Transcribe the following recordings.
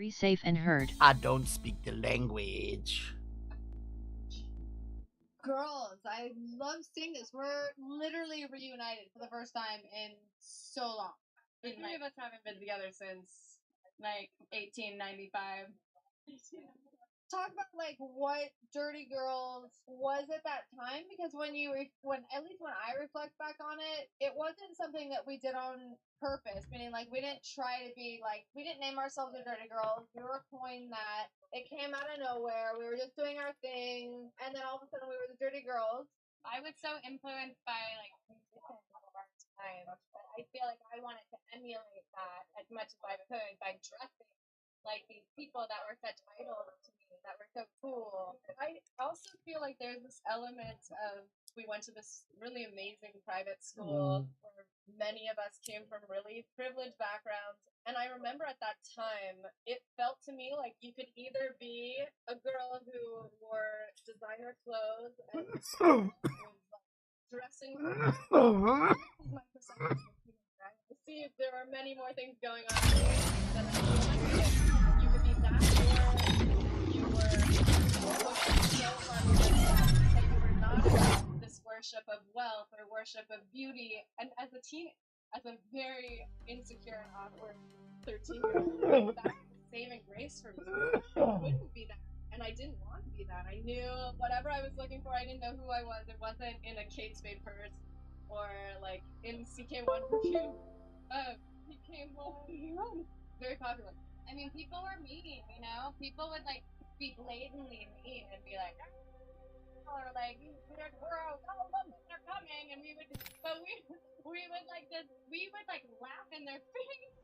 very safe and heard. I don't speak the language. Girls, I love seeing this. We're literally reunited for the first time in so long. The three of us haven't been together since like 1895. Talk about like what Dirty Girls was at that time, because when at least when I reflect back on it, it wasn't something that we did on purpose. Meaning, like, we didn't try to be like, we didn't name ourselves the Dirty Girls. We were coined that. It came out of nowhere. We were just doing our thing, and then all of a sudden we were the Dirty Girls. I was so influenced by like musicians of our time that I feel like I wanted to emulate that as much as I could by dressing like these people that were such idols to me, that were so cool. I also feel like there's this element of, we went to this really amazing private school where many of us came from really privileged backgrounds. And I remember at that time, it felt to me like you could either be a girl who wore designer clothes and was like, dressing. This is my perception of human drag. I see there are many more things going on here than I realized. You could be that, or you were so hard that you were not about this worship of wealth or worship of beauty. And as a very insecure and awkward 13-year-old, that was saving grace for me. I wouldn't be that. And I didn't want to be that. I knew whatever I was looking for, I didn't know who I was. It wasn't in a Kate Spade purse or like in CK1 perfume. CK1, very popular. I mean, people were mean, you know? People would like be blatantly mean and be like, or like, we're girls, oh look, they're coming, and we would laugh in their face.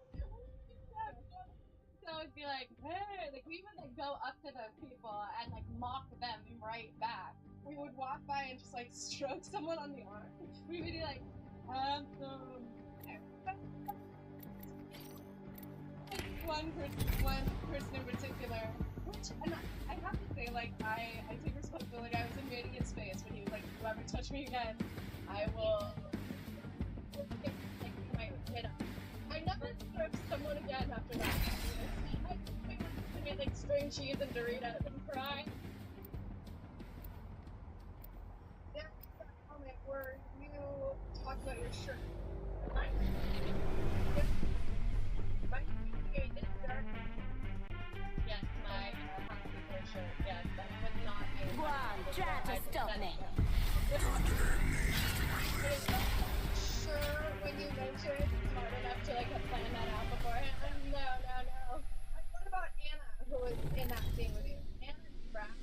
So it'd be like, hey, like we would like go up to those people and like mock them right back. We would walk by and just like stroke someone on the arm. We would be like, handsome. One person in particular, which, and I have to say, like, I take responsibility. I was invading his space when he was like, whoever touch me again, I will take my head up. I never stripped someone again after that. I made like string cheese and Doritos and crying. There's that moment where you talk about your shirt. Yes, my housekeeper shirt. Yes, that would not be. One, try to stop me. Sure, when you mentioned smart enough to like have planned that out beforehand. No. What about Anna, who was in that scene with you? Anna's brown.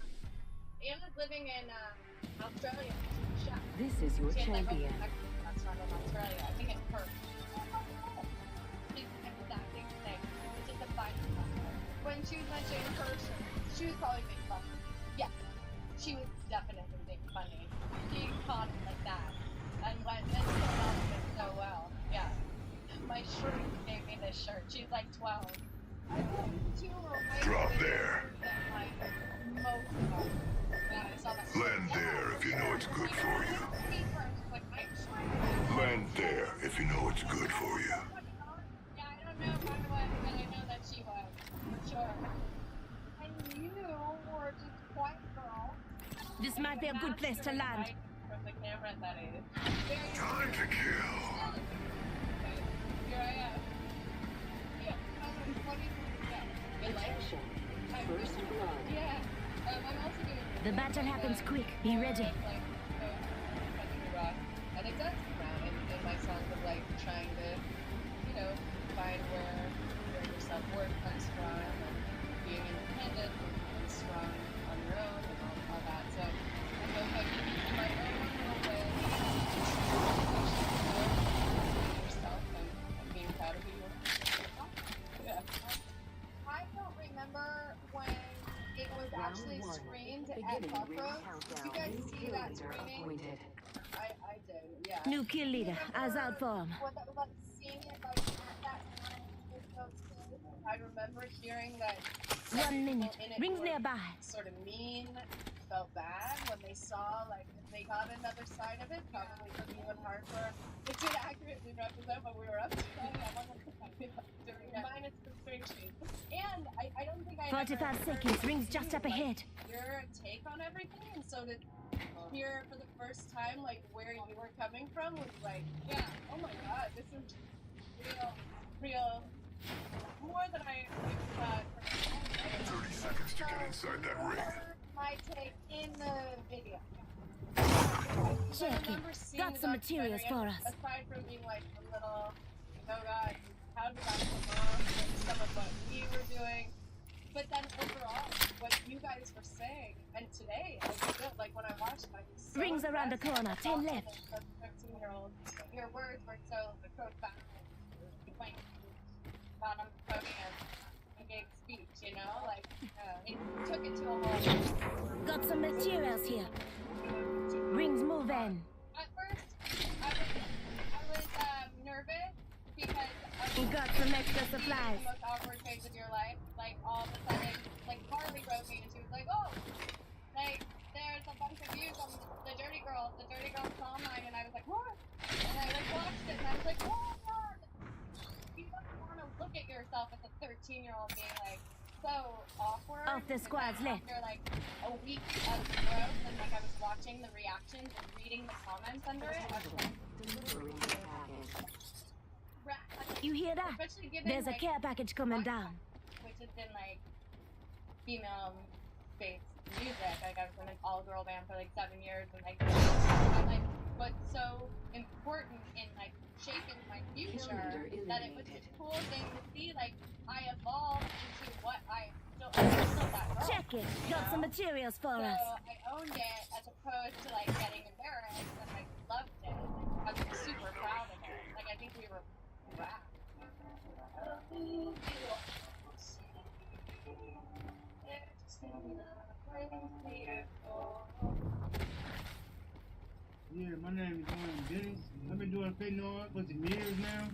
Anna's living in Australia. This is your champion. Restaurant in Australia. I think it's Perth. She's exactly the same. It's just a fight. When she was mentioning her shirt, she was probably being funny. Yes, she was definitely being funny. She caught it like that. And went and pulled off of it so well. Yeah. My shirt gave me this shirt. She's like 12. I think two were way Drop there. than like most of them. Yeah, I saw that. Land there if you know it's good for you. Like, I'm sure. Land there if you know it's good for you. Yeah, I don't know if I was, but I know that she was. For sure. And you were just a quiet girl. This might be a good place to land. From the camera, that is. Time to kill. Here I am. Yeah, what do you think? You like it? First blood. Yeah. I'm also doing The battle happens quick. Be ready. like country rock, and it does come out in my songs of like trying to, you know, find where your self-worth comes from and being independent and strong on your own and all that. So I hope I can in my own little way yourself and being proud of who you are. Yeah. I don't remember when it was actually screened at Buffalo. Did you guys see that screening? I did, yeah. New kill leader. Eyes out for him. Like seeing it like at that time was so cool. I remember hearing that 1 minute. people in it Rings were nearby. sort of mean felt bad when they saw, like, if they got another side of it, probably took even hard for it to accurately represent what we were up to. Minus the string sheet. And I don't think I 45 seconds, rings just up ahead. Your take on everything, and so to hear for the first time, like, where you were coming from was like, yeah, oh my god, this is real, more than I thought. 30 seconds to get inside that ring. My take in the video. Check it. Got some materials for us. Aside from being like a little, oh god, how did that come off? Like some of what we were doing. But then overall, what you guys were saying, and today, I feel like when I watched it, I was so Rings around the corner, 10 left. As a 13-year-old, your words were so profound. Like, bottom podium and gave a speech, you know? Like, it took it to a whole. Got some materials here. Rings move in. At first, I was nervous because We got some extra supplies. the most awkward phase of your life. Like, all of a sudden, like, Harley wrote me and she was like, oh, like, there's a bunch of views on the Dirty Girl saw mine, and I was like, what? And I like watched it and I was like, oh my god. You don't want to look at yourself as a 13-year-old being like so awkward. Off the squad's left. After like a week of growth, and like I was watching the reactions and reading the comments under it, I was like, You hear that? especially given There's a like, care package coming down. which has been like female-based music. Like I was in an all-girl band for like 7 years, and like what's so important in like shaping my future that it was a cool thing to see. Like I evolved into what I'm still that girl. Check it. Got some materials for So us. I owned it as opposed to like getting embarrassed, and I loved it. I was super proud of it. Like I think we were rad. Yeah, my name is Dennis. I've been doing fentanyl for some years now.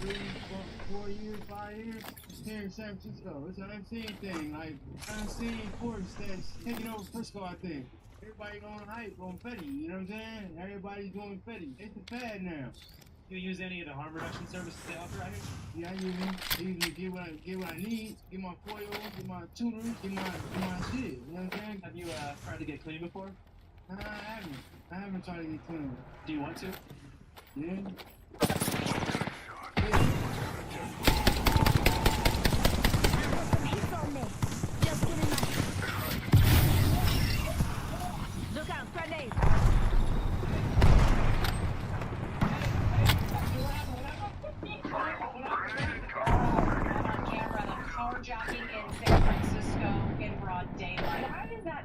For about 4 years, 5 years. Here in San Francisco. It's an unseen thing. Like, unseen force that's taking over Frisco, I think. Everybody going hype on Fetty, you know what I'm saying? Everybody's doing Fetty. It's a fad now. You use any of the harm reduction services they offer right here? Yeah, I use them. I usually get what I need. Get my foils, get my tutors, get my shit. You know what I'm saying? Have you tried to get clean before? Nah, I haven't tried to get clean. Do you want to? Yeah. Hits on me. Just getting my... Look out, grenade. On camera, the carjacking in San Francisco in broad daylight. Why is that?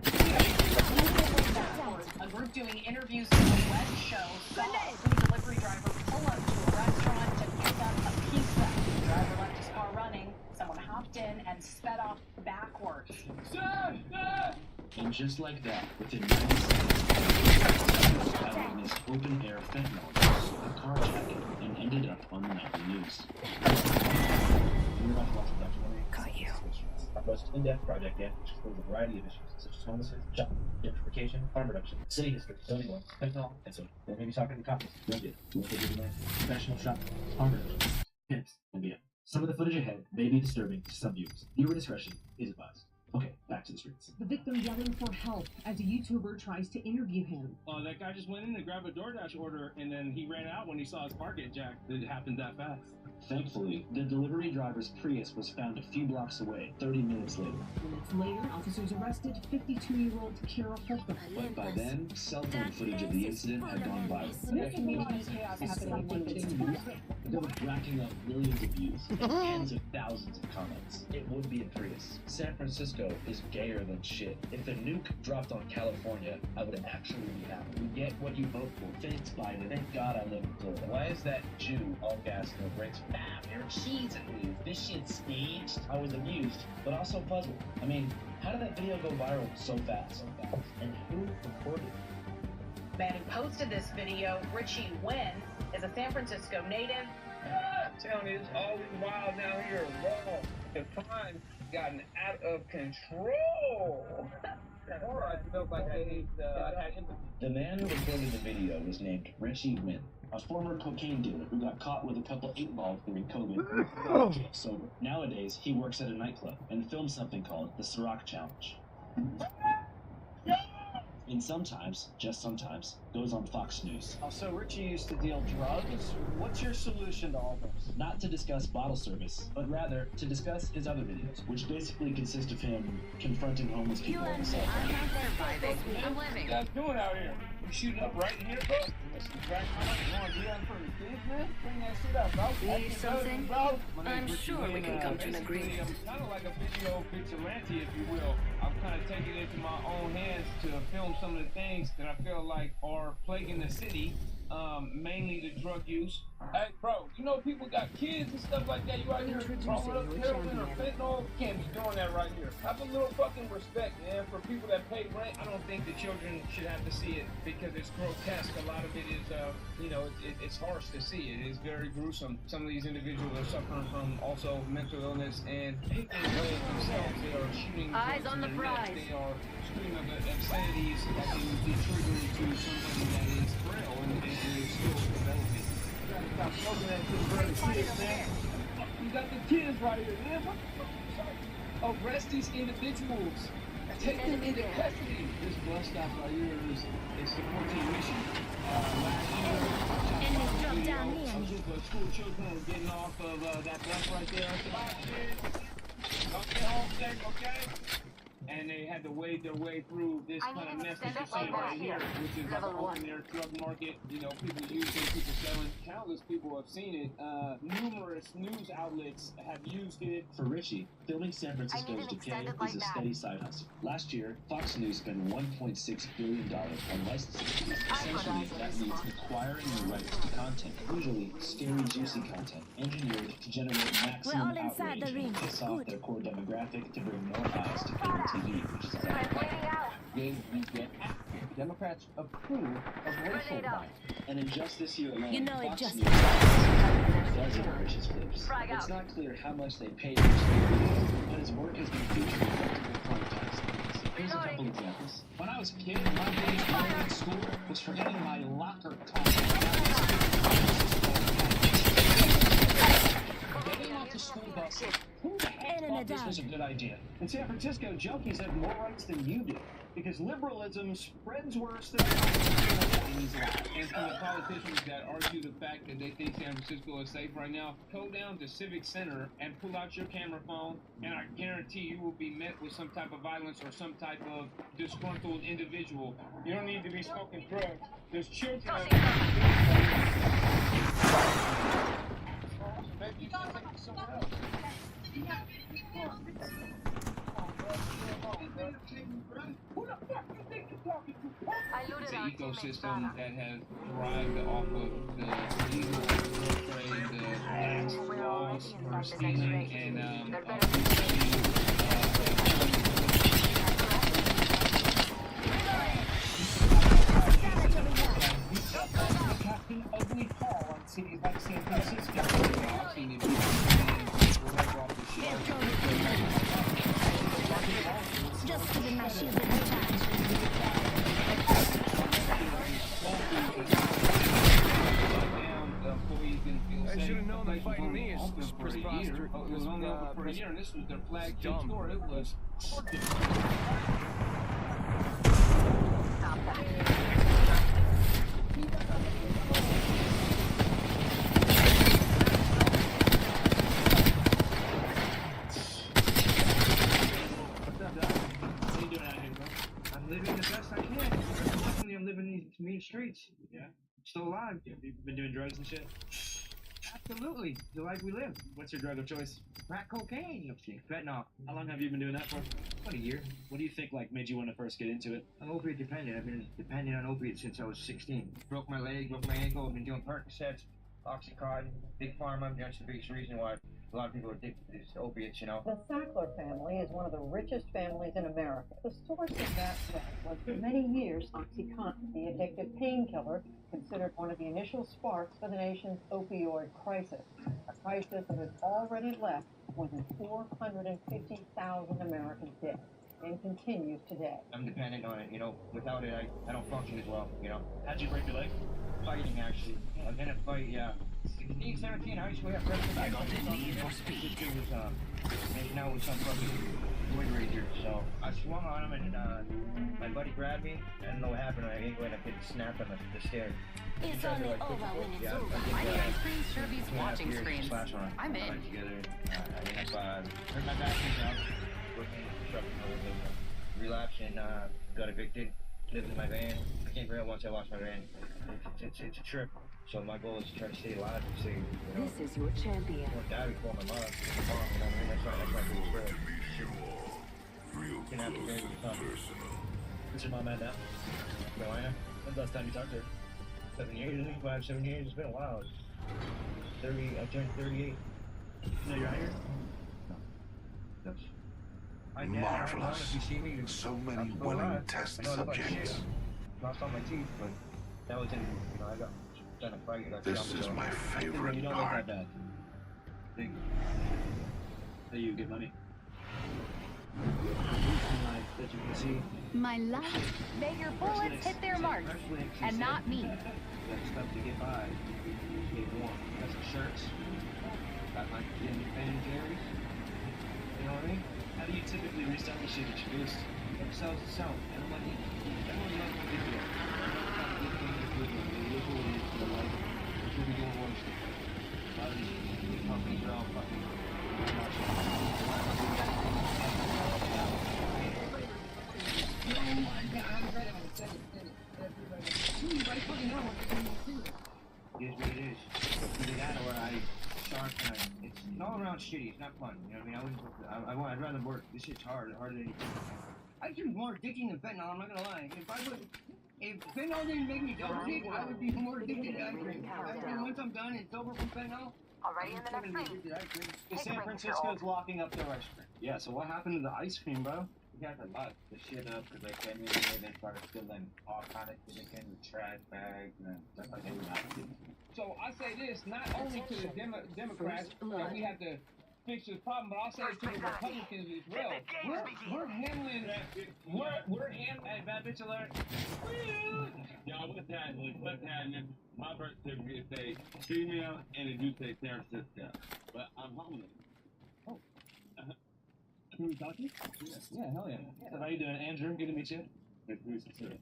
A group doing interviews for the West Show saw a food delivery driver pull up to a restaurant to pick up a pizza. The driver left his car running. Someone hopped in and sped off backwards. And just like that, within 90 seconds, I witnessed open-air fentanyl use, a carjacking, and ended up on the nightly news. We're about to watch a documentary. Got you. Our most in-depth project yet, which explores a variety of issues such as homelessness, job, gentrification, harm reduction, city history, zoning laws, fentanyl, and so we're going to be talking to cops, drug dealers, local vigilante, professional shoppers, harm reduction, pimps, and beyond. Some of the footage ahead may be disturbing to some viewers. Viewer discretion is advised. Okay, back to the streets. The victim yelling for help as a YouTuber tries to interview him. That guy just went in to grab a DoorDash order, and then he ran out when he saw his car get jacked. It happened that fast. Thankfully, the delivery driver's Prius was found a few blocks away 30 minutes later. Minutes later, officers arrested 52-year-old Kara Holcomb. But by then, cell phone footage of the incident had gone viral. There's community chaos happening on YouTube. They were racking up millions of views and tens of thousands of comments. It would be a Prius. San Francisco is gayer than shit. If a nuke dropped on California, I would actually be happy. You get what you vote for. Thanks, Biden. Thank God I live in Florida. Why is that Jew all gas no brakes? Bam, you're cheesing me. This shit's staged. I was amused, but also puzzled. I mean, how did that video go viral so fast? And who recorded it? The man who posted this video, Richie Wynn, is a San Francisco native. Telling you, it's always wild down here. Wrong. The crime's gotten out of control. Or I felt like I had empathy. The man who recorded the video was named Richie Wynn, a former cocaine dealer who got caught with a couple 8-balls during COVID. So nowadays, he works at a nightclub and films something called the Ciroc Challenge. And sometimes, just sometimes, goes on Fox News. So Richie used to deal drugs? What's your solution to all this? Not to discuss bottle service, but rather to discuss his other videos, which basically consist of him confronting homeless people on the sidewalk. I'm living. What you guys doing out here? You shooting up right here, bro? Listen, crack you want to do that for the kids, man? Bring that shit up, bro. Need something? Bro. I'm sure we can come to an agreement. I'm kind of like a video vigilante, if you will. I'm kind of taking it into my own hands to film some of the things that I feel like are plaguing the city, mainly the drug use. Hey, bro, you know people got kids and stuff like that. You out here throwing up heroin or fentanyl? You can't be doing that right here. Have a little fucking respect, man, for people that pay rent. I don't think the children should have to see it because it's grotesque. A lot of it is, it's harsh to see. It is very gruesome. Some of these individuals are suffering from also mental illness and taking away themselves. They are shooting Eyes on the prize. They are screaming obscenities that can be triggering to somebody that is frail and is still developing. Stop smoking that shit for the kids, man. You got the kids right here, man. Arrest these individuals. Take them into custody. This bus stop right here is supporting mission. Enemies drop down near Some me. school children are getting off of that bus right there. Okay, home safe, okay? And they had to wade their way through this kind of mess that you see right here, which is like an open-air drug market. You know, people using, people selling. Countless people have seen it. Numerous news outlets have used it. For Richie, filming San Francisco's decay is a steady side hustle. Last year, Fox News spent $1.6 billion on licensing fees. Essentially, that means acquiring the rights to content, usually scary, juicy content, engineered to generate maximum inside the outrage ring. and piss off their core demographic to bring more eyes to cable TV, which is exactly Gay, we get after. Democrats approve of racial violence. And in just this year alone, You know it Fox just- News has dozen of Rich's clips. It's not clear how much they paid Rich for the video, but his work has been featured in multiple prime time. Here's a couple examples. When I was a kid, my biggest problem in school was forgetting my locker card. Getting off the school bus, who the heck thought this was a good idea? In San Francisco, junkies have more rights than you do, because liberalism spreads worse than And from the politicians that argue the fact that they think San Francisco is safe right now, go down to Civic Center and pull out your camera phone, and I guarantee you will be met with some type of violence or some type of disgruntled individual. You don't need to be smoking drugs. There's children. Maybe you can take it somewhere else. Who the fuck you think you're talking to? It's an ecosystem that has thrived off of the illegal trade, the tax laws for stealing, and Captain Ugly Paul on cities like San Francisco. I've seen it whatever off the shelf. Just giving my shield a charge. I should have known that fighting me is pretty preposterous. It was only open for a year, and this was their flagship store. It was. What are you doing out here, bro? I'm living the best I can. Definitely I'm living these mean streets. Yeah. Still alive. You've been doing drugs and shit? Absolutely. The life we live. What's your drug of choice? Crack cocaine. Fentanyl. How long have you been doing that for? About a year. What do you think made you want to first get into it? I'm opiate dependent. I've been dependent on opiates since I was 16. Broke my leg, broke my ankle. I've been doing Percocets, Oxycontin, Big Pharma. That's the biggest reason why a lot of people are addicted to these opiates, you know. The Sackler family is one of the richest families in America. The source of that wealth was for many years Oxycontin, the addictive painkiller considered one of the initial sparks for the nation's opioid crisis, a crisis that has already left more than 450,000 Americans dead. and continues today. I'm dependent on it, you know. Without it, I don't function as well, you know. How'd you break your leg? Fighting, actually. I've been in a fight, yeah. 16, 17, I used to have wrestling. I got the need for speed. It was, making out with some fucking wood ranger. So I swung on him, and my buddy grabbed me. I don't know what happened. I ended up getting snapped on the stairs. It's only over when it's over. I need ice cream, sure beats watching screens. I'm in. Together. I ended up hurt my back out. Working in construction a little bit. Relapsed and got evicted. Lived in my van. I came here once I lost my van. It's a trip. So my goal is to try to stay alive and stay, you know. This is your champion. I won't die before my mom, you know what I mean? That's my goal for it. Real close, personal. What's your mom at now? Carolina? When's the last time you talked to her? 7 years, I think 5, 7 years. It's been a while. 30, I turned 38. No, you're out here? No. That's... Marvelous. If you see me, So many willing test subjects. Lost all my teeth, but that was in, you know, I got done a fight. This is my favorite You don't part. look that bad. Think that you get money. Life that you can see. My life. May your bullets hit their mark, and not me. Got stuff to get by. Get warm. Got some shirts. Got my Ben & Jerry's. You know what I mean? How do you typically resell the shit that you produce? It sells itself. Everybody loves what they do. They live what it is for their life. They should be doing worse. A lot of these companies are all fucking... It is what it is. Either that or I shark and it's all around shitty. It's not fun. You know what I mean? I'd rather work. This shit's harder than anything. I do more addicting than fentanyl. I'm not gonna lie. If fentanyl didn't make me double kick, I would be more addicted to ice cream. Once I'm done and sober from fentanyl, already in the next scene. San Francisco's locking up their ice cream. Yeah, so what happened to the ice cream, bro? We got to lock the shit up because they came in here and they started stealing all kind of shit. They came with trash bags and stuff like that. So I say this not only to the Democrats that we have to fix this problem, but I'll say it to the Republicans as well. We're handling that. We're handling. Hey, bad bitch alert. Y'all, what's happening? My birth certificate say female and it do say San Francisco, but I'm homeless. Oh. Can we talk to you? Yeah, hell yeah. So how you doing, Andrew? Good to meet you.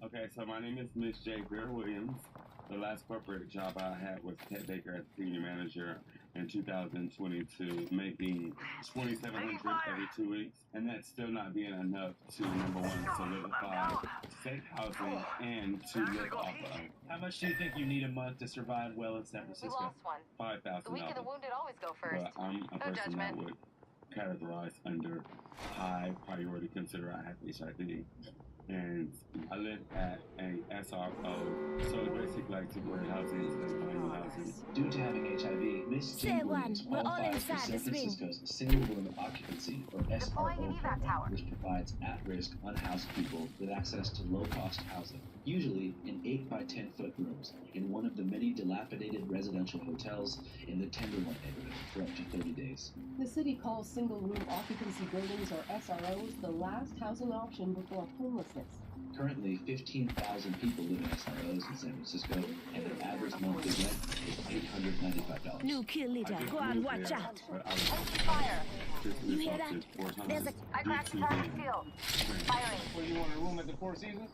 Okay, so my name is Miss J. Bear Williams. The last corporate job I had was Ted Baker as senior manager in 2022, making $2,700 every 2 weeks, and that's still not being enough to, number one, solidify safe housing and to live off of. How much do you think you need a month to survive well in San Francisco? We lost one. $5,000. The weak and the wounded always go first. But I'm a person that would categorize under high priority, consider I have HIV. And I live at a SRO, so it's basically like temporary housing instead of final housing. Due to having HIV, Miss J. Williams qualifies for San Francisco's Single Room Occupancy, or SRO program, which provides at-risk, unhoused people with access to low-cost housing, usually in 8 by 10 foot rooms, in one of the many dilapidated residential hotels in the Tenderloin neighborhood for up to 30 days. The city calls single-room occupancy buildings, or SROs, the last housing option before homelessness. Currently, 15,000 people live in SROs in San Francisco, and their average monthly rent is $895. New kill leader, go on, watch out. Fire! You hear that? There's a... I cracked the target field. Firing. Well, you want a room at the Four Seasons?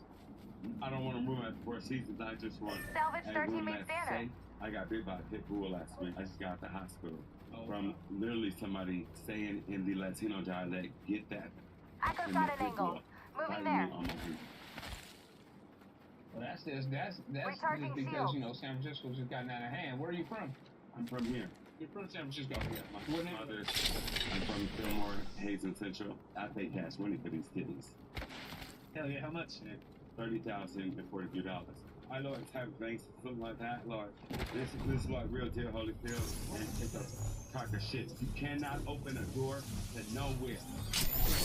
I don't want a room at the Four Seasons. I just want Salvage a 13 room main that's standard. safe. I got bit by a pit bull last week. I just got out the hospital from literally somebody saying in the Latino dialect, "Get that." I could have got an angle. Moving there. Well, that's just because, you know, San Francisco's just gotten out of hand. Where are you from? I'm from here. You're from San Francisco. Yeah, my mother. I'm from Fillmore, Hazen Central. I pay cash money for these kidneys. Hell yeah, how much? $30,043. I Lord, type of things, something like that, Lord. This is like real deal, Holyfield. And it's a crock of shit. You cannot open a door to nowhere.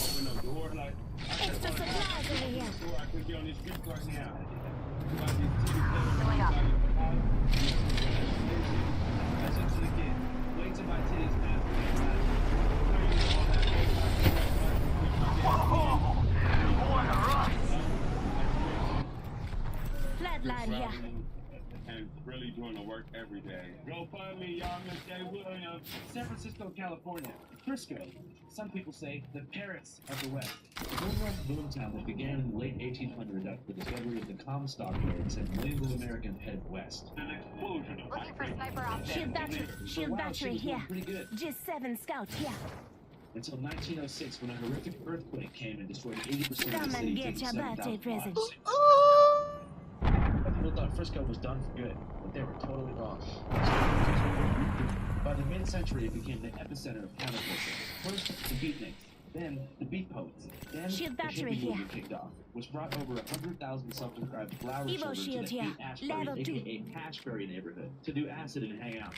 Open a door like Extra supplies over here. I could be on these streets right now. That's up to the kid. Wait till my titties snap. Flatline here. traveling and really doing the work every day. Go find me, y'all, Miss J. Williams. San Francisco, California. Frisco. Some people say the Paris of the West. A boom-run boomtown that began in the late 1800s after the discovery of the Comstock Lode sent millions of Americans headed west. An explosion of Looking for sniper options. Shield battery she was doing here. pretty good. Just 7 scouts here. Until 1906, when a horrific earthquake came and destroyed 80% of the Come city, and get taking your 7,000 birthday present. lives. People thought Frisco was done for good, but they were totally wrong. By the mid-century, it became the epicenter of counterculture. First, the beatniks, then the beat poets, then Shield the battery hippie here. movement kicked off, which brought over 100,000 self-described flower Evo children shield to the here. Haight-Ashbury, Level 2. aka Hashbury neighborhood, to do acid and hang out.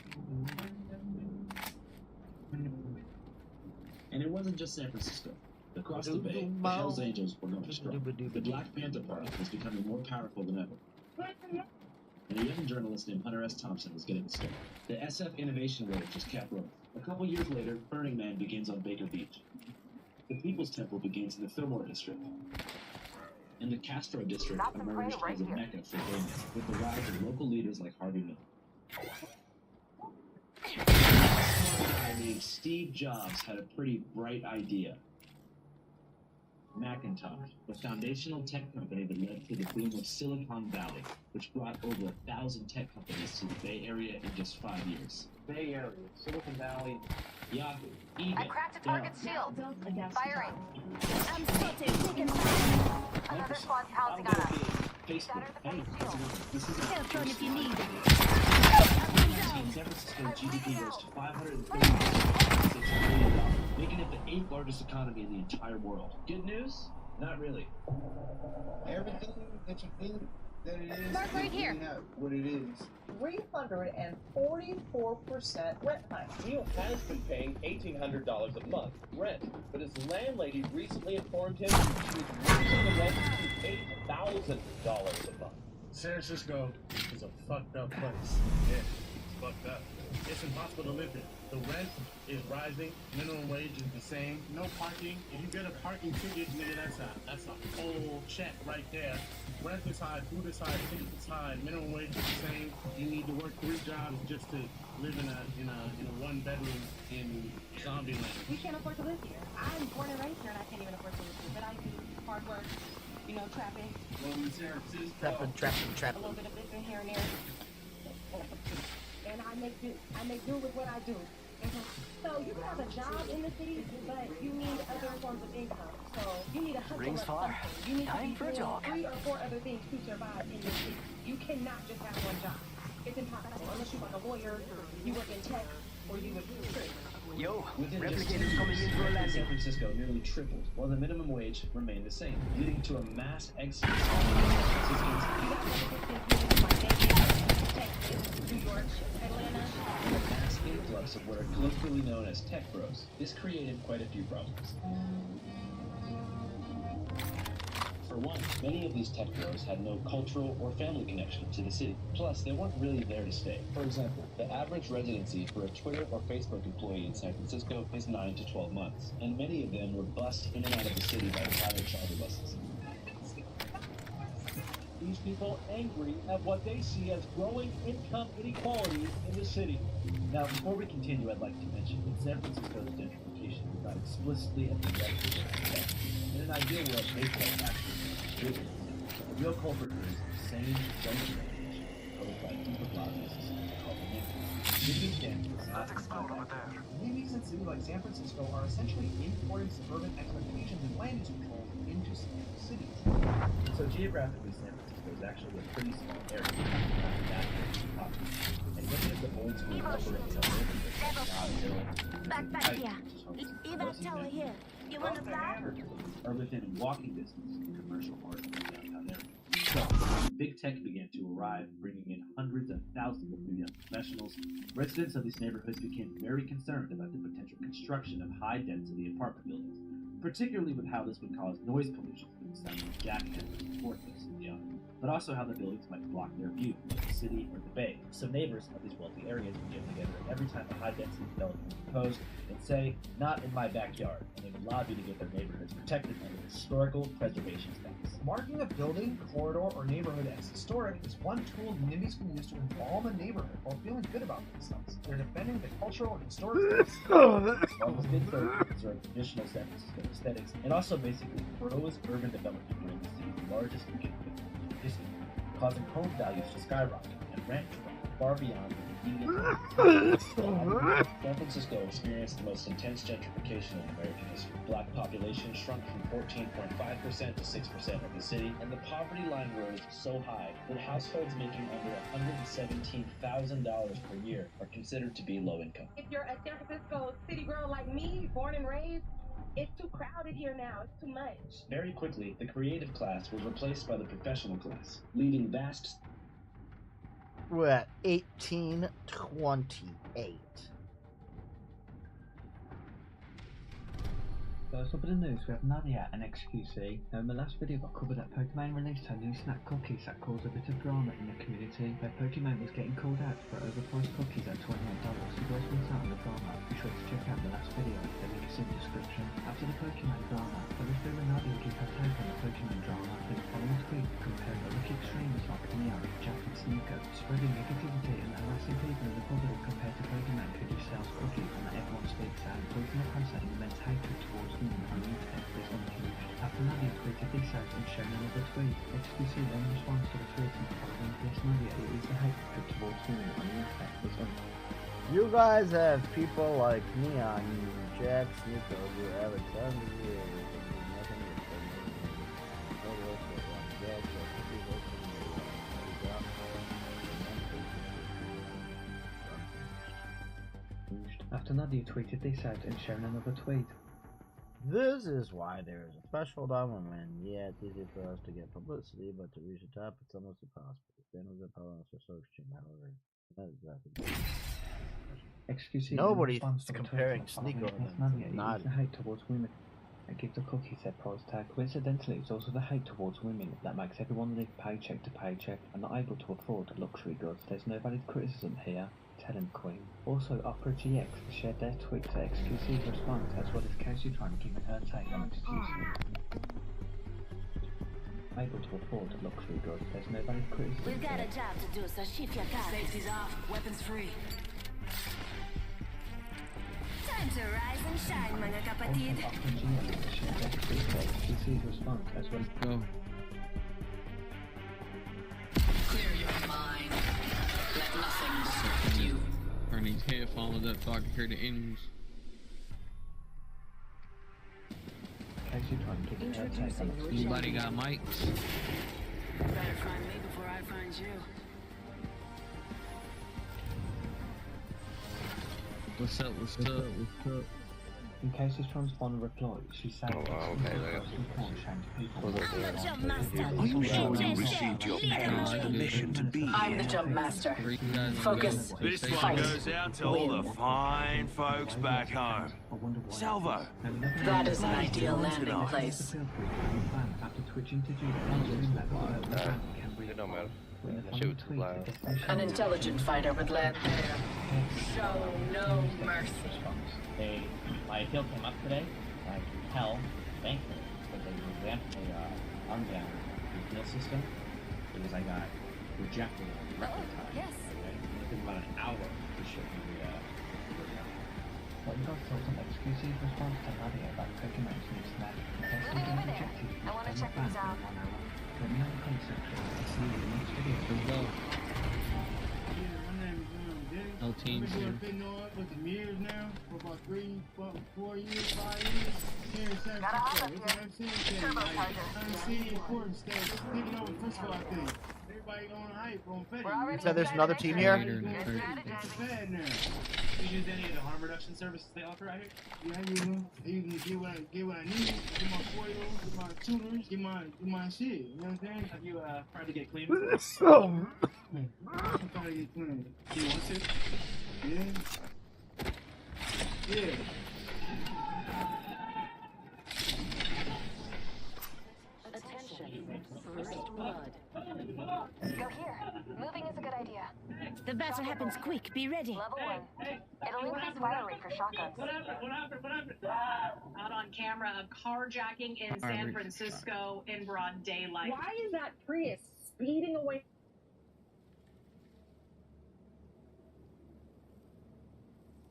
And it wasn't just San Francisco. Across the bay, the Hells Angels were going strong. The Black Panther Party was becoming more powerful than ever. And a young journalist named Hunter S. Thompson was getting the start. The SF innovation wave just kept rolling. A couple years later, Burning Man begins on Baker Beach. The People's Temple begins in the Fillmore District. And the Castro District emerged as a mecca for gaming, with the rise of local leaders like Harvey Milk. A guy named Steve Jobs had a pretty bright idea. Macintosh, the foundational tech company that led to the boom of Silicon Valley, which brought over 1,000 tech companies to the Bay Area in just 5 years. Bay Area, Silicon Valley. Yahoo, eBay, I cracked a target's shield. Firing. I'm spotted. Taking fire. Another squad's pouncing on us. Facebook. Hey, this is Telephone if you need it. San Francisco's GDP rose to $530 billion, making it the 8th largest economy in the entire world. Good news? Not really. Everything that you think that it is, Mark right here. not what it is. 344% rent hike. Neil has been paying $1,800 a month rent, but his landlady recently informed him she was raising the rent to $8,000 a month. San Francisco is a fucked up place. Yeah, it's fucked up. It's impossible to live there. The rent is rising. Minimum wage is the same. No parking. If you get a parking ticket, nigga, that's a whole check right there. Rent is high, food is high, ticket is high, minimum wage is the same. You need to work 3 jobs just to live in a 1 bedroom in zombie land. We can't afford to live here. I'm born and raised here, and I can't even afford to live here. But I do hard work, trapping. A little bit of business here and there. And I make do with what I do. So you can have a job in the city, but you need other forms of income. So you need a hustle. Rings far. You need Time to for a be jog. doing 3 or 4 other things to survive in this city. You cannot just have one job. It's impossible unless you're like a lawyer, you work in tech, or you work in the Yo, Within just 2 replicators coming years, in for a rent in landing. San Francisco nearly tripled, while the minimum wage remained the same, leading to a mass exodus of New York, Atlanta. and a mass influx of what are colloquially known as tech bros. This created quite a few problems. For one, many of these tech bros had no cultural or family connection to the city. Plus, they weren't really there to stay. For example, the average residency for a Twitter or Facebook employee in San Francisco is 9 to 12 months, and many of them were bussed in and out of the city by private charter buses. These people angry at what they see as growing income inequality in the city. Now, before we continue, I'd like to mention that San Francisco's gentrification is not explicitly at the right. In an ideal world, baseball actually is the real culprit here is insane gentrification caused by deeper losses called the city standards. Let's explode over there. Communities in cities like San Francisco are essentially importing suburban expectations and land use control into cities. So geographically, San Francisco is actually a pretty small area. Not that population. And many of the old school operating Back here. Evo tower here. You want to fly? are within walking distance of commercial parks in the downtown area. So, big tech began to arrive, bringing in hundreds of thousands of new young professionals. Residents of these neighborhoods became very concerned about the potential construction of high-density apartment buildings, particularly with how this would cause noise pollution from the sound of jackhammers and forklifts and beyond, but also how the buildings might block their view from the city or the bay. So neighbors of these wealthy areas would get together, and every time a high-density development was proposed, they'd say, "Not in my backyard," and they would lobby to get their neighborhoods protected under historical preservation status. Marking a building, corridor, or neighborhood as historic is one tool NIMBYs can use to embalm a neighborhood while feeling good about themselves. They're defending the cultural and historic Almost big to preserve traditional San Francisco aesthetics, and also basically froze urban development during the city's largest economic history, causing home values to skyrocket and rent to run far beyond the immediate. San Francisco experienced the most intense gentrification in American history. Black population shrunk from 14.5% to 6% of the city, and the poverty line rose so high that households making under $117,000 per year are considered to be low income. If you're a San Francisco city girl like me, born and raised, it's too crowded here now. It's too much. Very quickly, the creative class was replaced by the professional class, leading vast... We're at 1828. First up in the news, we have Nadia and XQC. Now in the last video I covered that Pokemon released her new snack cookies that caused a bit of drama in the community, where Pokemon was getting called out for overpriced cookies at $28. If you guys missed out on the drama, be sure to check out the last video, the link is in the description. After the Pokemon drama, Thursday when Nadia gave her take on the Pokemon drama, in the following tweet compared Olympic streamers like Neon, Jack and Sneaker, spreading negativity and harassing people in the public compared to Pokemon who do sales cookies and that everyone speaks out, causing a post that immense hatred towards women on the internet is unhinged. After Nadia tweeted this out and shown another tweet, XQC then responds to the tweet and following this Nadia, it is the hatred towards women on the internet is unhinged. You guys have people like Neon, Jack, Sneaker, who have a ton of years and do nothing with them. No work for one. Jack, After Nadia tweeted this out and shown another tweet. This is why there is a threshold on women. Yeah, it's easy for us to get publicity, but to reach the top, it's almost impossible. The standards of tolerance are so extreme, however, not exactly. XQC Nobody's comparing Sneaker to Nadia. The hate towards women. I give the cookies their price tag. Coincidentally, it's also the hate towards women that makes everyone live paycheck to paycheck and not able to afford luxury goods. There's no valid criticism here. Tell him, Queen. Also, Opera GX shared their tweet to XQC's response, as well as Casey trying to give her take on XQC. Able to afford luxury goods, there's no valid criticism. We've got a job to do, so shift your car. Safety's off, weapons free. Time to rise and shine, mga kapatid. Also, Opera GX shared their tweet to XQC's response, as well as... Go. Clear your mind. Let nothing distract you. Turn these headphones up so I can hear the enemies. Casey trying to give her take on XQC. Anybody got mics? Better find me before I find you. What's up? What's up? What's up? In case he's trying to find a reply, she said okay, Are you sure you received your parents' permission to be I'm the jump master. Focus. This one goes out to all the fine folks back home. Salvo. That is an ideal landing place. It don't matter. That shit was too loud. An intelligent fighter would land there. Show no mercy. My appeal came up today. Like hell, thankfully, because they revamped the on-down appeal system. Because I got rejected on record time. Yes. Okay? It took about an hour to ship me the What you guys thought on XQC's response to Nadia about Pokemon's new snack? In case you've been rejected, I want to check these out. Let me know in the comment section and see you in the next video. No teams I've here. been doing Fitness with the mirrors now for about 3, 4 years, 5 years. Here in San Francisco. It's an unseen thing. Like, unseen important stuff. It's taking over Frisco, I think. Everybody on hype on Fitness. So there's another team here? It's a fad now. You use any of the harm reduction services they offer out here? Yeah, I use them. I use them to get what I need. Get my foils, get my tuners, get my shit. You know what I'm saying? Have you tried to get clean? I'm trying to get clean. Do you want to? Yeah. Yeah. Attention, first blood. Go here. Moving is a good idea. The battle happens quick. Be ready. Level 1. It'll increase fire rate for shotguns. What happened? Out on camera, a carjacking in San Francisco in broad daylight. Why is that Prius speeding away?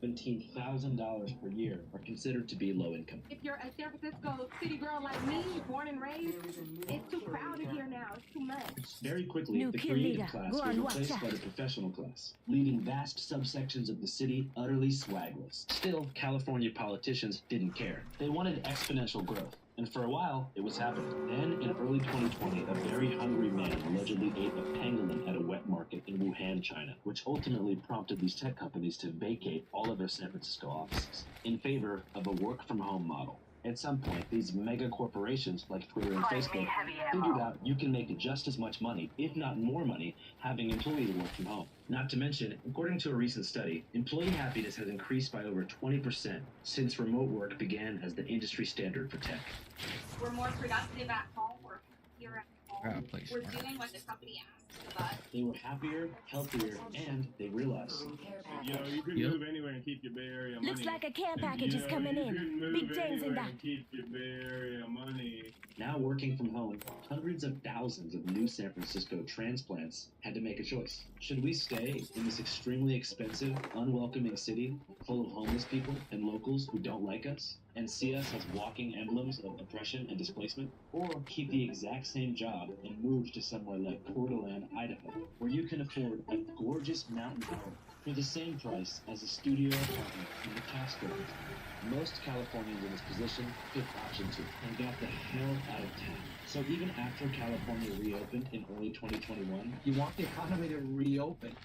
$17,000 per year are considered to be low income. If you're a San Francisco city girl like me, born and raised, it's too crowded here now. It's too much. Very quickly, New the kill creative leader. class Go was on, watch replaced out. by the professional class, leaving vast subsections of the city utterly swagless. Still, California politicians didn't care. They wanted exponential growth. And for a while, it was happening. Then, in early 2020, a very hungry man allegedly ate a pangolin at a wet market in Wuhan, China, which ultimately prompted these tech companies to vacate all of their San Francisco offices in favor of a work-from-home model. At some point, these mega corporations like Twitter and Facebook figured out you can make just as much money, if not more money, having employees work from home. Not to mention, according to a recent study, employee happiness has increased by over 20% since remote work began as the industry standard for tech. We're more productive at home. We're happier at home. We're doing what the company asks of us. They were happier, healthier, and they realized. Yo, you can move anywhere and keep your Bay Area money. Looks like a care package is coming in. Big things in that. Keep your Bay Area money. Now working from home, hundreds of thousands of new San Francisco transplants had to make a choice. Should we stay in this extremely expensive, unwelcoming city full of homeless people and locals who don't like us and see us as walking emblems of oppression and displacement? Or keep the exact same job and move to somewhere like Coeur d'Alene, Idaho, where you can afford a gorgeous mountain home for the same price as a studio apartment in the Catskills? Most Californians in this position picked option 2 and got the hell out of town. So even after California reopened in early 2021, You want the economy to reopen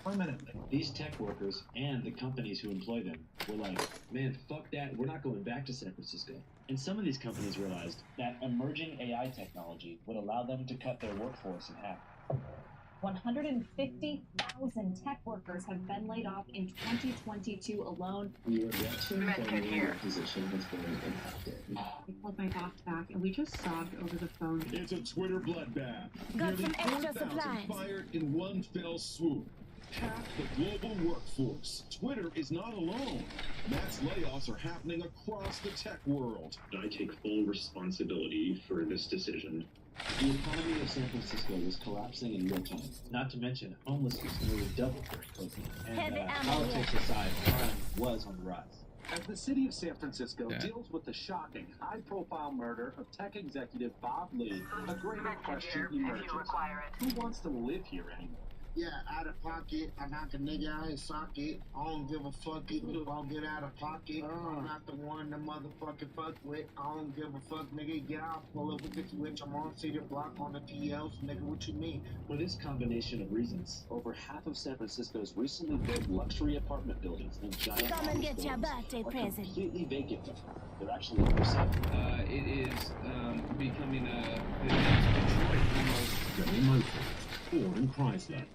permanently. these tech workers and the companies who employ them were like, man, fuck that, we're not going back to San Francisco. And some of these companies realized that emerging AI technology would allow them to cut their workforce in half. 150,000 tech workers have been laid off in 2022 alone. Your reaction from your position has been impacted. I called my boss back and we just sobbed over the phone. It's a Twitter bloodbath. Got some extra 4,000 supplies. fired in one fell swoop. Half the global workforce. Twitter is not alone. Mass layoffs are happening across the tech world. I take full responsibility for this decision. The economy of San Francisco was collapsing in real time. Not to mention, homelessness nearly doubled during COVID. Heavy And ammo politics here. aside, crime was on the rise. As the city of San Francisco Yeah. deals with the shocking, high-profile murder of tech executive Bob Lee, a greater question emerges. Who wants to live here anymore? Yeah, out of pocket. I knock a nigga out his socket. I don't give a fuck if I'll get out of pocket. I'm not the one the motherfucking fuck with. I don't give a fuck, nigga. Get out, pull up with the switch. I'm on Cedar Block on the PLs, nigga. What you mean? For this combination of reasons, over half of San Francisco's recently built luxury apartment buildings and giant Come and office get your buildings birthday are present. completely vacant now. They're actually for sale. It is becoming the next Detroit almost. General Motors, Ford and Chrysler.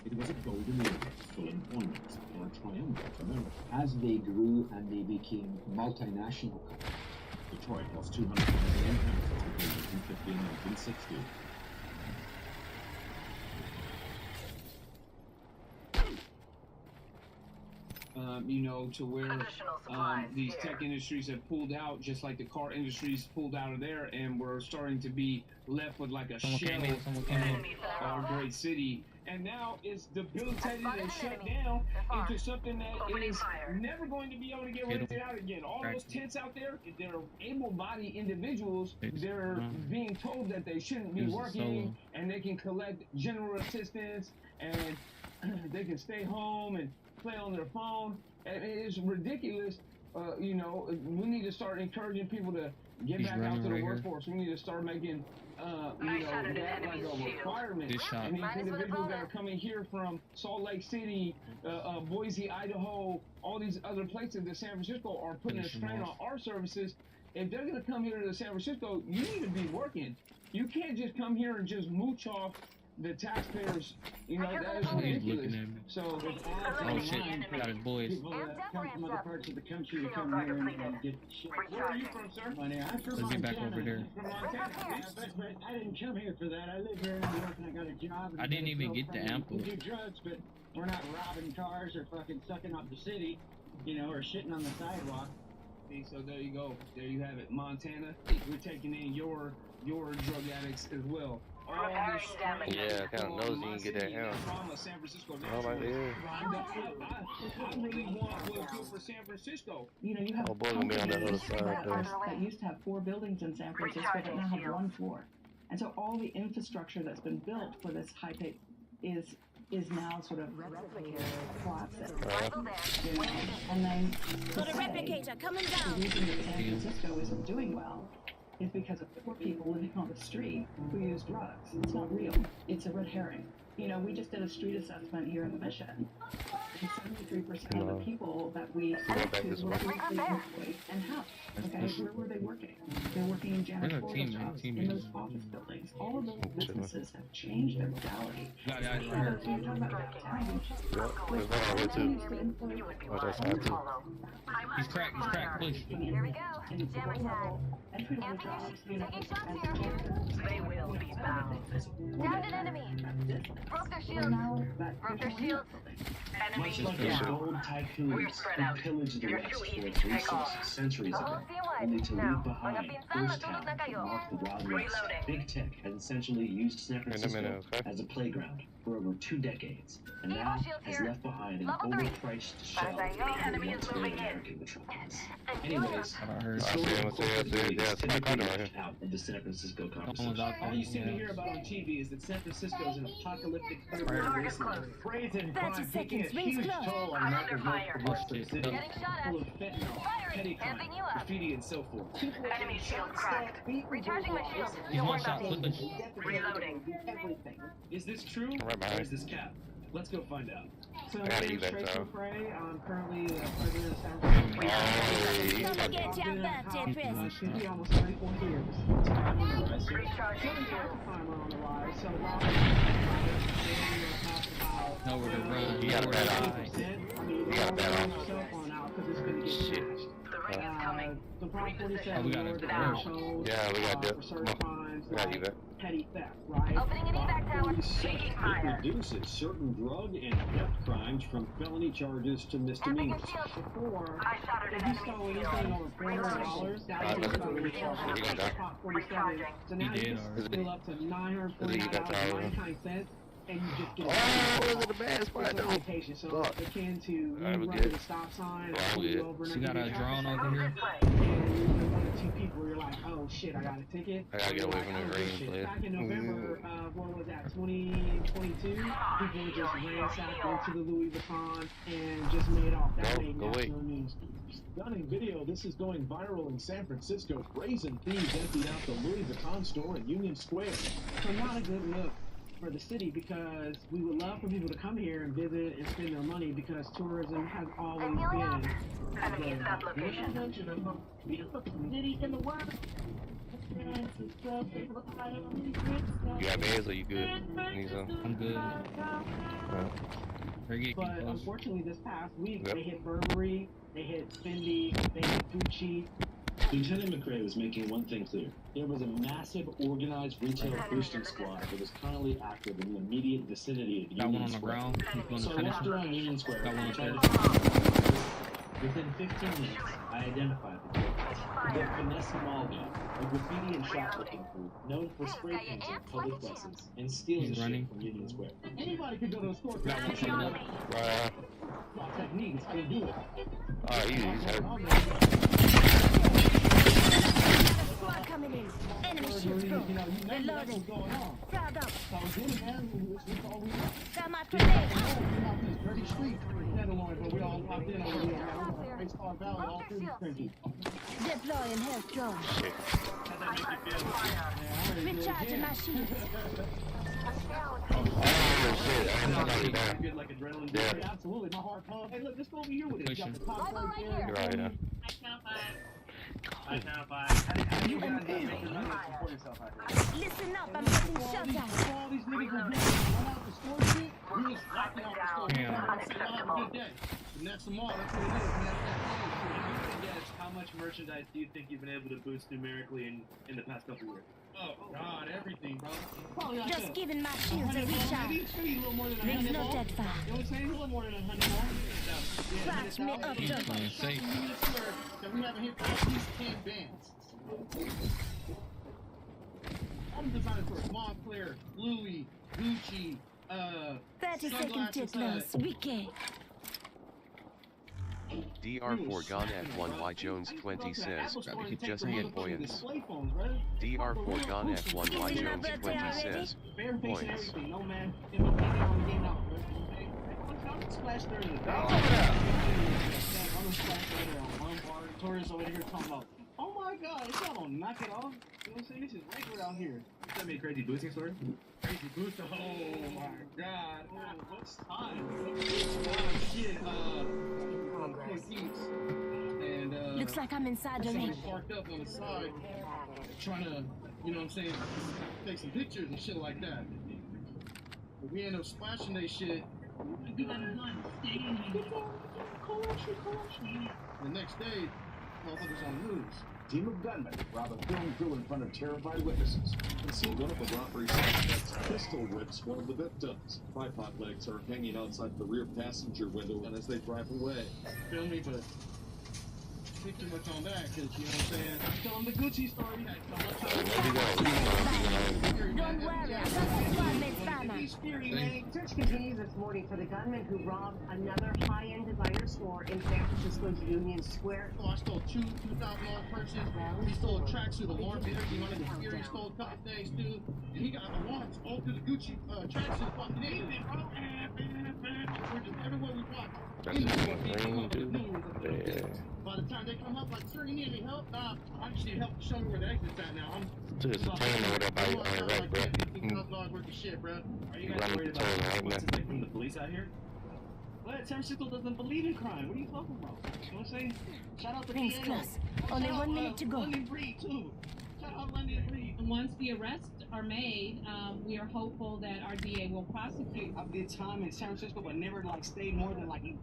It was a golden era of full employment, or a triumvirate, remember. As they grew and they became multinational companies, Detroit lost 200 million inhabitants between 1950 and 1960. To where these tech industries have pulled out, just like the car industries pulled out of there, and we're starting to be left with like a shell of our great city. And now it's debilitated and shut down into something that is never going to be able to get rented out again. All those tents out there, if they're able-bodied individuals, they're being told that they shouldn't be working, and they can collect general assistance, and they can stay home and play on their phone. And it's ridiculous. We need to start encouraging people to get back out to the workforce. We need to start making that like a requirement. And these individuals that are coming here from Salt Lake City, Boise, Idaho, all these other places that San Francisco are putting a strain on our services. If they're going to come here to San Francisco, you need to be working. You can't just come here and just mooch off the taxpayers, you know, that is He's looking ridiculous. at me. So if Oh shit, got his boys. people that come from other parts of the country to come here and get shit. Where are you from, sir? I'm from Let's get back Montana. over there. From Montana. Yeah, but I didn't come here for that. I live here in New York and I got a job. And I didn't even get the the ample. We do drugs, but we're not robbing cars or fucking sucking up the city, you know, or shitting on the sidewalk. See, so there you go. There you have it. Montana, we're taking in your drug addicts as well. All this Yeah, I kind of nosy and get that out. San Francisco. Oh my god. I really want what's good for San Francisco. You know, you have Oh boy, gonna be on the other side though. that used to have 4 buildings in San Francisco that now have 1 floor. And so all the infrastructure that's been built for this high tech is now sort of collapsing. You know? And then Got a replicator coming the down. reason that San Francisco isn't doing well is because of poor people living on the street who use drugs. It's not real. It's a red herring. You know, we just did a street assessment here in the Mission, and 73% of the people that we spoke to were physically employed and helped. Okay, where were they working? They're working in janitorial jobs, in those office buildings. All of those businesses have changed their modality. Got it, So you're talking about downtown. He's cracked, push. Here we go. Jammer time. Entry-level jobs, you know, They will be bound. Downed an enemy. Broke their shields. Broke their shields. Much like the gold tycoons who pillaged the West for its resources centuries ago, only to leave behind ghost towns that mark the Wild West. Big Tech has essentially used San Francisco as a playground for over 2 decades, and now has left behind an overpriced shell of the once great American metropolis. Anyways, the story of corporate greed is typically left out of the San Francisco conversation. All you seem to hear about on TV is that San Francisco is an apocalyptic third-world wasteland. Brazen crime taking a huge toll on America's most prosperous city, full of fentanyl, petty crime, graffiti, and so forth. Enemy shield cracked. Recharging my shield. He's one shot, flipping. Reloading. Everything. Is this true? Right behind. Or is this cap? Let's go find out. So, I gotta I'm eat that, Trace though. McCray. I'm currently the president of San Francisco. Come get your birthday present. Should be almost 34 years. Recharging Timer on the rise. So, Rob, Nowhere to run. You got a bad eye. You got a bad eye. Shit. The ring is coming. The Prop 47 Oh, we got it. threshold, Yeah, we got that. for certain crimes We got like you that. petty theft, right? Opening an evac tower. Taking It fire. reduces certain drug and theft crimes from felony charges to misdemeanors. Before, I shattered an if you enemy stole shield. anything over $400, that was probably He gonna die. Prop 47. So now He you did can already. steal up to He got $949.99, and you just get Oh, those are the bad spot though. citation. So Fuck. akin to you Alright, we running good. the stop sign, Yeah, pull we you good. over, and She then got you a get drone traffic over here. stop, and you're one or two people, you're like, oh shit, I got a ticket. I gotta get away from the Oh, green, shit. please. Back in November of, what was that, 2022, people just ransacked into the Louis Vuitton and just made off. That Go- made go away. national news. Stunning video. This is going viral in San Francisco. Brazen thieves emptied out the Louis Vuitton store in Union Square. So not a good look for the city, because we would love for people to come here and visit and spend their money, because tourism has always been Enemy in that location. beautiful city in the world. You got meds or you good? Need some? I'm good. They're getting But close. unfortunately, this past week, Yep. they hit Burberry, they hit Fendi, they hit Gucci. Lieutenant McRae was making one thing clear. There was a massive organized retail boosting squad that was currently active in the immediate vicinity of Got one Union on the Square. ground. He's going So to I finish walked him. around Union Square. Got one and up tried there. to find Within 15 minutes, I identified the killers. The finesse mall guy, a graffiti and shoplifting group known for spray painting public places and stealing He's shit running. from Union Square. Anybody could go to a store. Got one coming up. My technique is how you do it. Oh, easy. He's hurt. Squad coming in. Enemy shields You go. know, you know that's Reloading. what's going on. Frag up. So we're doing that. That's all we know. Got my grenade. We're out these dirty streets, Tenderloin, but we all locked in over here. We're in Star Valley, all through this country. Deploying health drone. Shit. Recharging my shield. Oh, shit. I didn't knock you down. Get like adrenaline. Yeah. Absolutely. My heart pump. Hey, look, let's go over here with it. Pushing. You got the top right there. You're right, yeah. You and support yourself out here. Listen up, I'm getting shot All at. these niggas will be run out the store shit, we just lock it off the store. Yeah. Say, y'all have a good day. And that's the mall, that's what it is, man. Yes, how much merchandise do you think you've been able to boost numerically in the past couple years? Oh, God, everything, bro. Probably Just giving my shields a recharge. Maybe a little more than Rings 100 not more. that far. You know what I'm saying? A little more than 100 more. Patch me up, He's though. playing safe. That we haven't hit at least 10 bands. I'm designing for Moncler, Louis, Gucci, 30 seconds sunglasses, to close. Wiki. DR4 Gone F1Y Jones 20 says, just get points. DR4 Gone F1Y Jones 20 says, points. No man, if I'm getting out, I'm getting out. I'm splash there in the back. I'm splash there on one bar. Tourists over here talking about, oh my God, y'all don't knock it off. You know what I'm saying? This is regular out here. Tell me a crazy boosting story. Crazy booster. Oh my God. What's time? Shit. And Looks like I'm inside the somebody ring. parked up on the side, trying to, you know what I'm saying, take some pictures and shit like that. But we end up splashing they shit. You got a gun. Stay in here. The next day, motherfuckers on the news. Team of gunmen rob a film crew in front of terrified witnesses and see one of the robbery suspects pistol whips one of the victims. Tripod legs are hanging outside the rear passenger window and as they drive away. Feel me? But think too much on that, because, you know what I'm saying? Tell them the Gucci story. Don't worry, Search continues this morning for the gunman who robbed another high-end designer store in San Francisco's Union Square. Oh, I stole two $2,000 purses. He stole a tracksuit, a Lauren Beard, one of the Fury stole a couple things too. And he got alarms all through the Gucci tracksuit fucking in. We're just everywhere we walk. By the time they come up, like, sir, you need any help? Nah, I just need help to show me where the exit's at now. $15,000 worth of shit, bro. Are you guys worried about what's it like from the police out here? What? San Francisco doesn't believe in crime. What are you talking about? You know what I'm saying? Shout out to Rings PA. close. Only 1 minute to go. London Breed, too. Shout out London Breed. Once the arrests are made, we are hopeful that our DA will prosecute. I did time in San Francisco, but never like stayed more than like a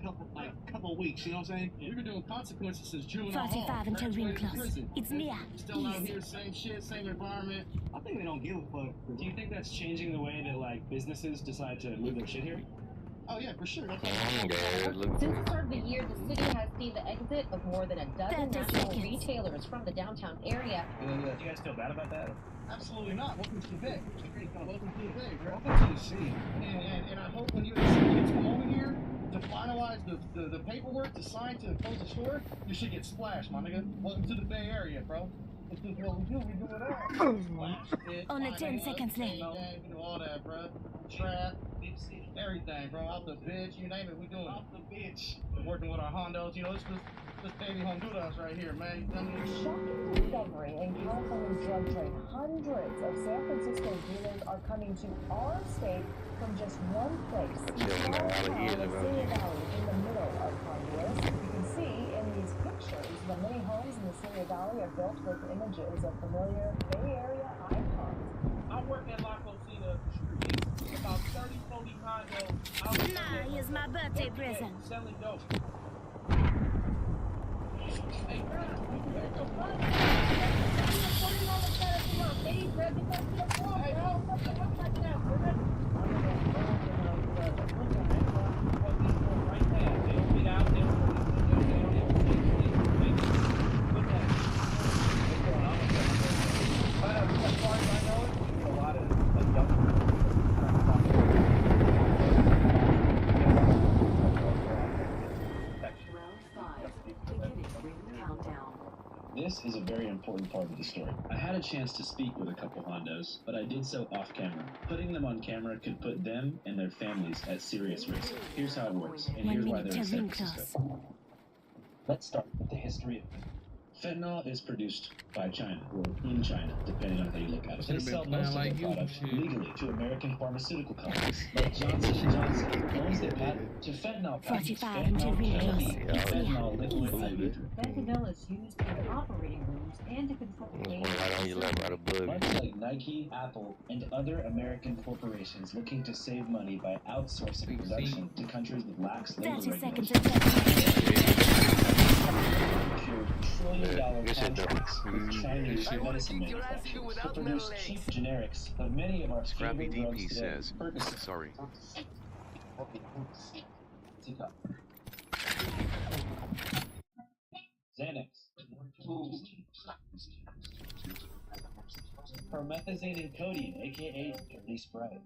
couple weeks. You know what I'm saying? We've been doing consequences since June. 45 until ring close. It's Mia. Still out here, same shit, same environment. I think they don't give a fuck. Do you think that's changing the way that like businesses decide to move their shit here? Oh yeah, for sure. Since the start of the year, the city has seen the exit of more than a dozen national retailers from the downtown area. Do you guys feel bad about that? Absolutely not. Welcome to the Bay. Welcome to the Bay, bro. Welcome to the city. And I hope when you come over here to finalize the paperwork to sign to close the store, you should get splashed, my nigga. Welcome to the Bay Area, bro. This is what we do. We do it all. Splash it. Only 10 seconds left. We do all that, bro. Trap. Everything, bro. Out the bitch, you name it, we doing it. Out the bitch. Working with our Hondos, you know, it's this baby Honduras right here, man. Shocking discovery in California's drug trade. Hundreds of San Francisco dealers are coming to our state from just one place. Downtown Simi Valley, in the middle of Honduras. You can see in these pictures the many homes in the Simi Valley are built with images of familiar Bay Area icons. I work at La Cocina Street. About 30, 40 condos. Nah, here's my birthday present. Selling dope. Hey, This is a very important part of the story. I had a chance to speak with a couple Hondos, but I did so off camera. Putting them on camera could put them and their families at serious risk. Here's how it works, and here's why they're in San Francisco. Let's start with the history of Fentanyl is produced by China, or in China, depending on how you look at it. They Should've sell been most of playing their like product you, shit. legally to American pharmaceutical companies, like Johnson & Johnson owns their patent to fentanyl patents, 45 until fentanyl really ketamine, close. fentanyl liquid IV. Fentanyl is used in operating rooms and to control pain. Right on your left, right above. Much like Nike, Apple, and other American corporations looking to save money by outsourcing production to countries with lax labor 30 seconds regulations. until Trillion-dollar Yes, it contracts does. with Chinese medicine manufacturers to produce cheap generics of many of our Scrappy favorite drugs DP today. says, Percocet. sorry. Xanax. Promethazine and codeine, aka dirty Sprite.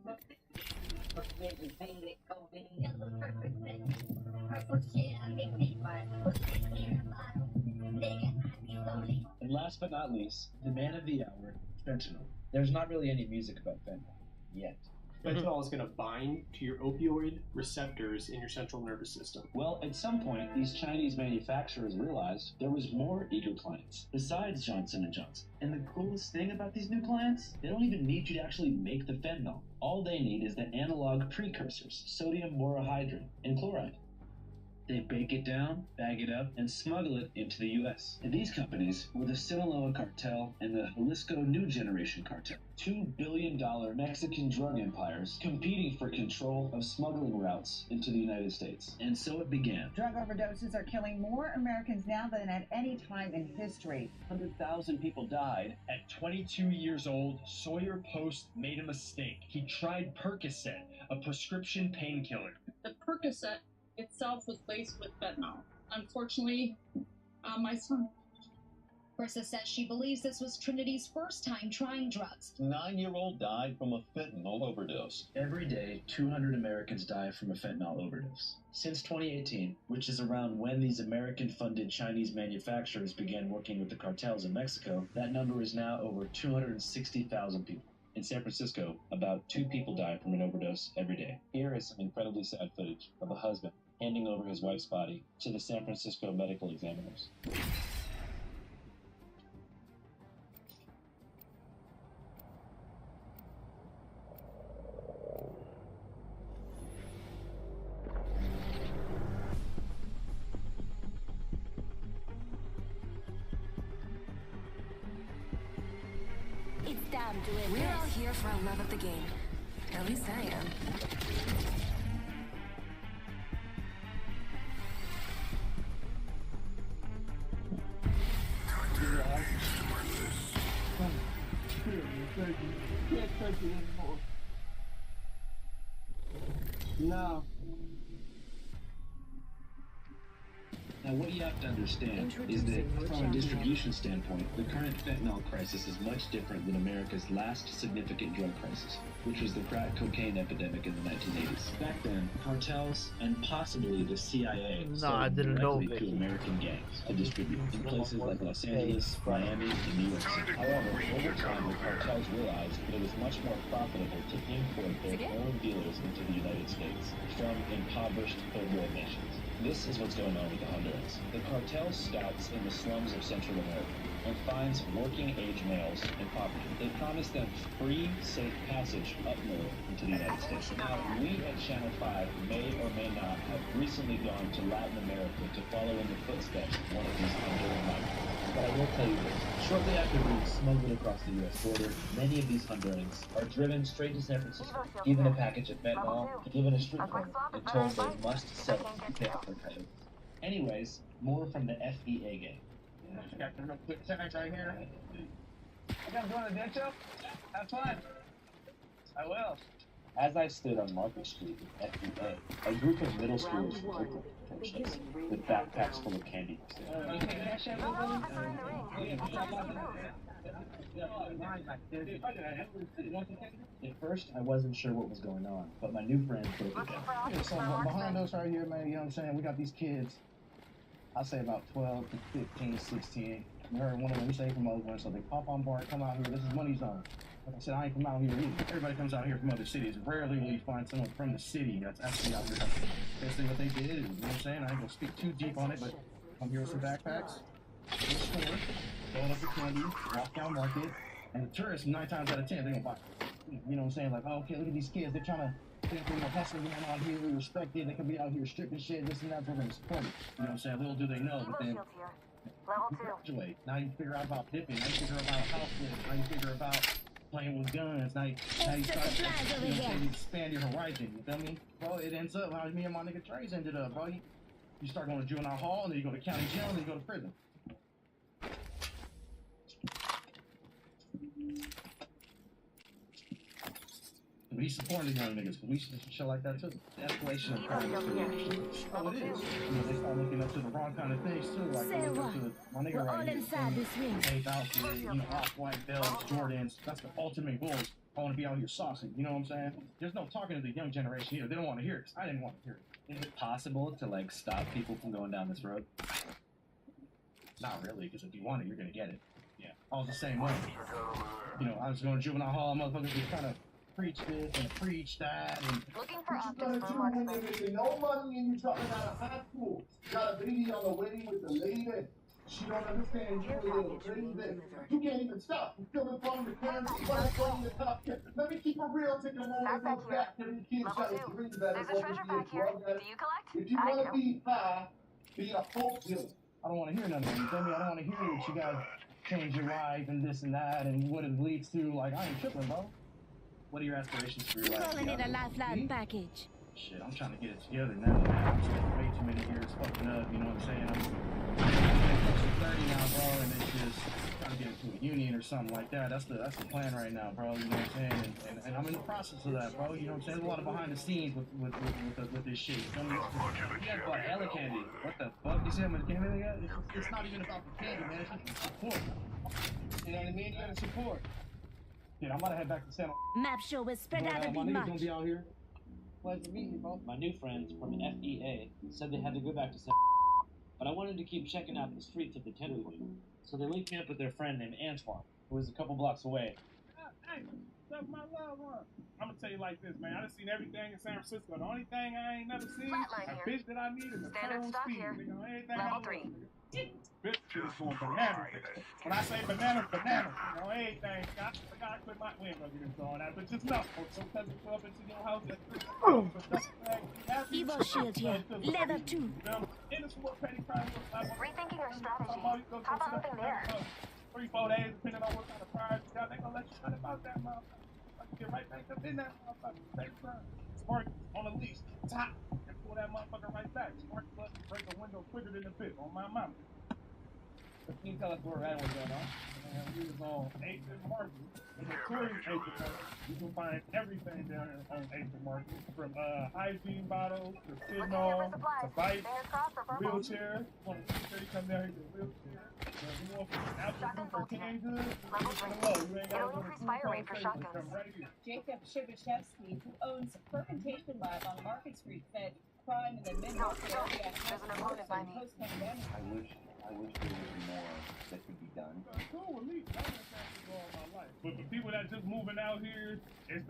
And last but not least, the man of the hour, fentanyl. There's not really any music about fentanyl yet. Fentanyl is going to bind to your opioid receptors in your central nervous system. Well, at some point, these Chinese manufacturers realized there was more eager clients besides Johnson & Johnson. And the coolest thing about these new clients, they don't even need you to actually make the fentanyl. All they need is the analog precursors, sodium borohydrin and chloride. They bake it down, bag it up, and smuggle it into the U.S. And these companies were the Sinaloa Cartel and the Jalisco New Generation Cartel, $2 billion Mexican drug empires competing for control of smuggling routes into the United States. And so it began. Drug overdoses are killing more Americans now than at any time in history. 100,000 people died. At 22 years old, Sawyer Post made a mistake. He tried Percocet, a prescription painkiller. The Percocet itself was laced with fentanyl. Unfortunately, my son. Brissa says she believes this was Trinity's first time trying drugs. 9-year-old died from a fentanyl overdose. Every day, 200 Americans die from a fentanyl overdose. Since 2018, which is around when these American-funded Chinese manufacturers began working with the cartels in Mexico, that number is now over 260,000 people. In San Francisco, about 2 people die from an overdose every day. Here is some incredibly sad footage of a husband handing over his wife's body to the San Francisco medical examiners. It's time to impress. We're all here for our love of the game. At least I am. No. Now, what you have to understand is that from a distribution standpoint, the current fentanyl crisis is much different than America's last significant drug crisis, which was the crack cocaine epidemic in the 1980s. Back then, cartels and possibly the CIA sold directly to American gangs to distribute in places like Los Angeles, Miami, and New York City. However, over time, the cartels realized that it was much more profitable to import their own dealers into the United States from impoverished third world nations. This is what's going on with the Hondurans. The cartel scouts in the slums of Central America and finds working-age males in poverty. They promise them free, safe passage up north into the United States. Now, we at Channel 5 may or may not have recently gone to Latin America to follow in the footsteps of one of these Honduran migrants. But I will tell you this. Shortly after being smuggled across the U.S. border, many of these Hondurans are driven straight to San Francisco, given a package of fentanyl, given a street corner, and told they must sell it to pay off their credit. Anyways, more from the FEA gang. Got some real quick seconds right here. You guys want to ditch up? Have fun. I will. As I stood on Market Street with FEA, a group of middle schoolers from Oakland approached us with backpacks full of candy. At first, I wasn't sure what was going on, but my new friend broke it down. Yeah, so behind us right here, man, you know what I'm saying? We got these kids, I'll say about 12 to 15, 16. I heard one of them say from Oakland, so they pop on board, come out here, this is money zone. Like I said, I ain't from out here either. Everybody comes out here from other cities. Rarely will you find someone from the city that's actually out here. Basically what they did, you know what I'm saying? I ain't gonna speak too deep on it, but I'm here with some backpacks. in the store, going up the candy, walk down market, and the tourists 9 times out of 10 they're gonna buy. You know what I'm saying? Like, oh, okay, look at these kids. They're trying to think they're hustling going on here. We respect it. They can be out here stripping shit, this and that. We're gonna support it. You know what I'm saying? Little do they know, but then Level 2. graduate. Now you figure out about dipping. Now you figure out about house flips. Now you figure about playing with guns. Now you start, you know, you expand your horizon. You feel me? Bro, it ends up how me and my nigga Trey's ended up, bro. You start going to juvenile hall, and then you go to county jail, and then you go to prison. But he's supporting the young niggas, because we should show like that too. The escalation of crime. Oh, it is. You know, they start looking up to the wrong kind of things too. Like they look up to my nigga right here. Faith outfit, you know, off-white belts, Jordans. That's the ultimate goals. I want to be out here saucing. You know what I'm saying? There's no talking to the young generation either. They don't want to hear it. I didn't want to hear it. Is it possible to like stop people from going down this road? Not really, because if you want it, you're gonna get it. Yeah, I was the same way. You know, I was going to juvenile hall, motherfuckers just kind of preach this and preach that. And Looking for what you gonna optics do for when you're making no money and you're dropping out of high school? Got a baby on the way with the lady. She don't understand you a little crazy. You can't even stop. You're feeling from the parents. You want to go the top. Let me keep it real. Take a moment to look back. Every kid's got a dream that There's it a treasure Oh, to be a pack here. drug Do addict. you collect? If you I want to do. be high, be a folk dealer. I don't want to hear none of that. You feel me? I don't want to hear what you guys change your life and this and that and what it leads to. Like, I ain't tripping, bro. What are your aspirations for your life? Calling it a lifeline package. Shit, I'm trying to get it together now, man. I'm spending way too many years fucking up, you know what I'm saying? I'm close to 30 now, bro, and it's just trying to get into a union or something like that. That's the plan right now, bro, you know what I'm saying? And I'm in the process of that, bro, you know what I'm saying? There's a lot of behind the scenes with this shit. You feel me? Yeah, but hella candy. What the fuck? You see how much candy they got? It's not even about the candy, man. It's just support. You know what I mean? You gotta support. Dude, I'm about to head back to Santa. Map show is spread out a My bit niggas much. gonna be out here. Pleasure to meet you, bro. My new friends from an FEA said they had to go back to but I wanted to keep checking out the streets of the Tenderloin. So they linked me up with their friend named Antoine, who was a couple blocks away. Hey, what's up, my loved one? I'm gonna tell you like this, man. I done seen everything in San Francisco. The only thing I ain't never seen, a bitch that I need is a Standard turtle stock speed. here. Nigga, on everything Level I 3. love, nigga. Bitch is going bananas. When I say bananas, bananas. You know, everything. I gotta quit my, we ain't gonna get into all that, but just know, so cousins go up into your house Evo shield here. Leather 2. In the sport, petty crime. Rethinking our strategy. How about up in there? 3-4 days, depending on what kind of prize you got, they gonna let you shut about that motherfucker. Get right back up in that motherfucker. Take time. Spark on the leash. Top. And pull that motherfucker right back. Spark plus break the window quicker than the bit on my mama. Can you tell us where we're at, what's going on? And we was on 8th and Market. In the touring 8th and Market. You can find everything down here on 8th and Market. From hygiene bottles to Fentanyl to bikes, wheelchair. Want to make sure you come down here to a wheelchair. You want some absolute for canned goods? You ain't got to go to food conversation. Come right here. Jacob Shibashevsky, who owns a fermentation lab on Market Street, said crime in the mid-market area has risen post-pandemic. I wish there was more that could be done. Cool, at least I understand this all my life. But for people that just moving out here, it's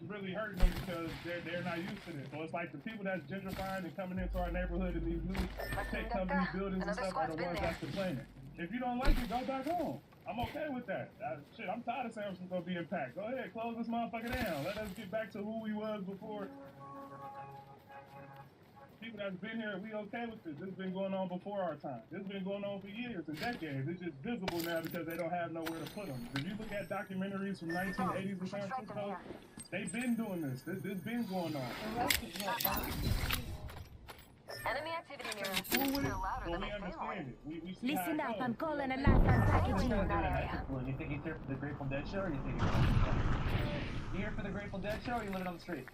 really hurting them because they're not used to this. So it's like the people that's gentrifying and coming into our neighborhood in these new tech company buildings and stuff are the ones that's complaining. If you don't like it, go back home. I'm okay with that. I'm tired of San Francisco being packed. Go ahead, close this motherfucker down. Let us get back to who we was before. People that's been here, we okay with this. This has been going on before our time. This has been going on for years and decades. It's just visible now because they don't have nowhere to put them. If you look at documentaries from 1980s in San Francisco, they've been doing this. This been going on. Enemy activity near us. Cool with it? They're louder Well, than we they understand it. We see Listen how it up, goes. I'm calling a lifeline package here. Well, you think he's here for the Grateful Dead show, or you think you here for the Grateful Dead show, or you living on the street?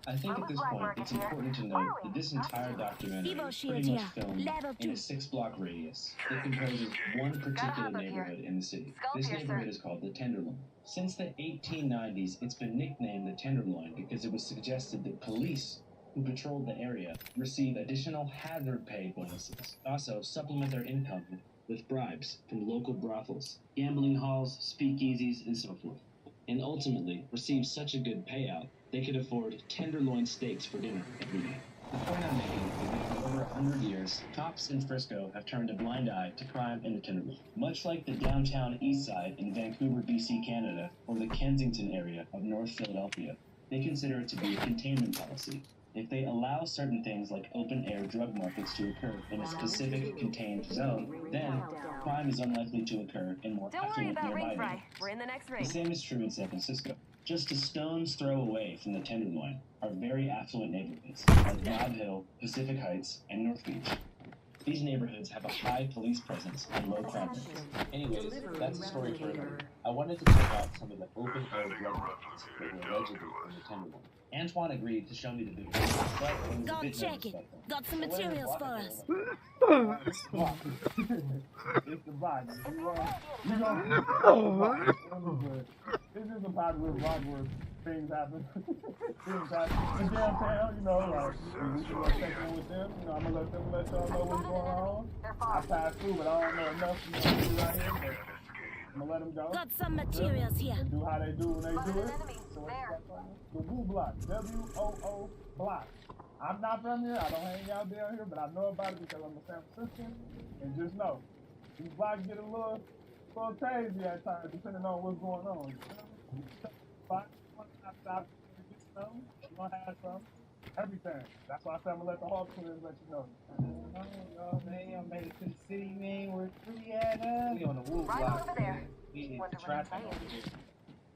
I think at this point, it's important to note that this entire documentary Evo is shield pretty much here. filmed Level in 2. a 6-block radius. It composes one particular neighborhood in the city. This neighborhood is called the Tenderloin. Since the 1890s, it's been nicknamed the Tenderloin because it was suggested that police who patrolled the area receive additional hazard pay bonuses. Also, supplement their income with bribes from local brothels, gambling halls, speakeasies, and so forth. And ultimately, receive such a good payout, they could afford tenderloin steaks for dinner every day. The point I'm making is that for over 100 years, cops in Frisco have turned a blind eye to crime in the Tenderloin. Much like the downtown east side in Vancouver, BC, Canada, or the Kensington area of North Philadelphia, they consider it to be a containment policy. If they allow certain things like open-air drug markets to occur in a specific contained zone, then crime is unlikely to occur in more Don't worry affluent about nearby ring fry. neighborhoods. We're in the next The ring. same is true in San Francisco. Just a stone's throw away from the Tenderloin are very affluent neighborhoods like Nob Hill, Pacific Heights, and North Beach. These neighborhoods have a high police presence and low crime rates. Anyways, that's the story for another. I wanted to check out some of the open-air drug markets that were allegedly in the Tenderloin. Antoine agreed to show me the video, but it was a Go bit check it. disrespectful. Got some materials for us. It's the body. This is a popular vlog where things happen. Things happen. In downtown, you know, like, we should go check in with them. You know, I'm gonna let y'all know what's going on. I passed through, but I don't know enough, you know, to be right here, but I'm gonna let them go. Got some materials here. And do how they do when they do it. So the Woo Block, WOO Block. I'm not from here, I don't hang out down here, but I know about it because I'm a San Franciscan. And just know, these blocks get a little crazy at times, depending on what's going on. But you want to stop and get some, you want to have some, everything. That's why I said I'm gonna let the Hawk Twins let you know. Oh, man, I made it to the city, man. Where we at? We on the Woo Right Block. over there. We in Wonder what traffic I'm over here.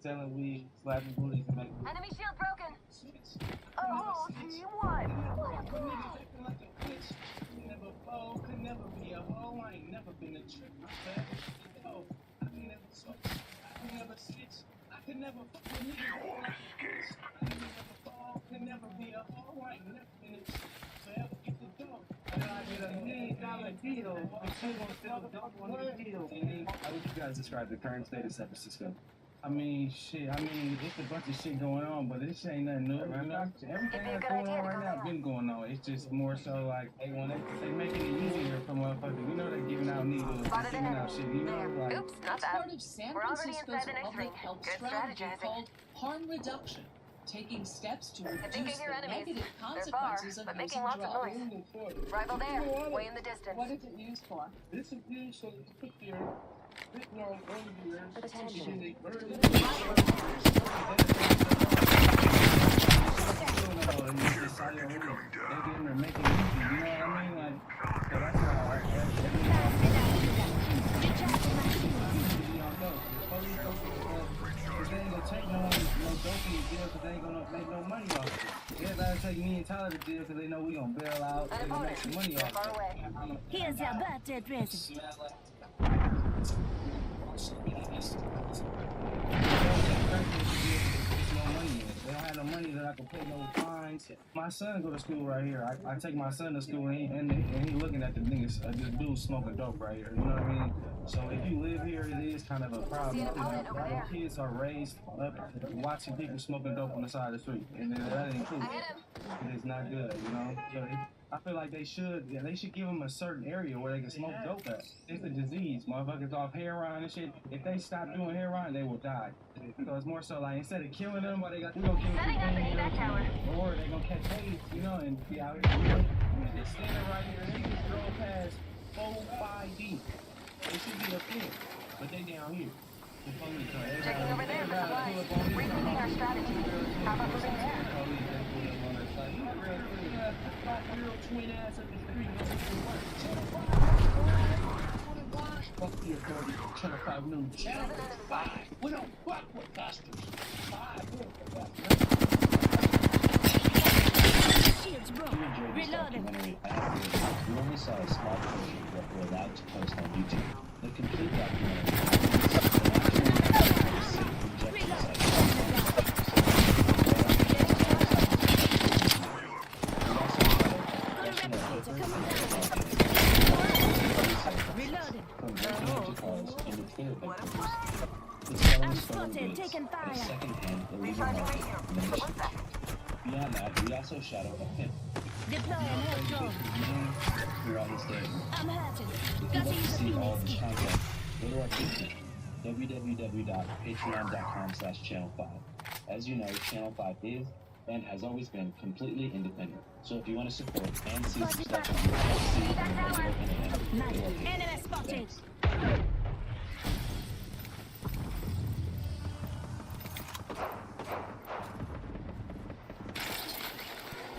Selling weed, slapping booties, and making Enemy shield broken. Oh, team one. Never fall, could never be a hoe. I ain't never been a trick. I could never switch. I could never switch. I could never fuck with niggas. I could never fall, could never be a hoe. I ain't never been a trick. Forever get the dough. I get $1 million deal. I'm still gonna sell the dog on the deal. How would you guys describe the current state of San Francisco? I mean, shit. I mean, it's a bunch of shit going on, but this ain't nothing new. You know? Everything that's going on right now been going on. It's just more so like they making it easier for motherfuckers. You know, they're giving out needles, they're giving out shit. You know, like. Oops, not It's bad. part of San We're already Francisco's inside the next ring. public health Good strategy strategizing. called harm reduction, taking steps to Thinking reduce your the enemies. negative They're far, consequences of but using making lots of drugs. noise. Rival there, way in the distance. What is it used for? This is used so you put your written on earlier. Attention. Everybody take me and Tyler to jail because they know we gonna bail out. They gonna make some money off it. Here's your birthday present. They don't have no money that I can pay no fines. My son go to school right here. I take my son to school and he looking at the niggas, this dude smoking dope right here. You know what I mean? So if you live here, it is kind of a problem. Our kids are raised up watching people smoking dope on the side of the street, and that ain't cool. It is not good, you know. So I feel like they should give them a certain area where they can smoke dope at. It's a disease. Motherfuckers off heroin and shit. If they stop doing heroin, they will die. So it's more so like instead of killing them, we gonna kill people, or they gonna catch AIDS, you know, and be out here. They're standing right here. They just drove past 4-5 deep. They should be up there, but they down here. The police are Checking over there for supplies. Rethinking our strategy. How about moving there? Real twin ass up the street. Fuck your 30, Channel 5 News. Channel 5. We don't fuck with bastards. 5. Shields broke. If you enjoyed this documentary, I have news. You only saw a small portion of what we're allowed to post on YouTube. The complete documentary I'm spotted, taking fire. second-hand illegal market in the mission. Beyond that, we also shadow a pimp. Deploying head drone. Throughout his day. I'm hurting. If you'd Gotta like to use a see all of phoenix this kit. content, go to our Patreon, www.patreon.com/channel5. As you know, Channel 5 is and has always been completely independent. So if you want to support and see some stuff on the PC and regular internet, you're welcome. Enemy spotted. Thanks.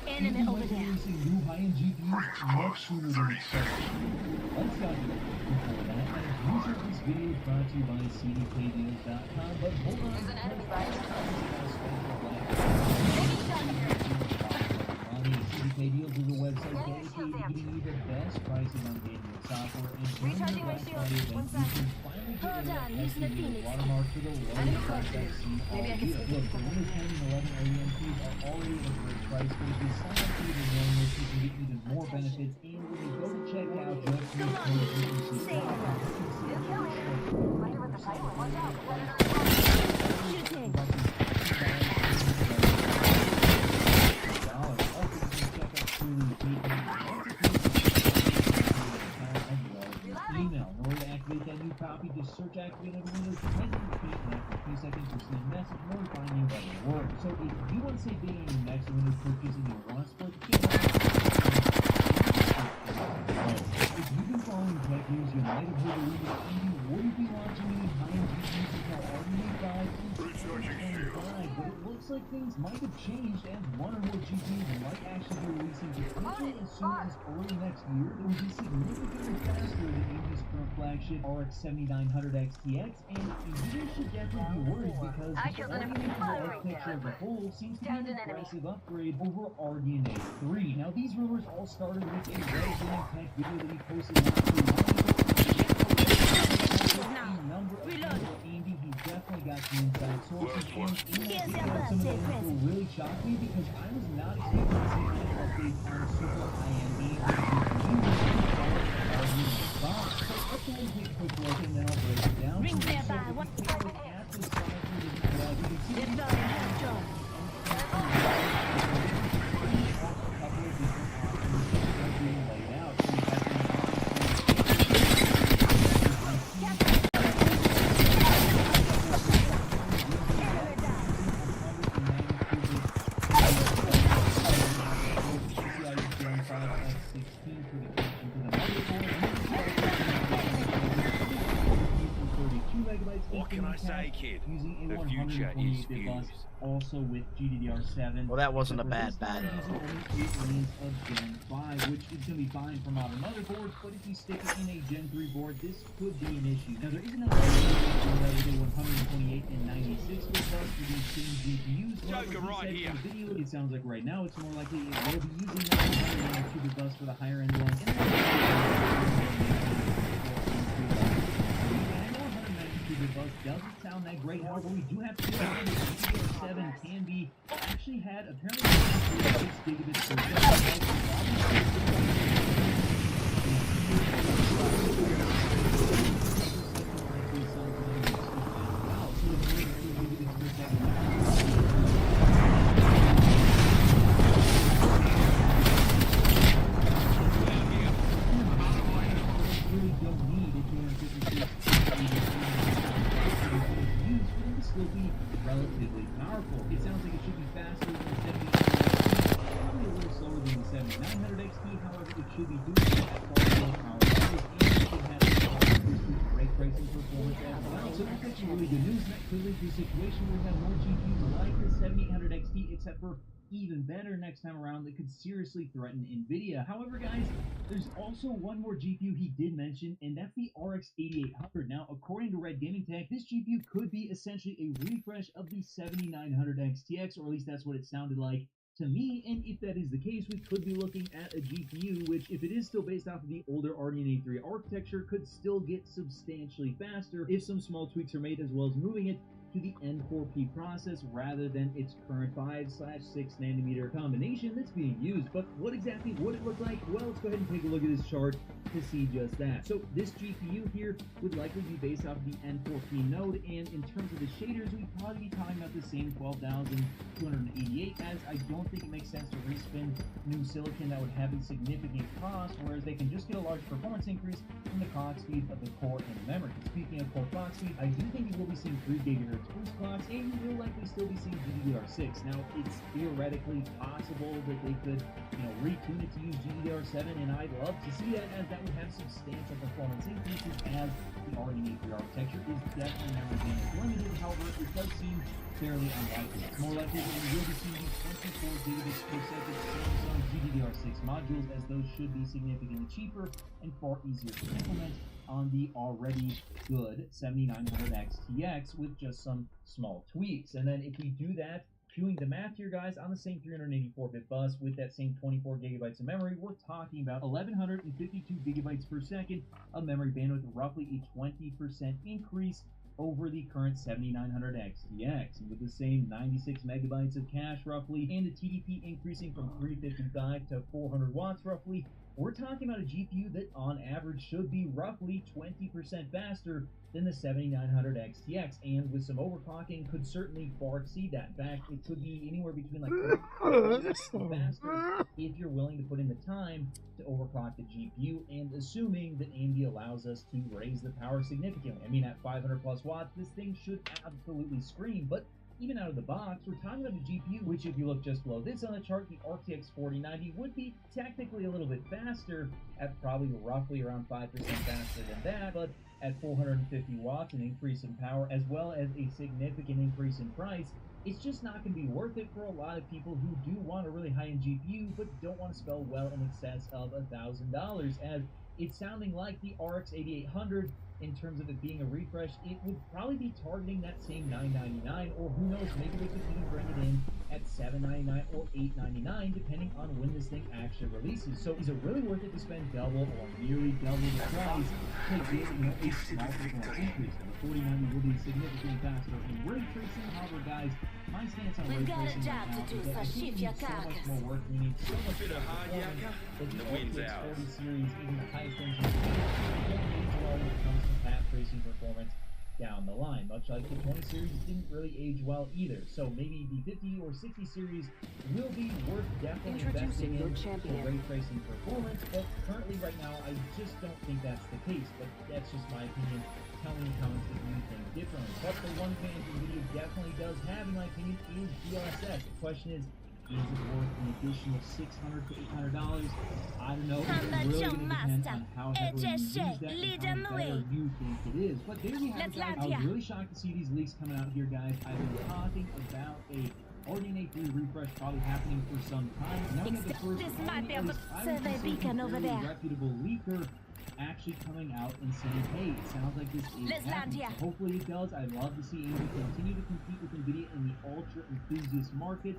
Enemy over there. Releasing new high-end GPUs much sooner than expected. Let's talk about it. Before that, as usual, this video is brought to you by CDKdeals.com, but hold on. There's an enemy right CDK Deals is a website dedicated to giving you the best prices on gaming software, and during the Black Friday event, you can finally get rid of the watermark for the lowest price I've seen all year. Look, the Windows 10 and 11 OEMPs are already at a great price, but if you sign up for the known list, you can get even more benefits, and when you go to check out, just use code GPC. Email. In order to activate that new copy, just search activate under Windows 10 and repeat, and after a few seconds you'll see a message notifying you that it worked. So if you want to say big on your next Windows purchase and you want to support the channel, if you've been following tech news, you might have heard a rumor that Indy wouldn't be launching any high-end GPUs until RDNA 5 and 2025, but it looks like things might have changed as one or more GPUs might actually be releasing potentially as soon as early next year. It would be significantly faster than AMD's current flagship RX 7900 XTX, and NVIDIA should definitely be worried because the RDNA architecture as a whole seems to be an aggressive upgrade over RDNA 3. Now, these rumors all started with a Resident Tech video that he posted last week. Andy, he's definitely got some inside sources, and some of the info really shocked me because I was not expecting to see an update on Super IMD. So let's go and take a quick look and then I'll break it down. Ring there by one. What can I say, kid? The future is fused. Also with GDDR7. Well, that wasn't a bad battle. Of Gen 5, which is going to be fine for modern motherboards, but if you stick it in a Gen 3 board, this could be an issue. Now, there is another way 128 and 96 bit bus for these same GPUs. Joker right here. Video, it sounds like right now it's more likely it will be using that 192 bit bus for the higher end ones. Doesn't sound that great, however, we do have to do that. The 7 can be actually had apparently 6 gigabits per still be relatively powerful. It sounds like it should be faster than the 7900 XT, probably a little slower than the 7900 XT, however, it should be doing that far more power levels, and it should have great pricing performance as well. So that's actually really good news. That could lead to a situation where we have more GPUs like the 7800 XT, except for even better next time around that could seriously threaten NVIDIA. However, guys, there's also one more GPU he did mention, and that's the RX 8800. Now, according to Red Gaming Tech, this GPU could be essentially a refresh of the 7900 XTX, or at least that's what it sounded like to me, and if that is the case, we could be looking at a GPU which, if it is still based off of the older RDNA 3 architecture, could still get substantially faster if some small tweaks are made, as well as moving it to the N4P process rather than its current 5/6 nanometer combination that's being used. But what exactly would it look like? Well, let's go ahead and take a look at this chart to see just that. So this GPU here would likely be based off the N4P node, and in terms of the shaders, we'd probably be talking about the same 12,288, as I don't think it makes sense to respin new silicon that would have a significant cost, whereas they can just get a large performance increase from the clock speed of the core and the memory. Speaking of core clock speed, I do think you will be seeing 3 GHz works, boost clocks, and you will likely still be seeing GDDR6. Now, it's theoretically possible that they could, retune it to use GDDR7, and I'd love to see that, as that would have substantial performance increases, as the RDNA3 architecture is definitely memory bandwidth limited. However, it does seem fairly unlikely. It's more likely that we will be seeing these 24 gigabits per second Samsung GDDR6 modules, as those should be significantly cheaper and far easier to implement on the already good 7900X TX with just some small tweaks. And then if we do that, doing the math here, guys, on the same 384-bit bus with that same 24 gigabytes of memory, we're talking about 1152 gigabytes per second of memory bandwidth, roughly a 20% increase over the current 7900X TX. And with the same 96 megabytes of cache roughly, and the TDP increasing from 355 to 400 watts roughly, we're talking about a GPU that on average should be roughly 20% faster than the 7900X TX, and with some overclocking could certainly far exceed that. In fact, it could be anywhere between like 30% faster if you're willing to put in the time to overclock the GPU, and assuming that AMD allows us to raise the power significantly. I mean, at 500 plus watts, this thing should absolutely scream, but even out of the box, we're talking about a GPU, which if you look just below this on the chart, the RTX 4090 would be technically a little bit faster, at probably roughly around 5% faster than that, but at 450 watts, an increase in power, as well as a significant increase in price, it's just not going to be worth it for a lot of people who do want a really high-end GPU, but don't want to spend well in excess of $1,000, as it's sounding like the RX 8800, in terms of it being a refresh, it would probably be targeting that same $999, or who knows, maybe they could even bring it in at $799 or $899, depending on when this thing actually releases. So is it really worth it to spend double or nearly double the price to get, a small performance increase? The 4090 will be significantly faster in ray tracing. However, guys, my stance on ray tracing right now is that I think we need so much more work. We need so much more performance that the RTX 40 series, even the highest engine, don't age well when it comes to path tracing performance down the line. Much like the 20 series didn't really age well either. So maybe the 50 or 60 series will be worth definitely investing in for ray tracing performance, but currently right now I just don't think that's the case. But that's just my opinion. Tell me in the comments if you think differently. But the one advantage NVIDIA definitely does have, in my opinion, is DLSS. The question is it worth an additional $600 to $800? I don't know. It's really going to depend on how heavily you use that and how better you think it is. But there we have it, guys. I was really shocked to see these leaks coming out here, guys. I've been talking about a RDNA3 refresh probably happening for some time. Now we have the first reputable leaker actually coming out and saying, hey, it sounds like this is happening. So hopefully it does. I'd love to see AMD continue to compete with NVIDIA in the ultra enthusiast market,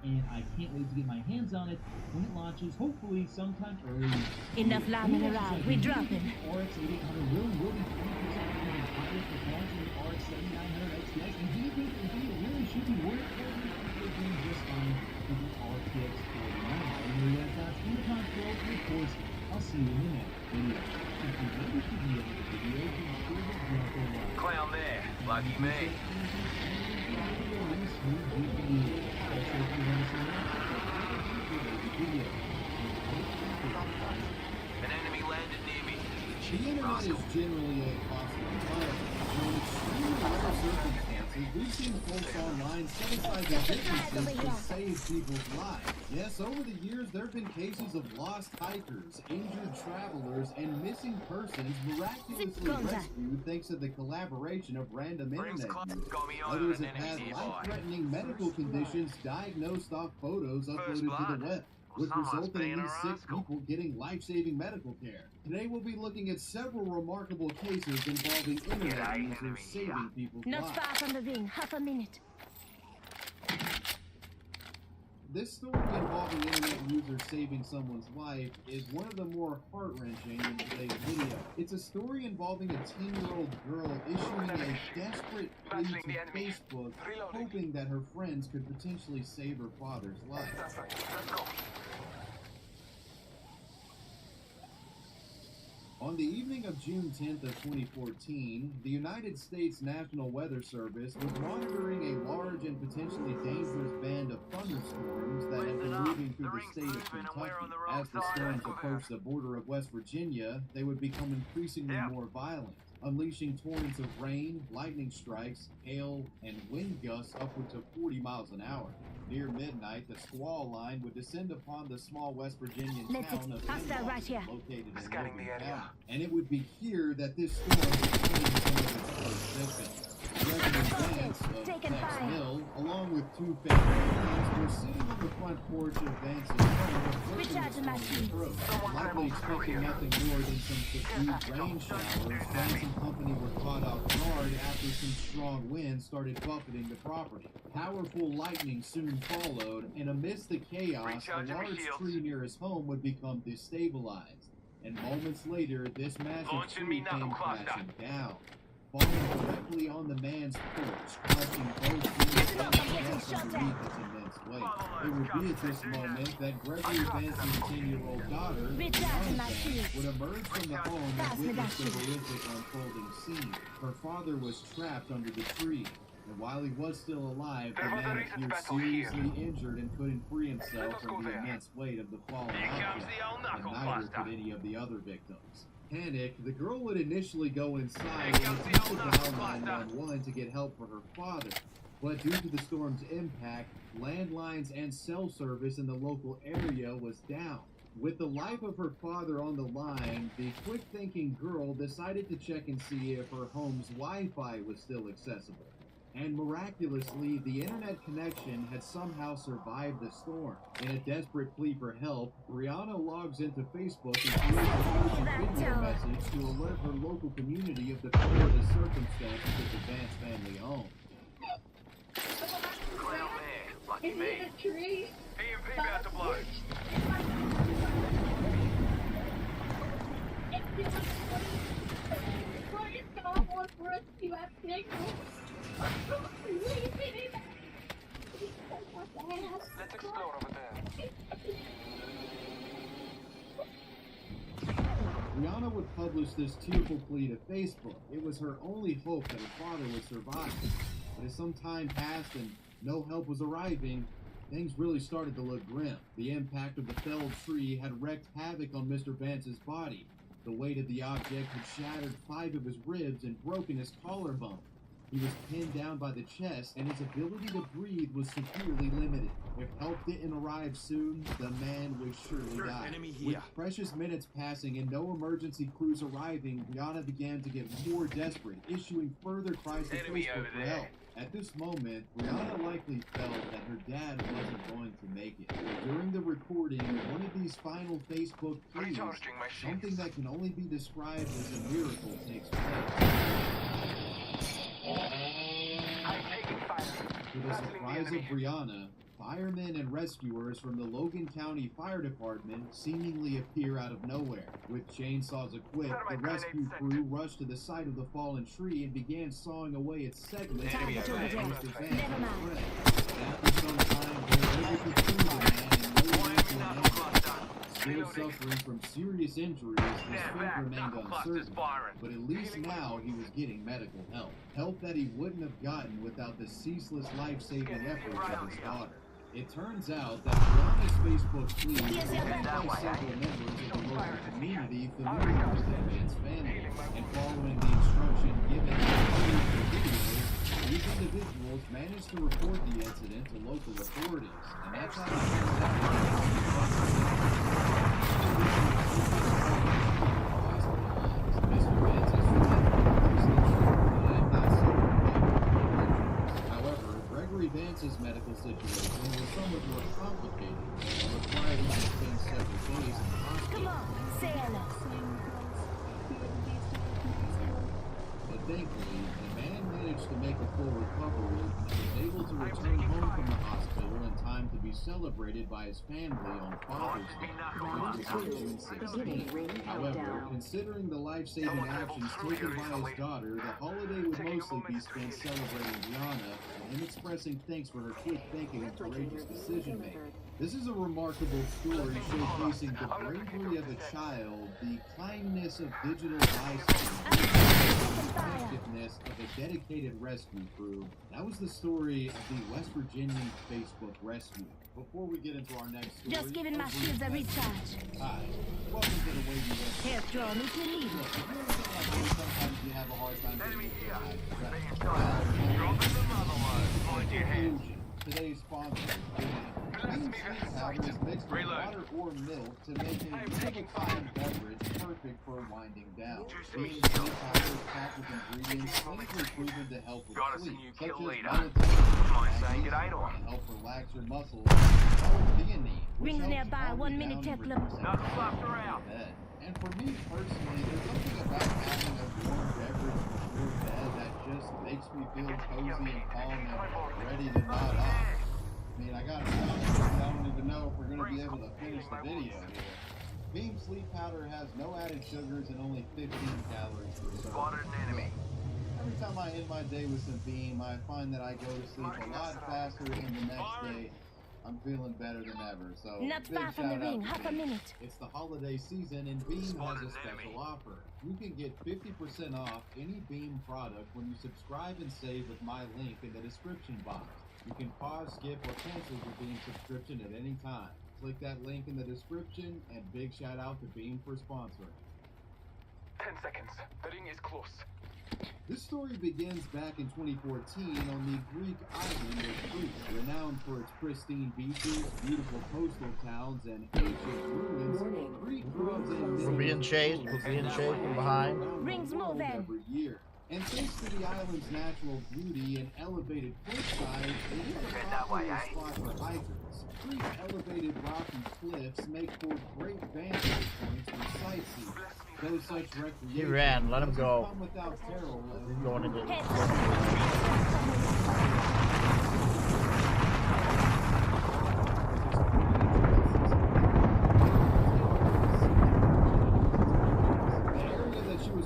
and I can't wait to get my hands on it when it launches, hopefully sometime early. Enough lambing around, we're dropping. RX 8800 will be 20% more higher performance than the RX 7900 XTX, and do you think NVIDIA really should be worried about it? They're doing just fine with the RTX 4090. I know you guys asked in the comments below, and of course, I'll see you in the next video. If you like this video, be sure to drop a like. Clown there, lucky me. An enemy landed near me. The internet is generally a possible environment. In extremely rare circumstances, we've seen folks online set aside their businesses to save people's lives. Yes, over the years, there have been cases of lost hikers, injured travelers, and missing persons miraculously rescued thanks to the collaboration of random internet users. Others have had life-threatening medical conditions diagnosed off photos uploaded to the web, which resulted in these sick people getting life-saving medical care. Today we'll be looking at several remarkable cases involving internet users saving people's lives. Not far from the ring, half a minute. This story involving internet users saving someone's life is one of the more heart-wrenching in today's video. It's a story involving a 10-year-old girl issuing a desperate plea to Facebook, hoping that her friends could potentially save her father's life. On the evening of June 10th of 2014, the United States National Weather Service was monitoring a large and potentially dangerous band of thunderstorms that had been moving through the state of Kentucky. As the storms approached the border of West Virginia, they would become increasingly more violent. unleashing torrents of rain, lightning strikes, hail, and wind gusts upwards of 40 miles an hour. Near midnight, the squall line would descend upon the small West Virginian town of Hostile right here. located in Logan County. And it would be here that this storm would claim some of its first victims. Resident Vance of Tex Mill, along with two family friends, were sitting on the front porch of Vance's home observing the storm's approach. Likely expecting nothing more than some subdued rain showers, Vance and company were caught off guard after some strong winds started buffeting the property. Powerful lightning soon followed, and amidst the chaos, a large tree near his home would become destabilized. And moments later, this massive tree came crashing down, falling directly on the man's porch, crushing both trees and the underneath its immense weight. It would be at this moment that Gregory Vance's 10-year-old daughter, Brianna Vance, would emerge from the home and witness the horrific unfolding scene. Her father was trapped under the tree, and while he was still alive, the man appeared seriously injured and couldn't free himself from the immense weight of the fallen object, and neither could any of the other victims. Panicked, the girl would initially go inside and attempt to dial 911 to get help for her father. But due to the storm's impact, landlines and cell service in the local area was down. With the life of her father on the line, the quick-thinking girl decided to check and see if her home's Wi-Fi was still accessible. And miraculously, the internet connection had somehow survived the storm. In a desperate plea for help, Brianna logs into Facebook and creates a urgent video message to alert her local community of the fear of the circumstances that the Vance family owned. Clown man, lucky me. PMP about to blow. Let's explore over there. Brianna would publish this tearful plea to Facebook. It was her only hope that her father would survive. But as some time passed and no help was arriving, things really started to look grim. The impact of the felled tree had wreaked havoc on Mr. Vance's body. The weight of the object had shattered 5 of his ribs and broken his collarbone. He was pinned down by the chest, and his ability to breathe was severely limited. If help didn't arrive soon, the man would surely die. With precious minutes passing and no emergency crews arriving, Brianna began to get more desperate, issuing further cries to Facebook for help. At this moment, Brianna likely felt that her dad wasn't going to make it. During the recording of one of these final Facebook pleas, something that can only be described as a miracle takes place. To the surprise of Brianna, firemen and rescuers from the Logan County Fire Department seemingly appear out of nowhere. With chainsaws equipped, the rescue crew rushed to the site of the fallen tree and began sawing away its segments from the back of Mr. Vance and his friend. After some time, they were able to free the man and load him into an ambulance. Still suffering from serious injuries, his fate remained uncertain, but at least now he was getting medical help. Help that he wouldn't have gotten without the ceaseless life-saving efforts of his daughter. It turns out that Brianna's Facebook plea was joined by several members of the local community familiar with the Vance family, and following the instruction given to the videos, these individuals managed to report the incident to local authorities, and that's how it turns out. Vance's medical situation was somewhat more complicated and required him to spend several days in the hospital. Come on, say hello. But thankfully, the man managed to make a full recovery and was able to return home from the hospital in time to be celebrated by his family on Father's Day, which was June 16th. However, considering the life-saving actions taken by his daughter, the holiday would mostly be spent celebrating Brianna and him expressing thanks for her quick thinking and courageous decision-making. This is a remarkable story showcasing the bravery of a child, the kindness of digital bystanders, effectiveness of a dedicated rescue crew. That was the story of the West Virginian Facebook rescue. Before we get into our next story, Just giving my shields a recharge. Hi, welcome to the Wavy West. Help draw me if you need Look, it. if you're anything like me, sometimes you have a hard time getting Today's sponsor, Beam Sleep Powder is mixed with water or milk to make a liquefied beverage perfect for winding down. Beam Sleep Powder is packed with ingredients clinically proven to help with sleep, such as melatonin, to help relax your muscles, L-theanine, which Rings helps nearby, calm 1 you minute, down and Tekla. reduce anxiety in bed. And for me personally, there's something about having a warm beverage before bed that just makes me feel cozy and calm and ready to nod off. I mean, I gotta be honest, I don't even know if we're gonna be able to finish the video here. Beam Sleep Powder has no added sugars and only 15 calories per serving. Every time I end my day with some Beam, I find that I go to sleep a lot faster, and the next day, I'm feeling better than ever. So, Not big far from the shout out ring, to half a Beam. minute. It's the holiday season, and Beam has a special offer. You can get 50% off any Beam product when you subscribe and save with my link in the description box. You can pause, skip, or cancel your Beam subscription at any time. Click that link in the description, and big shout out to Beam for sponsoring. 10 seconds. The ring is close. This story begins back in 2014 on the Greek island of Crete, renowned for its pristine beaches, beautiful coastal towns, and ancient ruins. Crete draws in We're being chased. We're being chased from behind. Rings moving. Every year. And thanks to the island's natural beauty and elevated cliffsides, it's a popular spot for hikers. Crete's elevated rocky cliffs make for great vantage points for sightseeing. Though such recreation He ran. Let him go. come without peril. He's going to get.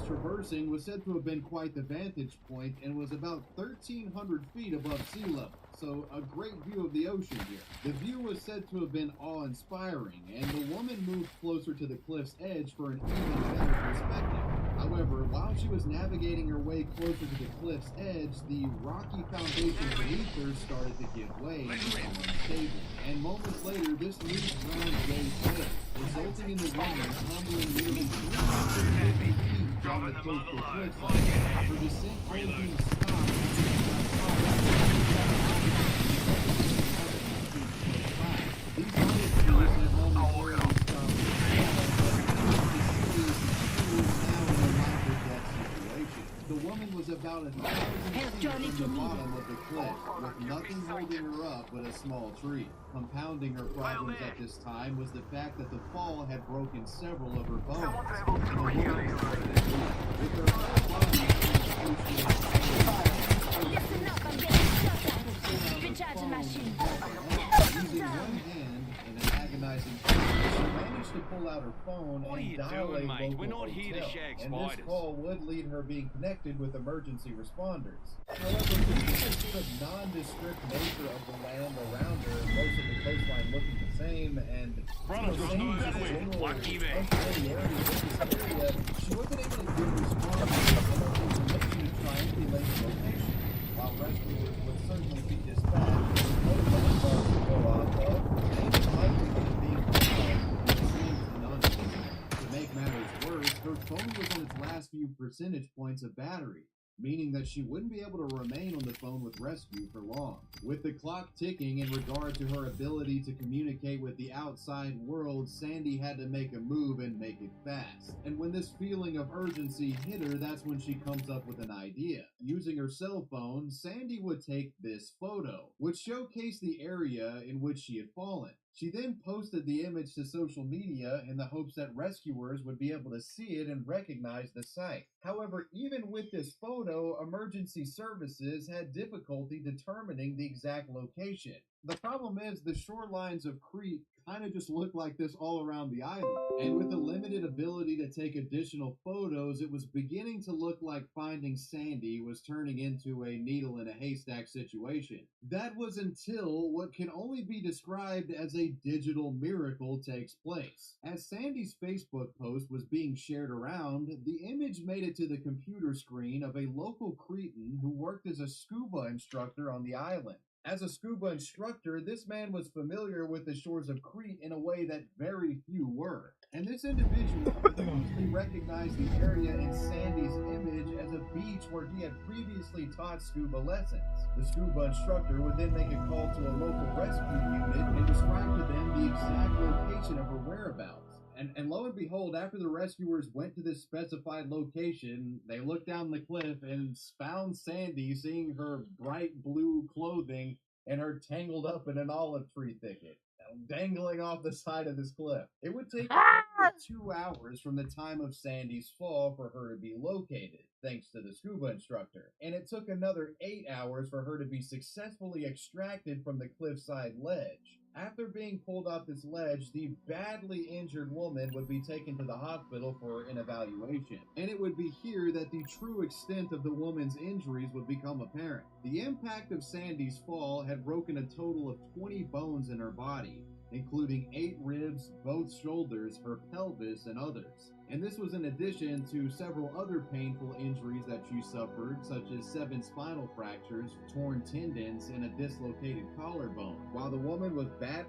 Traversing was said to have been quite the vantage point and was about 1,300 feet above sea level, so a great view of the ocean here. The view was said to have been awe-inspiring, and the woman moved closer to the cliff's edge for an even better perspective. However, while she was navigating her way closer to the cliff's edge, the rocky foundation beneath her started to give way and become unstable. And moments later, this new ground gave way, resulting in the woman tumbling nearly 350 feet down the coastal cliffside. Her descent was being stopped. These molecules had momentarily stopped. The woman was about 1,000 feet from the bottom of the cliff, with nothing holding her up but a small tree. Compounding her problems at this time was the fact that the fall had broken several of her bones. And the woman started to bleed, with her whole body Listen up, I'm getting shot at. Recharging my shield. using one hand in an agonizing effort, she managed to pull out her phone and dial a local hotel. And this call would lead her being connected with emergency responders. However, due to the nondescript nature of the land around her, most of the coastline looking the same, and she wasn't able to give responses enough information to triangulate the location. While rescuers would certainly be dispatched, no phone calls to go off of, and the likelihood of being found seems none. To make matters worse, her phone was on its last few percentage points of battery, meaning that she wouldn't be able to remain on the phone with rescue for long. With the clock ticking in regard to her ability to communicate with the outside world, Sandy had to make a move and make it fast. And when this feeling of urgency hit her, that's when she comes up with an idea. Using her cell phone, Sandy would take this photo, which showcased the area in which she had fallen. She then posted the image to social media in the hopes that rescuers would be able to see it and recognize the site. However, even with this photo, emergency services had difficulty determining the exact location. The problem is the shorelines of Crete kind of just look like this all around the island. And with the limited ability to take additional photos, it was beginning to look like Finding Sandy was turning into a needle in a haystack situation. That was until what can only be described as a digital miracle takes place. As Sandy's Facebook post was being shared around, the image made it to the computer screen of a local Cretan who worked as a scuba instructor on the island. As a scuba instructor, this man was familiar with the shores of Crete in a way that very few were. And this individual easily recognized the area in Sandy's image as a beach where he had previously taught scuba lessons. The scuba instructor would then make a call to a local rescue unit and describe to them the exact location of her whereabouts. And lo and behold, after the rescuers went to this specified location, they looked down the cliff and found Sandy, seeing her bright blue clothing and her tangled up in an olive tree thicket, dangling off the side of this cliff. It would take 2 hours from the time of Sandy's fall for her to be located, thanks to the scuba instructor. And it took another 8 hours for her to be successfully extracted from the cliffside ledge. After being pulled off this ledge, the badly injured woman would be taken to the hospital for an evaluation. And it would be here that the true extent of the woman's injuries would become apparent. The impact of Sandy's fall had broken a total of 20 bones in her body, including 8 ribs, both shoulders, her pelvis, and others. And this was in addition to several other painful injuries that she suffered, such as 7 spinal fractures, torn tendons, and a dislocated collarbone. While the woman was bad...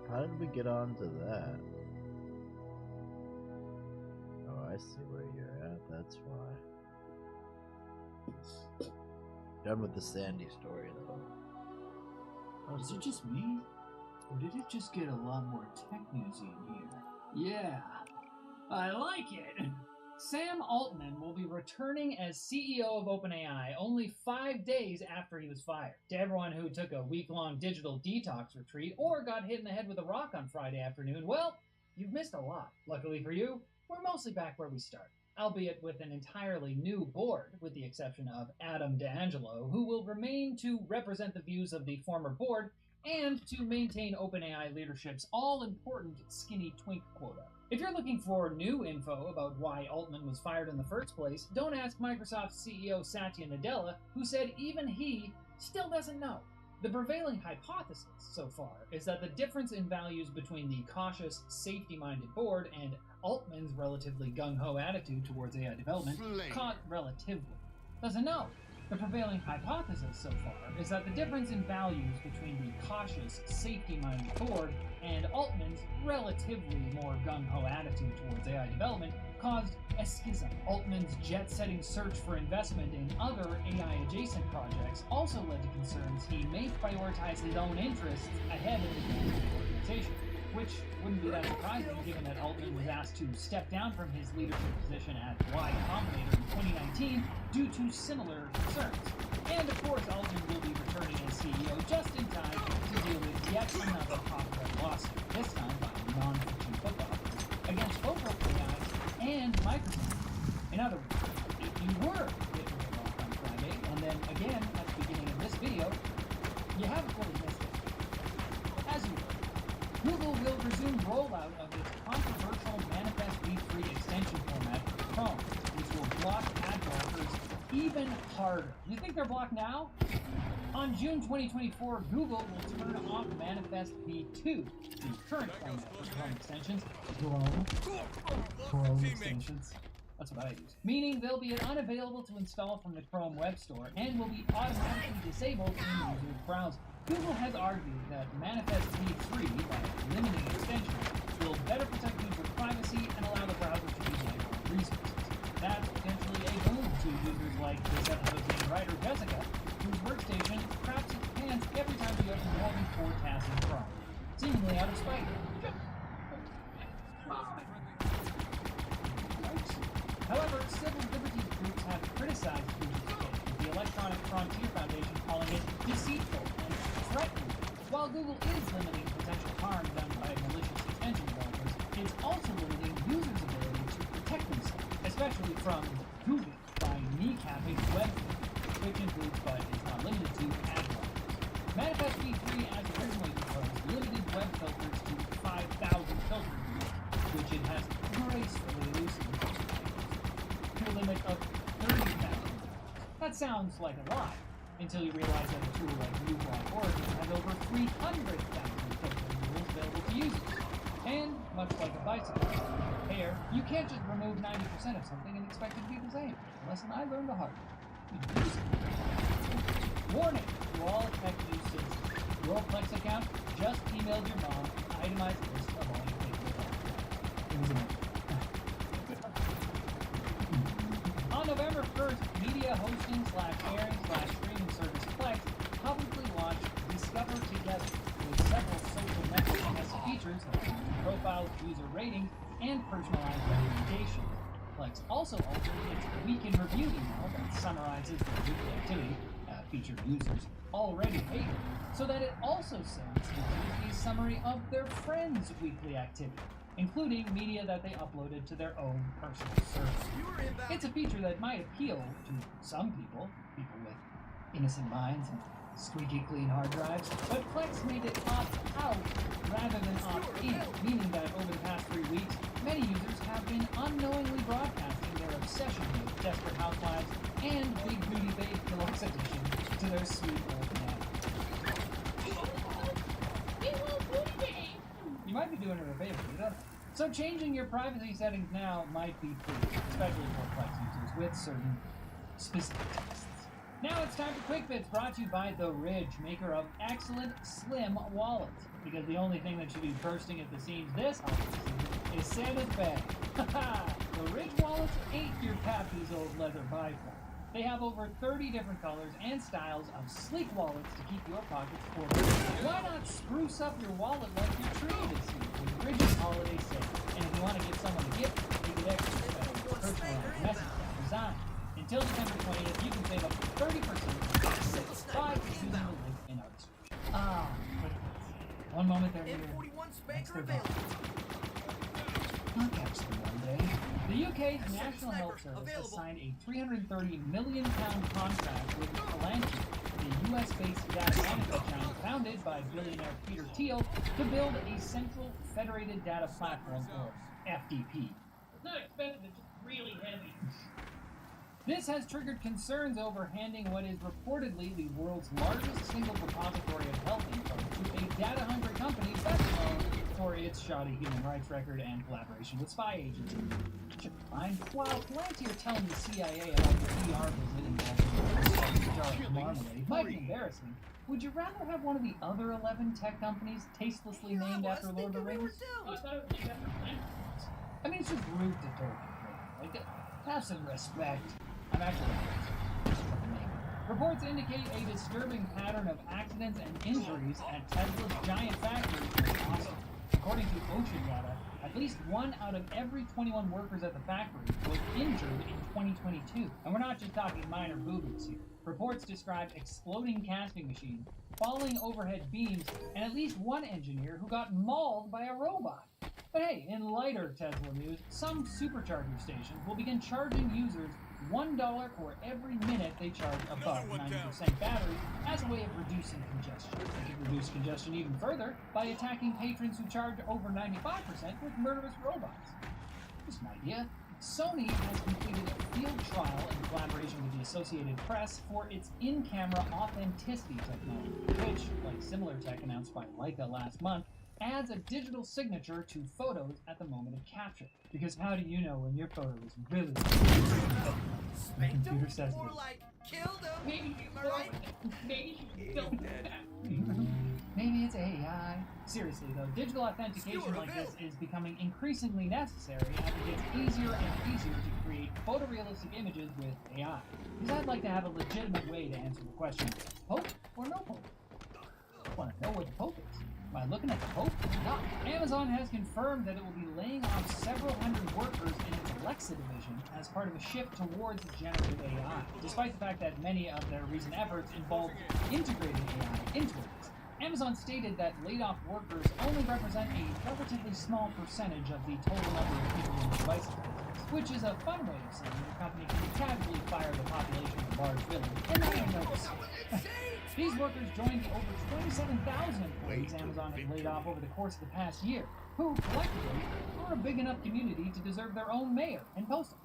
How did we get onto that? Oh, I see where you're at, that's why. Done with the Sandy story, though. Oh, is it just me? Or did it just get a lot more tech newsy in here? Yeah, I like it. Sam Altman will be returning as CEO of OpenAI only 5 days after he was fired. To everyone who took a week-long digital detox retreat or got hit in the head with a rock on Friday afternoon, well, you've missed a lot. Luckily for you, we're mostly back where we started, albeit with an entirely new board, with the exception of Adam D'Angelo, who will remain to represent the views of the former board and to maintain OpenAI leadership's all-important skinny twink quota. If you're looking for new info about why Altman was fired in the first place, don't ask Microsoft CEO Satya Nadella, who said even he still doesn't know. The prevailing hypothesis so far is that the difference in values between the cautious, safety-minded board and Altman's relatively gung-ho attitude towards AI development doesn't know. The prevailing hypothesis so far is that the difference in values between the cautious, safety-minded board and Altman's relatively more gung-ho attitude towards AI development caused a schism. Altman's jet-setting search for investment in other AI-adjacent projects also led to concerns he may prioritize his own interests ahead of the goals of the organization, which wouldn't be that surprising given that Altman was asked to step down from his leadership position at Y Combinator in 2019 due to similar concerns. And of course, Altman will be returning as CEO just in time to deal with yet another copyright lawsuit, this time by non-fiction football against both OpenAI and Microsoft. In other words, if you were hit with a rock on Friday, and then again at the beginning of this video, you haven't really missed it. As you were, Google will resume rollout of its controversial Manifest v3 extension format for Chrome, which will block ad blockers even harder. You think they're blocked now? On June 2024, Google will turn off Manifest v2, the current format for Chrome extensions. Chrome extensions. That's what I use. Meaning they'll be unavailable to install from the Chrome Web Store and will be automatically disabled in user browser. Google has argued that Manifest v3, by limiting extensions, will better protect user privacy and allow the browser to use network resources. That's potentially a boon to users like this episode's main writer, Jessica, whose workstation craps its pants every time she opens more than 4 tabs in Chrome, seemingly out of spite. However, civil liberties groups have criticized Google's approach, with the Electronic Frontier Foundation calling it deceitful and threatening. While Google is limiting potential harm done by malicious extension developers, it's also limiting users' ability to protect themselves, especially from Google by kneecapping web filters, which includes but is not limited to ad blockers. Manifest v3 as originally proposed limited web filters to 5,000 filter groups, which it has gracefully loosened to a limit of 30,000. That sounds like a lot, until you realize that a tool like uBlock Origin has over 300,000 filtering rules available to users. And, much like a bicycle repair, you can't just remove 90% of something and expect it to be the same. A lesson I learned the hard way. Warning to all tech news citizens. Your Plex account just emailed your mom an itemized list of all your favorite products. It was amazing. On November 1st, media hosting /sharing /streaming service Plex publicly launched Discover Together with several social network features like profiles, user ratings, and personalized recommendations. Plex also altered its weekend review email that summarizes the weekly activity featured users already hated, so that it also sends users a summary of their friends' weekly activity, including media that they uploaded to their own personal server. It's a feature that might appeal to some people with innocent minds and squeaky clean hard drives, but Plex made it opt-out rather than opt-in, meaning that over the past 3 weeks, many users have been unknowingly broadcasting their obsession with Desperate Housewives and Big Booty Babe Deluxe Edition to their sweet old man. You might be doing her a favor, you don't know. So changing your privacy settings now might be free, especially for Plex users with certain specific tastes. Now it's time for Quick Bits, brought to you by The Ridge, maker of excellent slim wallets. Because the only thing that should be bursting at the seams this holiday season is Santa's bag. Haha! The Ridge wallets ain't your pappy's old leather bifold. They have over 30 different colors and styles of sleek wallets to keep your pockets full. Why not spruce up your wallet like your tree this year with Ridge's holiday sale? And if you want to give someone a gift, you get extra special personalized message design. Until December 20th, you can save up to 30% by using the link in our description. Quick Bits. One moment they're here, next they're gone. I'll catch them one day. The UK's National Health Service has signed a £330 million contract with Palantir, the US-based data management giant founded by billionaire Peter Thiel, to build a central federated data platform, or FDP. It's not expensive, it's just really heavy. This has triggered concerns over handing what is reportedly the world's largest single repository of health info to a data-hungry company best known for its shoddy human rights record and collaboration with spy agencies. Fine. While Palantir telling the CIA about the ER visit involving a jar of marmalade might be embarrassing, would you rather have one of the other 11 tech companies tastelessly named after Lord of the Rings? I thought it was named after planets. I mean, it's just rude to Tolkien. Like, have some respect. I'm actually Reports indicate a disturbing pattern of accidents and injuries at Tesla's giant factory in Austin. According to OSHA data, at least 1 out of every 21 workers at the factory was injured in 2022. And we're not just talking minor boo-boos here. Reports describe exploding casting machines, falling overhead beams, and at least one engineer who got mauled by a robot. But hey, in lighter Tesla news, some supercharger stations will begin charging users $1 for every minute they charge above 90% battery as a way of reducing congestion. They can reduce congestion even further by attacking patrons who charge over 95% with murderous robots. Just an idea. Sony has completed a field trial in collaboration with the Associated Press for its in-camera authenticity technology, which, like similar tech announced by Leica last month, adds a digital signature to photos at the moment of capture. Because how do you know when your photo is really the computer says it is. Maybe it's AI. Seriously though, digital authentication like this is becoming increasingly necessary as it gets easier and easier to create photorealistic images with AI. Because I'd like to have a legitimate way to answer the question, Pope or no Pope? I want to know what the Pope is. By looking at the Pope? No. Amazon has confirmed that it will be laying off several hundred workers in its Alexa division as part of a shift towards generative AI, despite the fact that many of their recent efforts involved integrating AI into it. Amazon stated that laid-off workers only represent a relatively small percentage of the total number of people in the devices business. which is a fun way of saying your company can casually fire the population of a large village and not even notice. These workers joined the over 27,000 employees Amazon has laid off over the course of the past year, who, collectively, are a big enough community to deserve their own mayor and postal.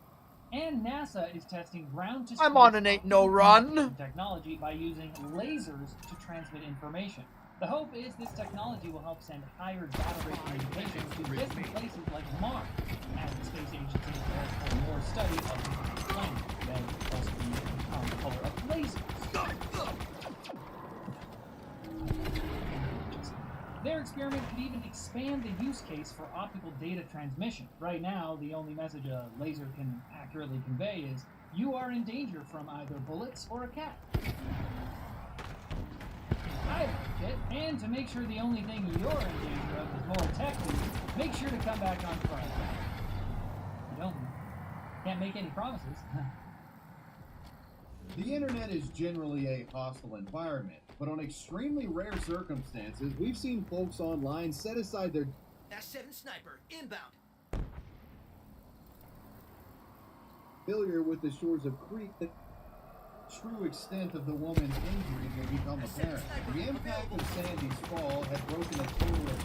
And NASA is testing ground-to-space I'm on an ain't no run technology by using lasers to transmit information. The hope is this technology will help send higher data rate communications to distant places like Mars, as the space agency prepares for more study of the planet that will also be the color of lasers. Their experiment could even expand the use case for optical data transmission. Right now, the only message a laser can accurately convey is, you are in danger from either bullets or a cat. I like it, and to make sure the only thing you're in danger of is more tech news, make sure to come back on Friday. You don't, can't make any promises. The internet is generally a hostile environment, but on extremely rare circumstances, we've seen folks online set aside their S7 sniper inbound. failure with the shores of Crete. The true extent of the woman's injuries will become apparent. The impact of Sandy's fall had broken a total of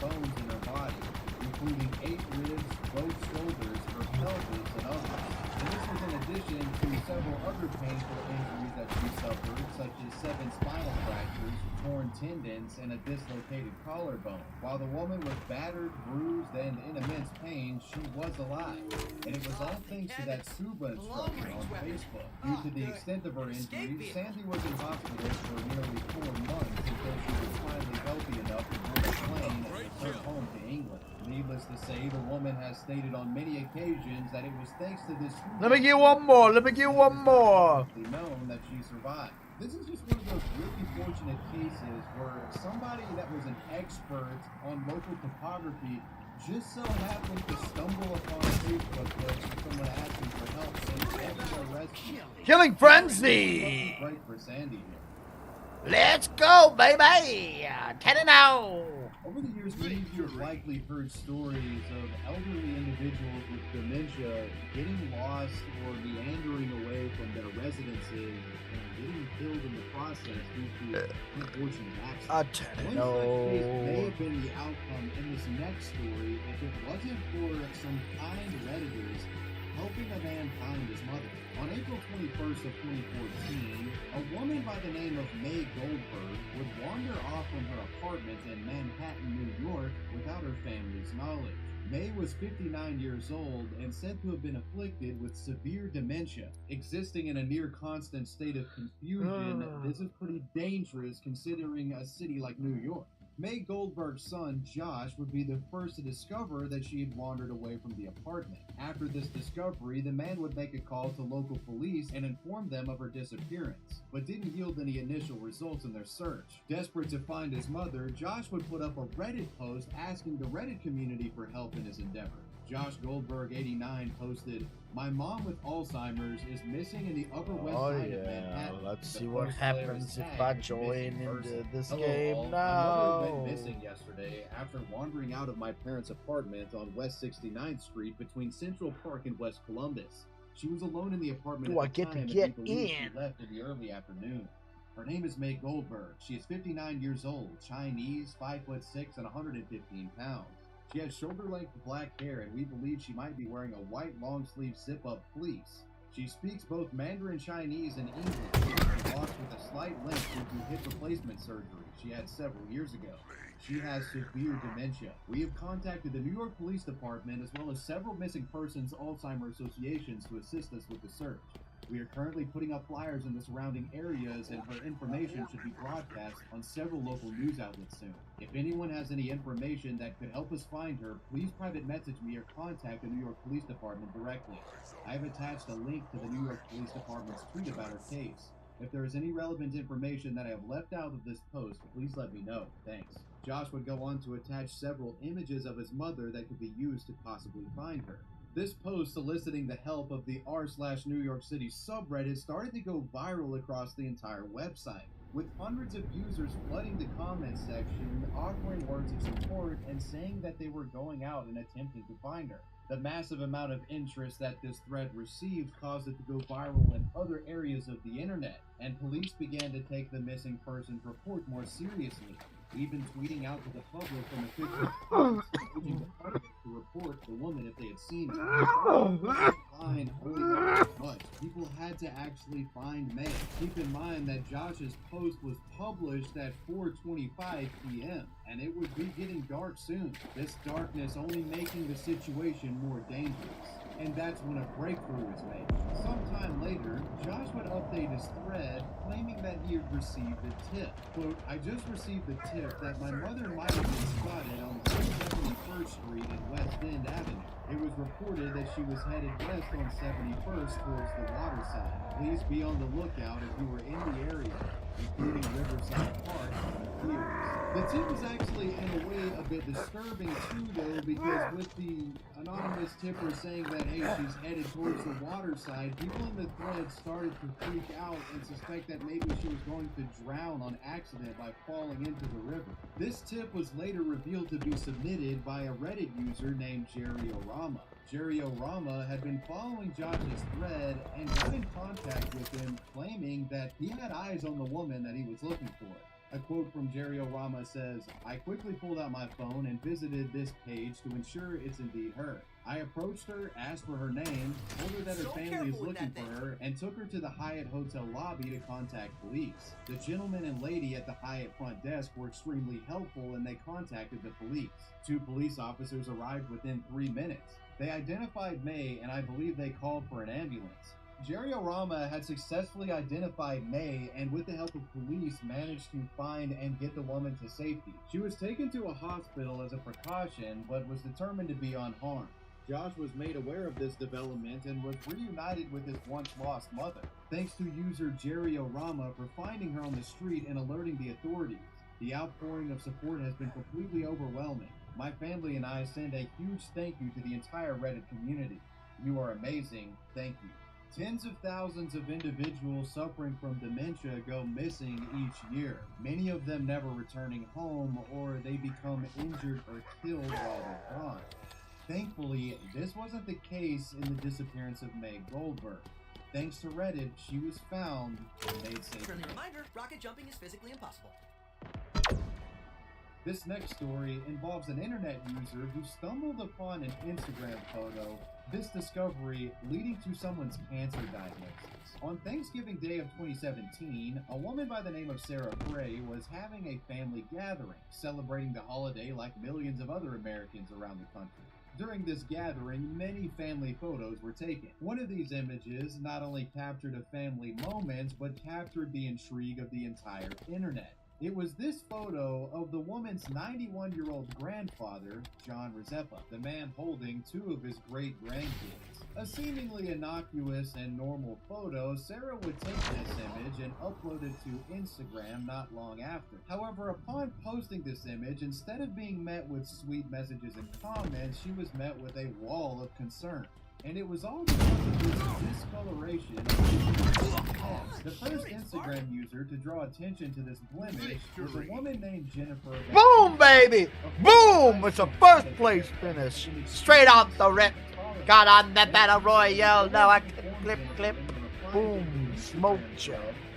20 bones in her body, including 8 ribs, both shoulders, her pelvis, and others. And this was in addition to several other painful injuries that she suffered, such as 7 spinal fractures, torn tendons, and a dislocated collarbone. While the woman was battered, bruised, and in immense pain, she was alive. And it was all thanks to that scuba instructor on Facebook. Due to the extent of her injuries, Sandy was in hospital for nearly 4 months until she was finally healthy enough to board a plane and return home to England. Needless to say, the woman has stated on many occasions that it was thanks to this scuba Let me get one more. Let me get one more. known that she survived. This is just one of those really fortunate cases where somebody that was an expert on local topography just so happened to stumble upon a Facebook post of someone asking for help saying they rescue. Killing frenzy. Break for Sandy here. Let's go, baby. 10-0. Over the years, many of you have likely heard stories of elderly individuals with dementia getting lost or meandering away from their residences and getting killed in the process due to unfortunate accidents. One such case may have been the outcome in this next story if it wasn't for some kind Redditors helping a man find his mother. On April 21st of 2014, a woman by the name of May Goldberg would wander off from her apartment in Manhattan, New York, without her family's knowledge. May was 59 years old and said to have been afflicted with severe dementia. Existing in a near constant state of confusion, this is pretty dangerous considering a city like New York. May Goldberg's son, Josh, would be the first to discover that she had wandered away from the apartment. After this discovery, the man would make a call to local police and inform them of her disappearance, but didn't yield any initial results in their search. Desperate to find his mother, Josh would put up a Reddit post asking the Reddit community for help in his endeavor. Josh Goldberg 89 posted, "My mom with Alzheimer's is missing in the Upper West Side of Manhattan." Let's see The what post later happens if tagged I the join missing into person. this Hello, game all. now. My mother went missing yesterday after wandering out of my parents' apartment on West 69th Street between Central Park and West Columbus. She was alone in the apartment Do at I the get to time, and get we believe in? she left in the early afternoon. Her name is May Goldberg. She is 59 years old, Chinese, 5'6", and 115 pounds. She has shoulder-length black hair, and we believe she might be wearing a white long-sleeve zip-up fleece. She speaks both Mandarin Chinese and English. She walks with a slight limp due to hip replacement surgery she had several years ago. She has severe dementia. We have contacted the New York Police Department as well as several missing persons Alzheimer's associations to assist us with the search. We are currently putting up flyers in the surrounding areas, and her information should be broadcast on several local news outlets soon. If anyone has any information that could help us find her, please private message me or contact the New York Police Department directly. I have attached a link to the New York Police Department's tweet about her case. If there is any relevant information that I have left out of this post, please let me know. Thanks. Josh would go on to attach several images of his mother that could be used to possibly find her. This post soliciting the help of the r/New York City subreddit started to go viral across the entire website, with hundreds of users flooding the comment section, offering words of support and saying that they were going out and attempting to find her. The massive amount of interest that this thread received caused it to go viral in other areas of the internet, and police began to take the missing persons report more seriously, even tweeting out to the public from official accounts urging the public to report the woman if they had seen her. Find only much. People had to actually find May. Keep in mind that Josh's post was published at 4:25 p.m. and it would be getting dark soon. This darkness only making the situation more dangerous. And that's when a breakthrough is made. Sometime later, Josh would update his thread claiming that he had received a tip. Quote, I just received the tip that my mother might have been spotted on 71st Street and West End Avenue. It was reported that she was headed west on 71st towards the waterside. Please be on the lookout if you were in the area, including Riverside Park and Piers. The tip was actually, in a way, a bit disturbing too, though, because with the anonymous tipper saying that, hey, she's headed towards the waterside, people in the thread started to freak out and suspect that maybe she was going to drown on accident by falling into the river. This tip was later revealed to be submitted by a Reddit user named Jerry Orama. Jerry Orama had been following Josh's thread and got in contact with him, claiming that he had eyes on the woman that he was looking for. A quote from Jerry Orama says, I quickly pulled out my phone and visited this page to ensure it's indeed her. I approached her, asked for her name, told her that her family is looking for her, and took her to the Hyatt Hotel lobby to contact police. The gentleman and lady at the Hyatt front desk were extremely helpful and they contacted the police. 2 police officers arrived within 3 minutes. They identified May and I believe they called for an ambulance. Jerry Orama had successfully identified May and with the help of police managed to find and get the woman to safety. She was taken to a hospital as a precaution but was determined to be unharmed. Josh was made aware of this development and was reunited with his once lost mother, thanks to user Jerry Orama for finding her on the street and alerting the authorities. The outpouring of support has been completely overwhelming. My family and I send a huge thank you to the entire Reddit community. You are amazing. Thank you. Tens of thousands of individuals suffering from dementia go missing each year, many of them never returning home or they become injured or killed while they're gone. Thankfully, this wasn't the case in the disappearance of May Goldberg. Thanks to Reddit, she was found and made safe. Friendly reminder, rocket jumping is physically impossible. This next story involves an internet user who stumbled upon an Instagram photo, this discovery leading to someone's cancer diagnosis. On Thanksgiving Day of 2017, a woman by the name of Sarah Frey was having a family gathering, celebrating the holiday like millions of other Americans around the country. During this gathering, many family photos were taken. One of these images not only captured a family moment, but captured the intrigue of the entire internet. It was this photo of the woman's 91-year-old grandfather, John Rezepa, the man holding 2 of his great-grandkids. A seemingly innocuous and normal photo, Sarah would take this image and upload it to Instagram not long after. However, upon posting this image, instead of being met with sweet messages and comments, she was met with a wall of concern. And it was all because of this discoloration. The first Instagram user to draw attention to this blemish was a woman named Jennifer. Boom, baby! Boom! It's a first place finish. Straight off the rip. Got on the battle royale. Now I can clip. Boom. Smoke job.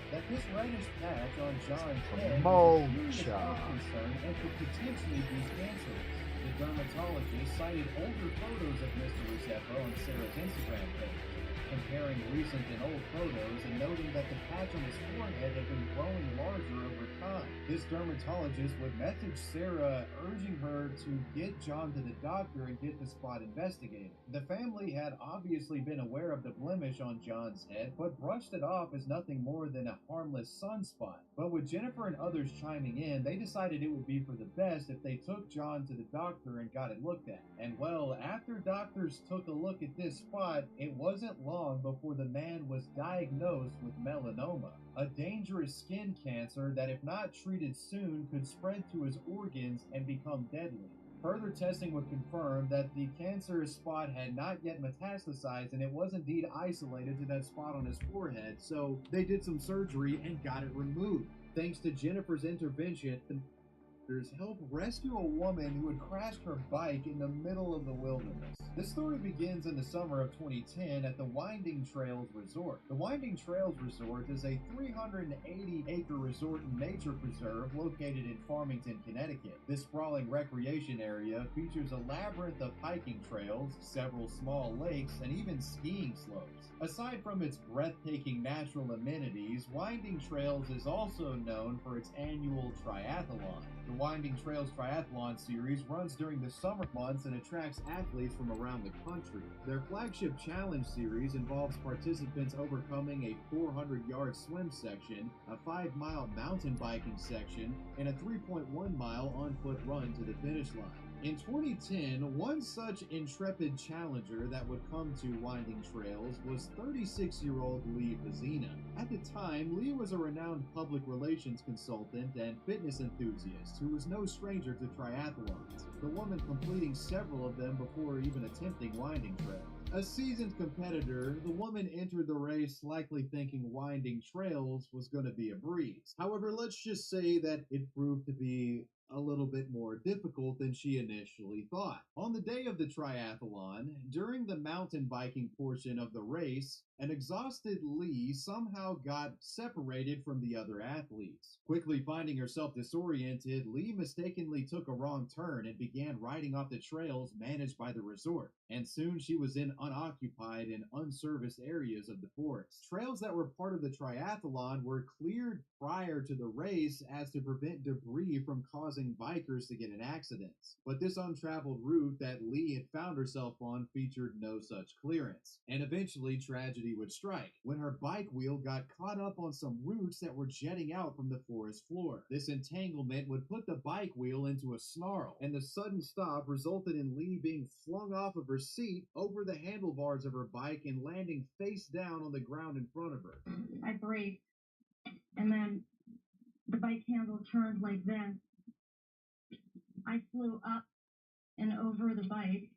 That this reddish patch on John's head Smoke was job. concern and could potentially be cancerous. The dermatologist cited older photos of Mr. Rezepa on Sarah's Instagram page, comparing recent and old photos and noting that the patch on his forehead had been growing larger over time. This dermatologist would message Sarah urging her to get John to the doctor and get the spot investigated. The family had obviously been aware of the blemish on John's head, but brushed it off as nothing more than a harmless sunspot. But with Jennifer and others chiming in, they decided it would be for the best if they took John to the doctor and got it looked at. And well, after doctors took a look at this spot, it wasn't long before the man was diagnosed with melanoma, a dangerous skin cancer that if not treated soon could spread to his organs and become deadly. Further testing would confirm that the cancerous spot had not yet metastasized and it was indeed isolated to that spot on his forehead, so they did some surgery and got it removed. Thanks to Jennifer's intervention, helicopters help rescue a woman who had crashed her bike in the middle of the wilderness. This story begins in the summer of 2010 at the Winding Trails Resort. The Winding Trails Resort is a 380-acre resort and nature preserve located in Farmington, Connecticut. This sprawling recreation area features a labyrinth of hiking trails, several small lakes, and even skiing slopes. Aside from its breathtaking natural amenities, Winding Trails is also known for its annual triathlon. The Winding Trails Triathlon Series runs during the summer months and attracts athletes from around the country. Their flagship challenge series involves participants overcoming a 400-yard swim section, a 5-mile mountain biking section, and a 3.1-mile on-foot run to the finish line. In 2010, one such intrepid challenger that would come to Winding Trails was 36-year-old Lee Vazina. At the time, Lee was a renowned public relations consultant and fitness enthusiast who was no stranger to triathlons, the woman completing several of them before even attempting Winding Trails. A seasoned competitor, the woman entered the race likely thinking Winding Trails was going to be a breeze. However, let's just say that it proved to be a little bit more difficult than she initially thought. On the day of the triathlon, during the mountain biking portion of the race, an exhausted Lee somehow got separated from the other athletes. Quickly finding herself disoriented, Lee mistakenly took a wrong turn and began riding off the trails managed by the resort, and soon she was in unoccupied and unserviced areas of the forest. Trails that were part of the triathlon were cleared prior to the race as to prevent debris from causing bikers to get in accidents. But this untraveled route that Lee had found herself on featured no such clearance, and eventually tragedy would strike when her bike wheel got caught up on some roots that were jetting out from the forest floor. This entanglement would put the bike wheel into a snarl, and the sudden stop resulted in Lee being flung off of her seat over the handlebars of her bike and landing face down on the ground in front of her. I braked, and then the bike handle turned like this. I flew up and over the bike.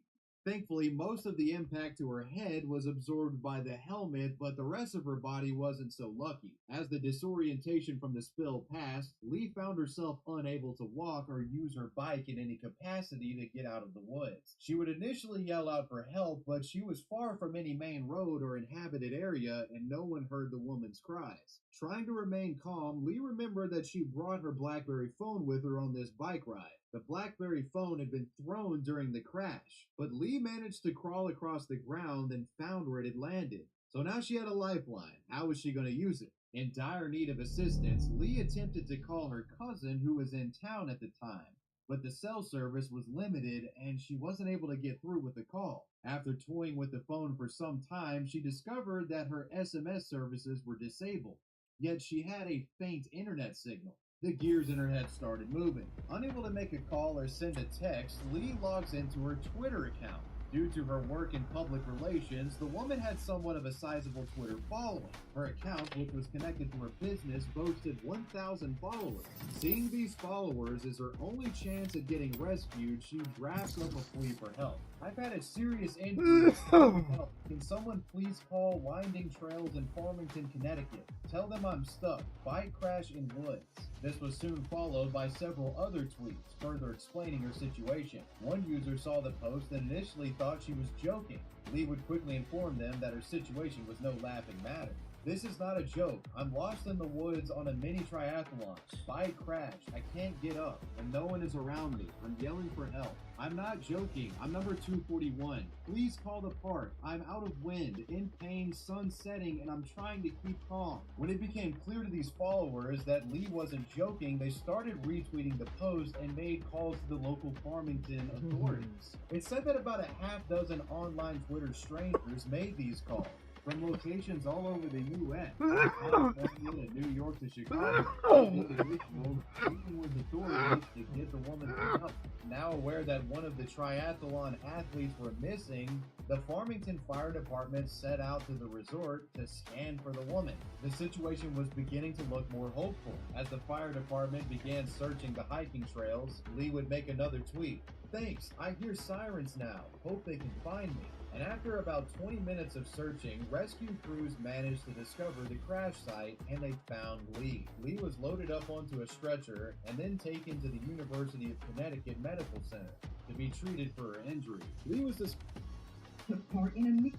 Thankfully, most of the impact to her head was absorbed by the helmet, but the rest of her body wasn't so lucky. As the disorientation from the spill passed, Lee found herself unable to walk or use her bike in any capacity to get out of the woods. She would initially yell out for help, but she was far from any main road or inhabited area, and no one heard the woman's cries. Trying to remain calm, Lee remembered that she brought her BlackBerry phone with her on this bike ride. The BlackBerry phone had been thrown during the crash, but Lee managed to crawl across the ground and found where it had landed. So now she had a lifeline. How was she going to use it? In dire need of assistance, Lee attempted to call her cousin who was in town at the time, but the cell service was limited and she wasn't able to get through with the call. After toying with the phone for some time, she discovered that her SMS services were disabled, yet she had a faint internet signal. The gears in her head started moving. Unable to make a call or send a text, Lee logs into her Twitter account. Due to her work in public relations, the woman had somewhat of a sizable Twitter following. Her account, which was connected to her business, boasted 1,000 followers. Seeing these followers as her only chance at getting rescued, she drafts up a plea for help. I've had a serious injury. Help. Can someone please call Winding Trails in Farmington, Connecticut? Tell them I'm stuck. Bike crash in woods. This was soon followed by several other tweets, further explaining her situation. One user saw the post and initially thought she was joking. Lee would quickly inform them that her situation was no laughing matter. This is not a joke. I'm lost in the woods on a mini triathlon. Bike crash. I can't get up, and no one is around me. I'm yelling for help. I'm not joking. I'm number 241. Please call the park. I'm out of wind, in pain, sun setting, and I'm trying to keep calm. When it became clear to these followers that Lee wasn't joking, they started retweeting the post and made calls to the local Farmington authorities. It's said that about a half dozen online Twitter strangers made these calls, from locations all over the U.S., California to New York to Chicago, speaking with authorities to get the woman picked up. Now aware that one of the triathlon athletes were missing, the Farmington Fire Department set out to the resort to scan for the woman. The situation was beginning to look more hopeful. As the fire department began searching the hiking trails, Lee would make another tweet. Thanks, I hear sirens now. Hope they can find me. and after about 20 minutes of searching, rescue crews managed to discover the crash site, and they found Lee. Lee was loaded up onto a stretcher and then taken to the University of Connecticut Medical Center to be treated for her injury. Lee was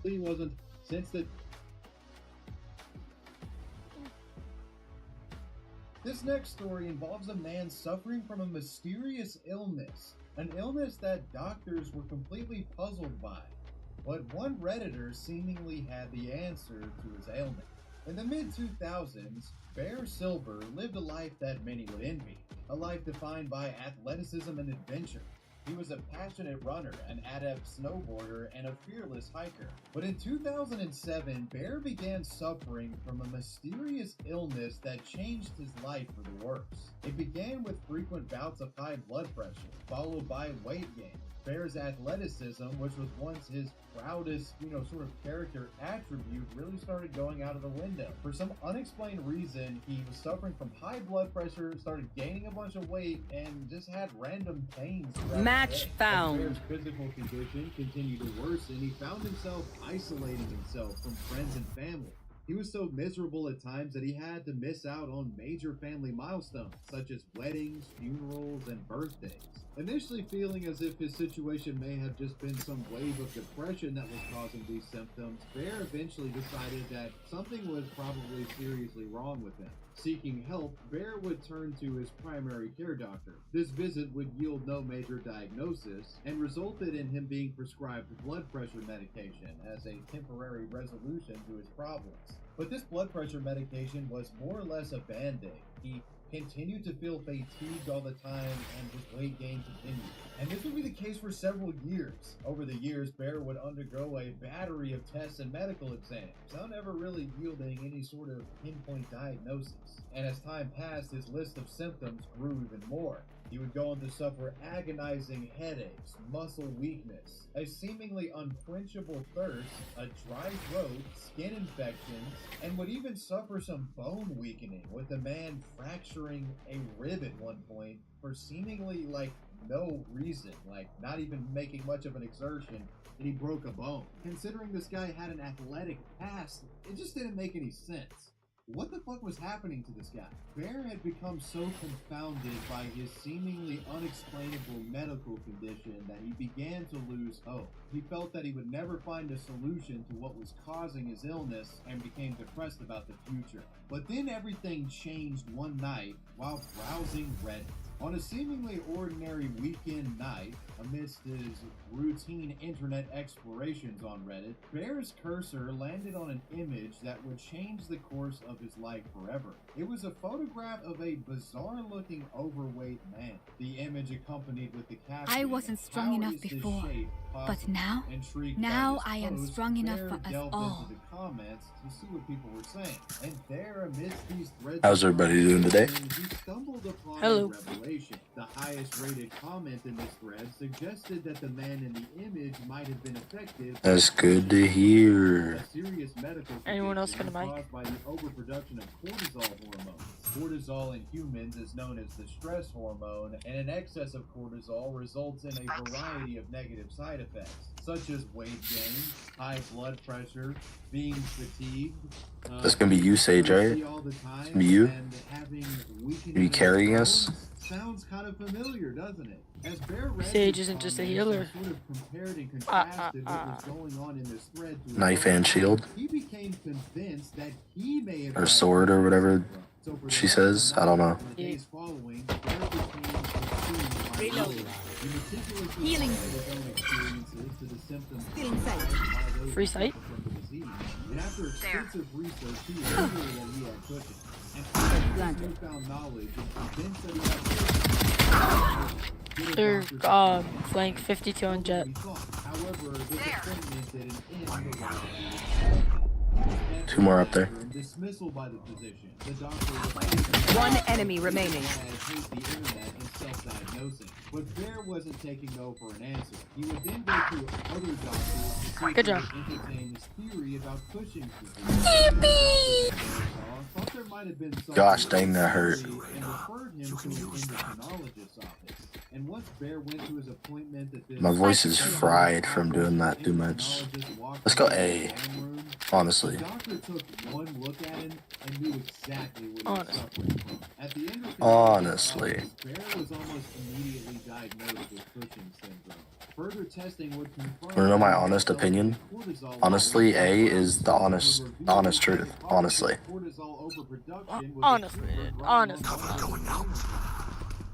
Lee wasn't since the This next story involves a man suffering from a mysterious illness, an illness that doctors were completely puzzled by. But one Redditor seemingly had the answer to his ailment. In the mid-2000s, Bear Silver lived a life that many would envy, a life defined by athleticism and adventure. He was a passionate runner, an adept snowboarder, and a fearless hiker. But in 2007, Bear began suffering from a mysterious illness that changed his life for the worse. It began with frequent bouts of high blood pressure, followed by weight gain. Bear's athleticism, which was once his proudest, sort of character attribute, really started going out of the window. For some unexplained reason, he was suffering from high blood pressure, started gaining a bunch of weight, and just had random pains. Match found. As Bear's physical condition continued to worsen, he found himself isolating himself from friends and family. He was so miserable at times that he had to miss out on major family milestones, such as weddings, funerals, and birthdays. Initially feeling as if his situation may have just been some wave of depression that was causing these symptoms, Bear eventually decided that something was probably seriously wrong with him. Seeking help, Bear would turn to his primary care doctor. This visit would yield no major diagnosis and resulted in him being prescribed blood pressure medication as a temporary resolution to his problems. But this blood pressure medication was more or less a band-aid. He continued to feel fatigued all the time, and his weight gain continued. And this would be the case for several years. Over the years, Bear would undergo a battery of tests and medical exams, none ever really yielding any sort of pinpoint diagnosis. And as time passed, his list of symptoms grew even more. He would go on to suffer agonizing headaches, muscle weakness, a seemingly unquenchable thirst, a dry throat, skin infections, and would even suffer some bone weakening, with the man fracturing a rib at one point for seemingly no reason, not even making much of an exertion, and he broke a bone. Considering this guy had an athletic past, it just didn't make any sense. What the fuck was happening to this guy? Bear had become so confounded by his seemingly unexplainable medical condition that he began to lose hope. He felt that he would never find a solution to what was causing his illness and became depressed about the future. But then everything changed one night while browsing Reddit. On a seemingly ordinary weekend night, amidst his routine internet explorations on Reddit, Bear's cursor landed on an image that would change the course of his life forever. It was a photograph of a bizarre-looking overweight man. The image accompanied with the caption, I wasn't strong enough before, but now I am strong enough for us all. Into the comments to see what people were saying, and there, amidst these threads, How's everybody doing today? he stumbled upon Hello. a revelation. The highest-rated comment in this thread suggested that the man in the image might have been affected. That's good to hear. A serious medical Anyone else condition got a mic? caused by the overproduction of cortisol hormone. Cortisol in humans is known as the stress hormone, and an excess of cortisol results in a variety of negative side effects, such as weight gain, high blood pressure, being fatigued. That's gonna be you, Sage, right? All the time, It's gonna be you? and having weakening Are you carrying us? Sounds kind of familiar, doesn't it? As Bear read Sage these isn't just a comments healer. and sort of compared and contrasted what was going on in this thread to Knife his and own shield? life, he became convinced that he may have Or had sword or whatever So for she the says? I don't know. in the days following, Bear became consumed by Reload. He meticulously Healing. applied his own experiences to the symptoms Feeling sight. caused by those Free sight? suffering from the disease. And after extensive research, he was sure that he had cooking. And through his newfound knowledge and convinced that he had They're flank 52 on jet. However, this appointment didn't end the way. Two more up there. Dismissal by the physician. The doctor One enemy remaining. hate the internet and self-diagnosing. But Bear wasn't taking no for an answer. He would then go to other doctors to see Good if job. they would entertain his theory about Cushing's disease. Thought there might have been something Gosh dang, that hurt. and referred him to an endocrinologist's office. And once Bear went to his appointment at this My voice is fried from doing that too much. Let's go A. Honestly. The doctor took one look at him and knew exactly what he was suffering from. At the end of the Honestly. Bear was almost immediately diagnosed with Cushing's syndrome. Further testing would confirm. Wanna know my honest opinion? Honestly, A is the honest truth. Honestly. Honestly.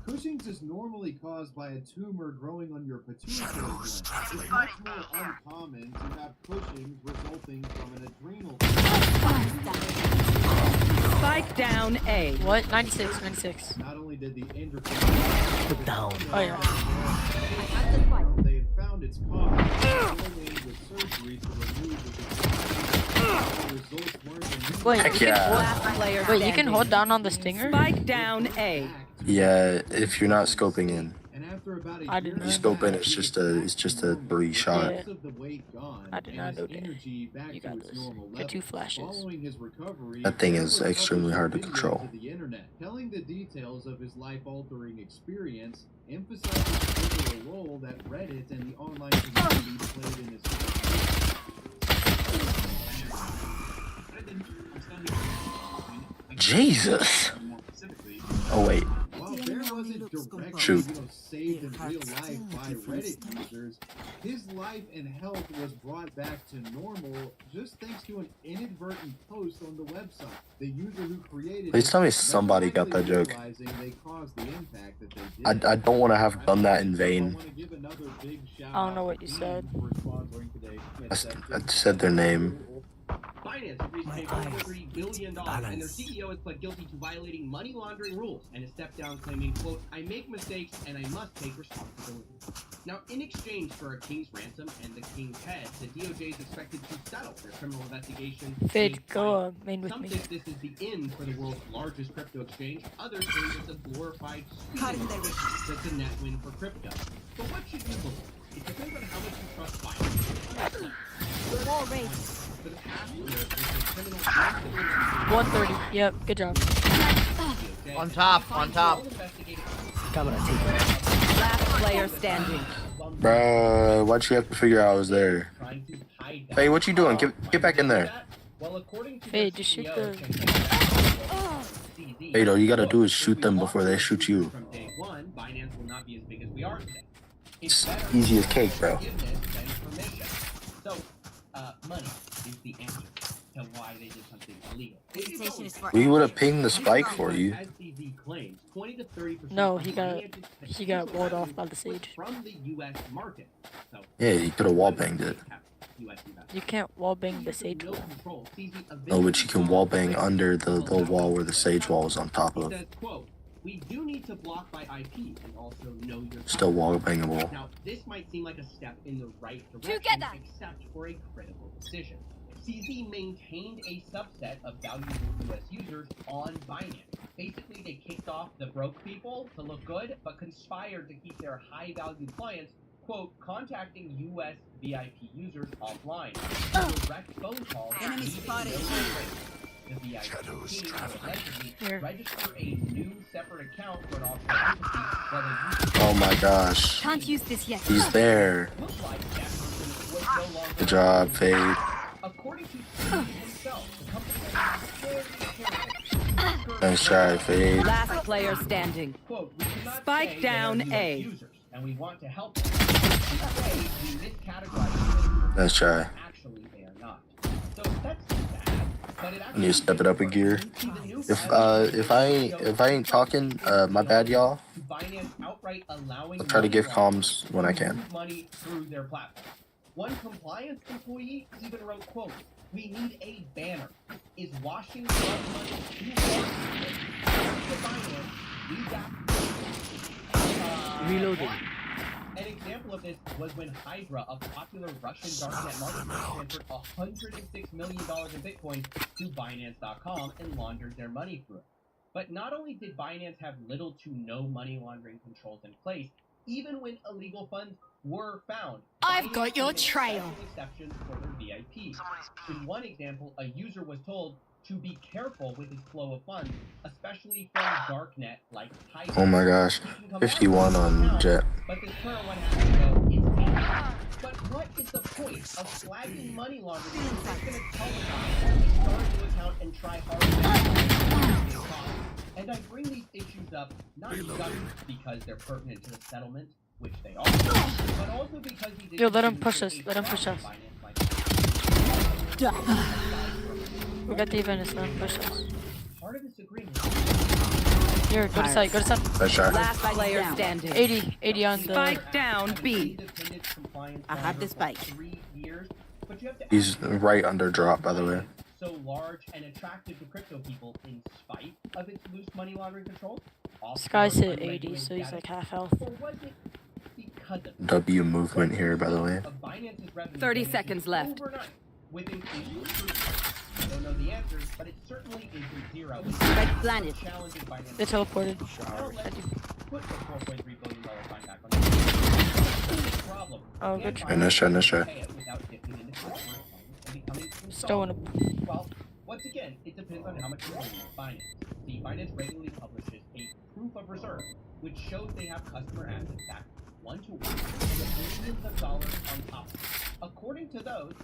Cushing's is normally caused by a tumor growing on your pituitary gland. It's much more uncommon to have Cushing's resulting from an adrenal. Spike down A. What? 96. Not only did the endocrine Put down. Oh yeah. They had found its cause with surgery to remove the results weren't Wait, Heck yeah. Wait, you can hold down on the stinger? Spike down A. Yeah, if you're not scoping in. I did not. You scope in, it's just a 3 shot. Yeah. I did not know that. You got this. The 2 flashes. That thing is extremely hard to control. Telling the details of his life-altering experience emphasizes the role that Reddit and the online community played in his life. Jesus! Oh wait. While Bear wasn't directly, Shoot. saved in real life by Reddit users, his life and health was brought back to normal just thanks to an inadvertent post on the website. The user who created Please tell me somebody got that joke. they caused the impact that they did. I don't want to have done that in vain. I don't know what you said. I said their name. Binance agrees to pay $1.3 billion, and their CEO has pled guilty to violating money laundering rules and has stepped down claiming, quote, I make mistakes and I must take responsibility. Now, in exchange for a king's ransom and the king's head, the DOJ is expected to settle their criminal investigation. Fade, go main with Some me. think this is the end for the world's largest crypto exchange. Others think it's a glorified that's a net win for crypto. But what should you believe? It depends on how much you trust Binance. Wall race. 130. Yep, good job. On top. Last player standing. Bruh, why'd you have to figure out I was there? Hey, what you doing? Get back in there. Hey, just shoot the... Hey, all you gotta do is shoot them before they shoot you. It's easy as cake, bro. So, money is the answer to why they did something illegal. We would have pinged the spike for you. No, he got walled off by the sage. From the US market. So, Yeah, you could have wallbanged it. You can't wallbang the sage wall. No, but you can wallbang under the wall where the sage wall was on top of. we do need to block by IP and also know your Still wallbangable. Now, this might seem like a step in the right direction, except for a critical decision. CZ maintained a subset of valuable US users on Binance. Basically, they kicked off the broke people to look good, but conspired to keep their high-value clients, quote, contacting US VIP users offline. Direct phone calls. Enemy spotted. The VIP team will allegedly register a new separate account for an offshore entity. Oh my gosh. Can't use this yet. He's there. Good job, Fade. According to himself, the company Nice try, Fade. Last player standing. Spike down A. Users, and we want to help them. We miscategorize Nice try. Actually, they are not. So that's bad. But it I need to step it up a gear. If I ain't talking, my bad, y'all. I'll try to give comms when I can. Money through their platform. One compliance employee even wrote, quote, we need a banner. Is washing blood money too hard to finance? We got Reloading. An example of this was when Hydra, a popular Russian darknet marketplace, transferred $106 million in Bitcoin to Binance.com and laundered their money through it. But not only did Binance have little to no money laundering controls in place, even when illegal funds were found, I've got your trail. Exceptions for their VIPs. In one example, a user was told, to be careful with his flow of funds, especially from darknet like Tiger. Oh my gosh, 51 on Jet. But this current one has to go, it's bad. But what is the point of flagging money laundering if it's going to tell the guy to start a new account and try hard? And I bring these issues up not just because they're pertinent to the settlement, which they are, but also because he did. Yo, let him push us. Let him push us. We got the event, let him push us. Part of this agreement. Here, go to site, go to site. Nice shot. Last player standing. 80 on the... Spike down, B. I have the spike. He's right under drop, by the way. So large and attractive to crypto people in spite of its loose money laundering control. This guy's hit 80, so he's like half health. W movement here, by the way. 30 seconds left. With I don't know the answers, but it certainly isn't zero. Red planet. They teleported. Oh, good try. Nice try. Still in a... Well, once again, it depends on how much you believe Binance. The Binance regularly publishes a proof of reserve, which shows they have customer assets back 1-to-1 with millions of dollars on top of it. According to those,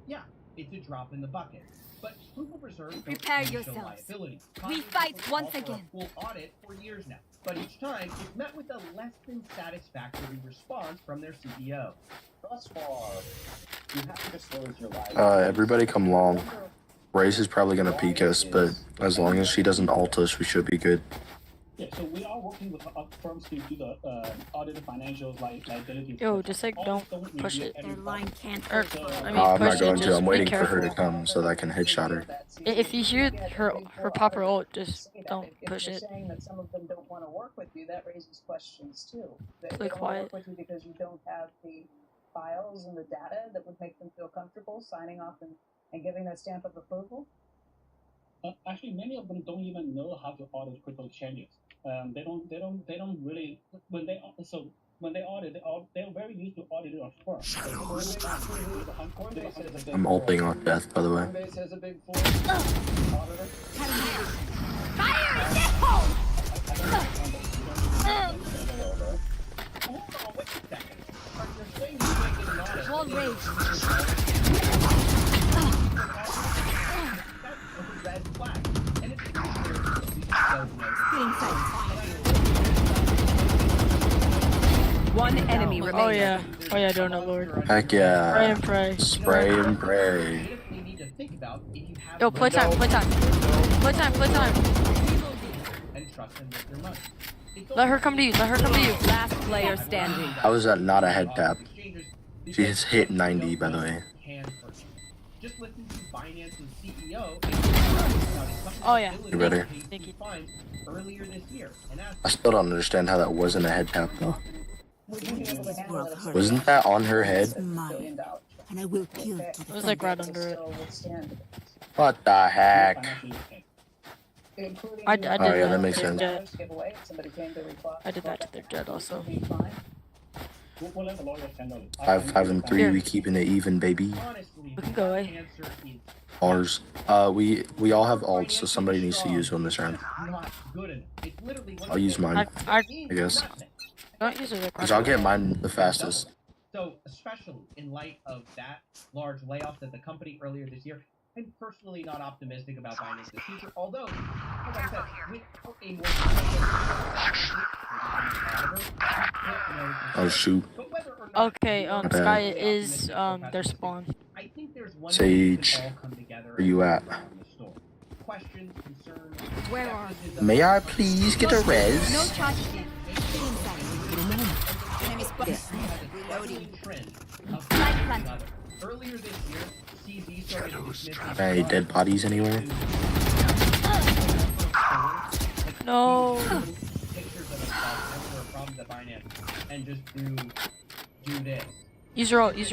yeah, it's a drop in the bucket. But proof of reserve Prepare show yourselves. liabilities. We fight once again. Full audit for years now, but each time it's met with a less than satisfactory response from their CEO. Thus far, you have to disclose your liability. Everybody come long. Race is probably gonna peek us, but as long as she doesn't ult us, we should be good. Yeah, so we are working with firms to do the audit the financials, liability. Yo, just like don't push it. Their line can't. Or, I'm not going to. I'm waiting for her to careful. come so that I can headshot her. If you hear her pop her ult, just don't push it. Saying that some of them don't want to work with you, that raises questions too. They Play don't quiet. work with you because you don't have the files and the data that would make them feel comfortable signing off and giving that stamp of approval. Actually, many of them don't even know how to audit crypto exchanges. They don't really when they audit, they're very used to auditing a firm. I'm ulting on death, by the way. Coinbase has a big force. Auditor. Wall rage. One enemy remaining. Oh yeah, Donut Lord. Heck yeah. Pray and pray. Spray and pray. Yo, playtime. Let her come to you. Last player standing. How is that not a head tap? She has hit 90, by the way. Just listen to Binance's CEO. Oh yeah. You ready? Thank you. Earlier this year, and I still don't understand how that wasn't a head tap, though. Wasn't that on her head? And I will kill to It was like right under it. What the heck? I did Oh yeah, that that makes to their sense. jet. I did that to their jet also. We'll let the lawyers handle it. 5, 5, and 3. We keeping it even, baby. We can go away. Ours. We all have ults, so somebody needs to use one this round. I'll use mine. I guess. Don't use it. Cause I'll get mine the fastest. So, especially in light of that large layoff at the company earlier this year, I'm personally not optimistic about Binance's future, although, as I said, without a more Oh shoot. Okay, Sky is their spawn. I think there's one Sage, where you at? Questions, concerns. Where are you? May I please get a res? No charges yet. Stay inside. Enemy spotted. Reloading. Light plant. Earlier this year, CZ started to dismiss Hey, dead bodies anywhere? No. pictures of a problem at Binance and just do this. Use your ult. Jesus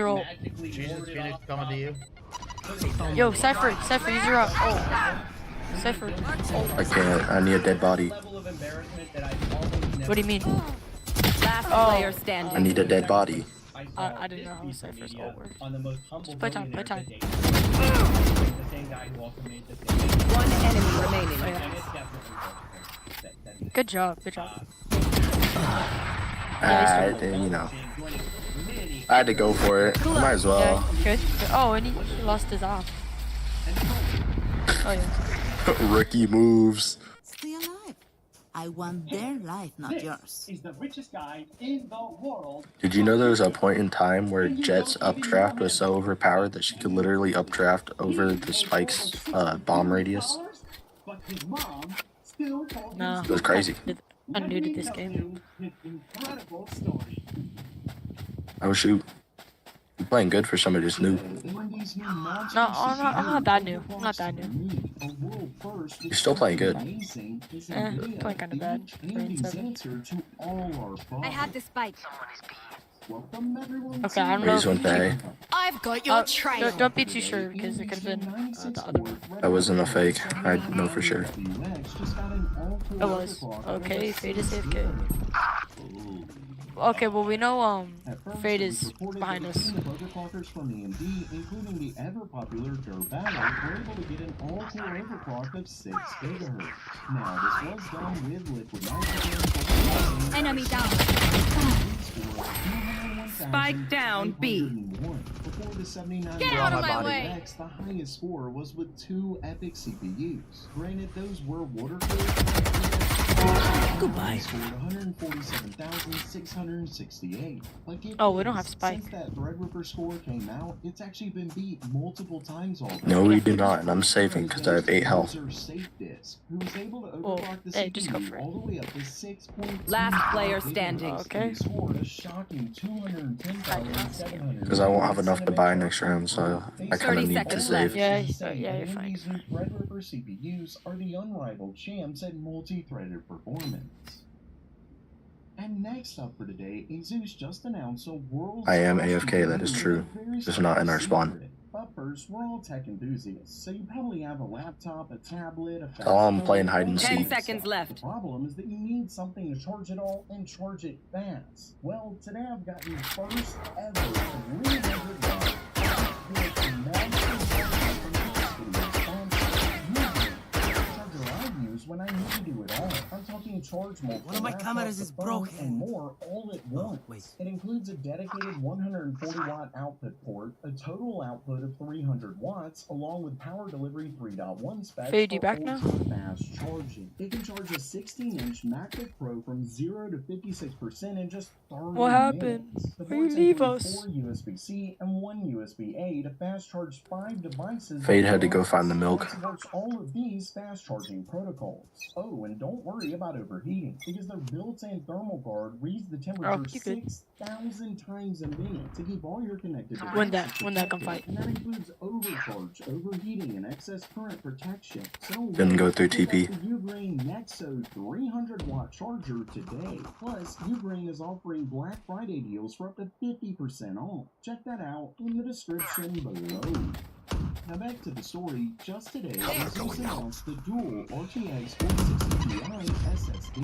Phoenix coming to you. Yo, Cypher, use your ult. Oh. Cypher. I can't. I need a dead body. What do you mean? Last player standing. I need a dead body. I didn't know how Cypher's ult works. On the most humble Just play time. same guy who also made the same. One enemy remaining. And it definitely was. Good job. Good job. You know, I had to go for it. Might as well. Yeah, good. Oh, and he lost his arm. Oh yeah. Rookie moves. Stay alive. I want their life, not yours. He's the richest guy in the world. Did you know there was a point in time where Jet's updraft was so overpowered that she could literally updraft over the Spike's bomb radius? But his mom still told him No. It was crazy. I'm new to this game. his incredible story. Oh shoot. You're playing good for somebody that's new. No, I'm not that new. I'm not that new. You're still playing good. Playing kind of bad. I have the spike. Okay, I don't Raise know. one day. I've got your trail. Don't be too sure because it could have been the other one. That wasn't a fake. I know for sure. It was. Okay, Fade is AFK. Okay, well we know Fade is behind us. Overclockers from AMD, including the ever-popular Joe Battle, were able to get an all-core overclock of 6 GHz. Now, this was done with liquid nitrogen. Enemy down. Spike down B. Before the 79 Get out of my way. X, the highest score was with 2 EPYC CPUs. Granted, those were water-cooled. Goodbye. Scored 147,668. But Oh, we don't have Spike. Since that Threadripper score came out, it's actually been beat multiple times already. No, we do not, and I'm saving because I have 8 health. Oh, hey, just go for it. All the way up to 6.2. Last player standing. Okay. Scored a shocking 210,700. Because I won't have enough to buy next round, so I kind of need to save. Yeah, you're fine. Threadripper CPUs are the unrivaled champs at multi-threaded performance. And next up for today, Asus just announced a world. I am AFK, that is true. Just not in our spawn. But first, we're all tech enthusiasts, so you probably have a laptop, a tablet, a Oh, I'm playing hide and 10 seek. seconds left. The problem is that you need something to charge it all and charge it fast. Well, today I've got the first ever 300 watt when I need to do it all. I'm talking charge multiple One of my cameras is broken. and more all at once. It includes a dedicated 140 watt output port, a total output of 300 watts, along with power delivery 3.1 specs. Fade, you back now? Fast charging. It can charge a 16-inch MacBook Pro from 0 to 56% in just 30 What happened? minutes. The Why you ports leave include us? 4 USB-C and 1 USB-A to fast charge 5 devices. Fade had to go find the milk. It supports all of these fast charging protocols. Oh, and don't worry about overheating, because their built-in thermal guard reads the temperature 6,000 times a minute to keep all your connected devices Win that gunfight. And that includes overcharge, overheating, and excess current protection. So Didn't go through TP. the Ugrain Nexo 300 watt charger today. Plus, Ugrain is offering Black Friday deals for up to 50% off. Check that out in the description below. Now back to the story. Just today, Asus announced the dual RTX 4060 Ti SSD.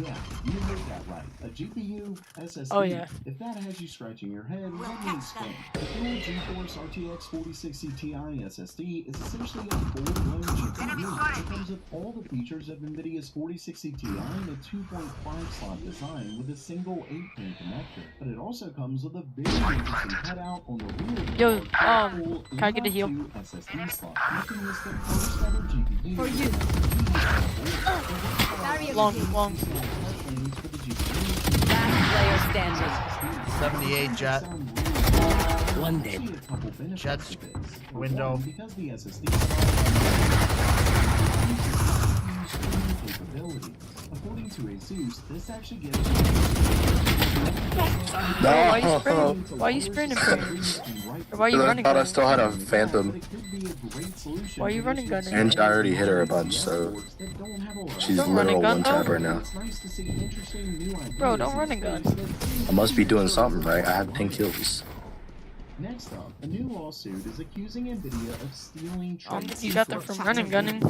Yeah, you heard that right. A GPU SSD. Oh, yeah. If that has you scratching your head, let me explain. The dual GeForce RTX 4060 Ti SSD is essentially a full-blown GPU. It comes with all the features of NVIDIA's 4060 Ti in a 2.5 slot design with a single 8-pin connector. But it also comes with a very interesting cutout on the rear. Yo, can I get a heal? SSD slot, making this the first ever GPU. For you. Long. Last player standing. 78 Jet. One day. Jet's window. Because the SSD capability. According to Asus, this actually gives No. Why are you sprinting? Why are you I running? thought I still had a Phantom. Why are you running gunning? And I already hit her a bunch, so she's Don't run literal and gun, one tap though. right now. Bro, don't run and gun. I must be doing something right. I have 10 kills. Next up, a new lawsuit is accusing Nvidia of stealing trade You got them from running gunning.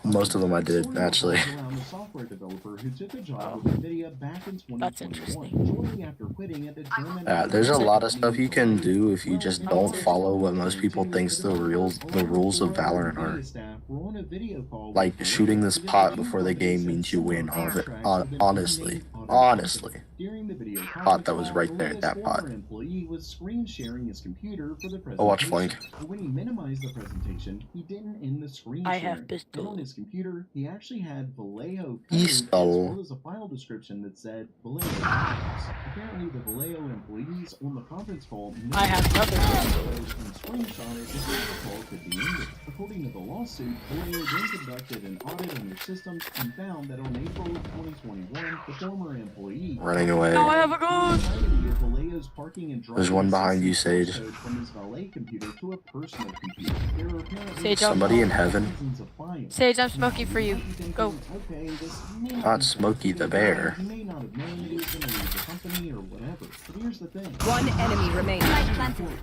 Most of them I did, actually. around the software developer who took a job with Nvidia back in 2021. Shortly after quitting at the German There's a lot of stuff you can do if you just don't follow what most people thinks the rules of Valorant are. staff were on a video call with Like shooting this pot before the game means you win. Honestly. During the video Pot that was right there, that pot. former employee was screen sharing his computer for the presentation. I'll watch Flank. But when he minimized the presentation, he didn't end the screen I sharing. have pistol. And on his computer, he actually had Vallejo Pistol. covered, as well as a file description that said Vallejo codes. Apparently, the Vallejo employees on the conference call I have another pistol. and screenshot it before the call could be ended. According to the lawsuit, Vallejo then conducted an audit on their systems and found that on April of 2021, the former employee Running away. No, I have a gun. Vallejo's parking and There's one behind you, Sage. from his valet computer to a personal computer. There were apparently Sage, Somebody in heaven. thousands of files. Sage, I'm smoking for you. Go. Okay, this may Not Smokey the Bear. He may not have known that he was going to leave the company or whatever. But here's the thing. One enemy remaining.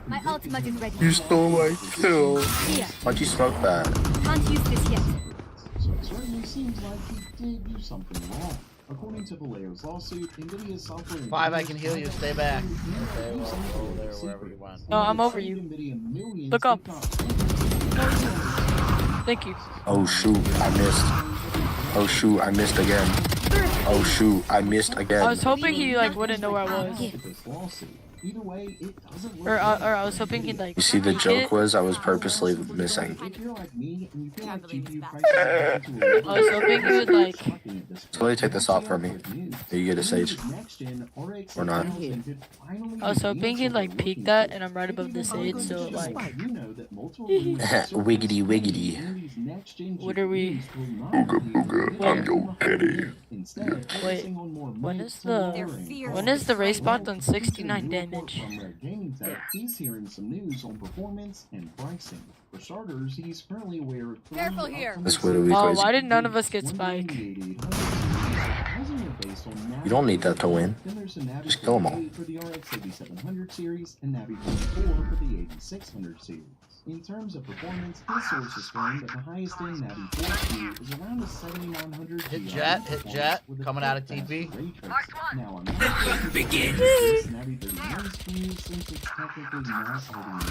My ultimate is ready. You stole my kill. Here. Why'd you smoke that? Can't use this yet. So it certainly seems like he did do something wrong. According to Vallejo's lawsuit, Nvidia's software... 5, I can heal you. Stay back. Okay, well, go there wherever you want. No, I'm over you. Look up. Thank you. Oh shoot, I missed. Oh shoot, I missed again. Oh shoot, I missed again. I was hoping he like wouldn't know where I was. Either way, it doesn't Or I was hoping he'd like. You see, the peek joke it. was I was purposely missing. If you're like me and you feel like GPU I was hoping he would like. Somebody take this off from me. There you get a Sage. Or not. I was hoping he'd like peek that, and I'm right above the Sage, so like. Wiggity wiggity. What are we? Booga booga, I'm your daddy. Wait, when is the race bot on 69 damage? He's hearing some news on performance and pricing. For starters, he's currently aware of Careful here. This way to be Oh, crazy. why did none of us get Spike? You don't need that to win. Just kill them all. For the RX 8700 series and Navi 24 for the 8600 series. In terms of performance, his sources claim that the highest end Navi 4 SKU is around a 7900 Hit jet, coming out of TP. Now, I'm not sure begin. This Navi 31 SKU since it's technically not having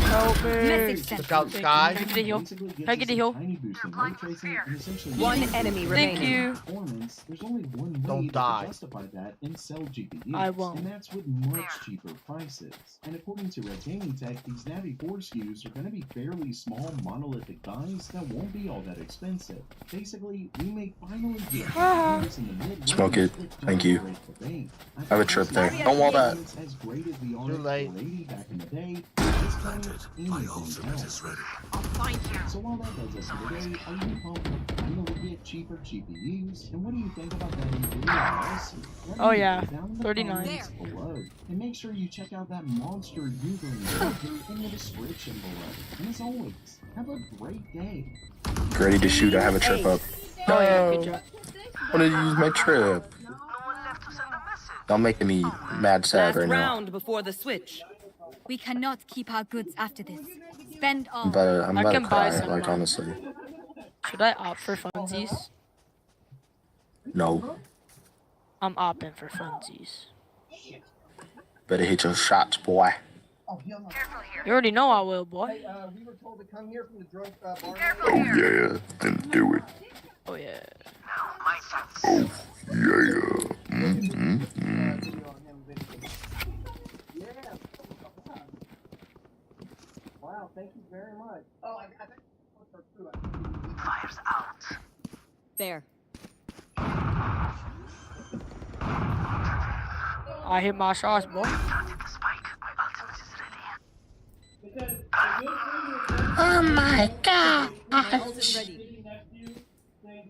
Help me! Look out, Sky. Can I get a heal? Can I get a heal? One enemy remaining. Thank you. There's only one way Don't die. to justify that and sell GPUs. I won't. And that's with much cheaper prices. And according to Red Gaming Tech, these Navi 4 SKUs are going to be fairly small monolithic dies that won't be all that expensive. Basically, we may finally get GPUs in the mid-range. Smoke it. Thank you. I have a trip there. Don't wall that. As great as the Too late. RX480 back in the day, this time my ultimate is ready. So while that does us for today, are you pumped to finally get cheaper GPUs? And what do you think about that Nvidia lawsuit? Oh yeah, Down in the 39. comments below. And make sure you check out that monster Uber in the description below. And as always, have a great day. Ready to shoot, I have a trip up. Oh yeah, good No! job. I wanted to use my trip. Y'all making me mad sad Last right now. round before the switch. We cannot keep our goods after this. Spend all. I'm I about to can buy cry, some like more. honestly. Should I opt for funsies? No. I'm opting for funsies. Better hit your shots, boy. You already know I will, boy. We were told to come here from the drug bar. Oh yeah, then do it. Oh yeah. Oh yeah. Wow, thank you very much. Oh, I think Fire's out. There. I hit my shots, boy. Oh my god.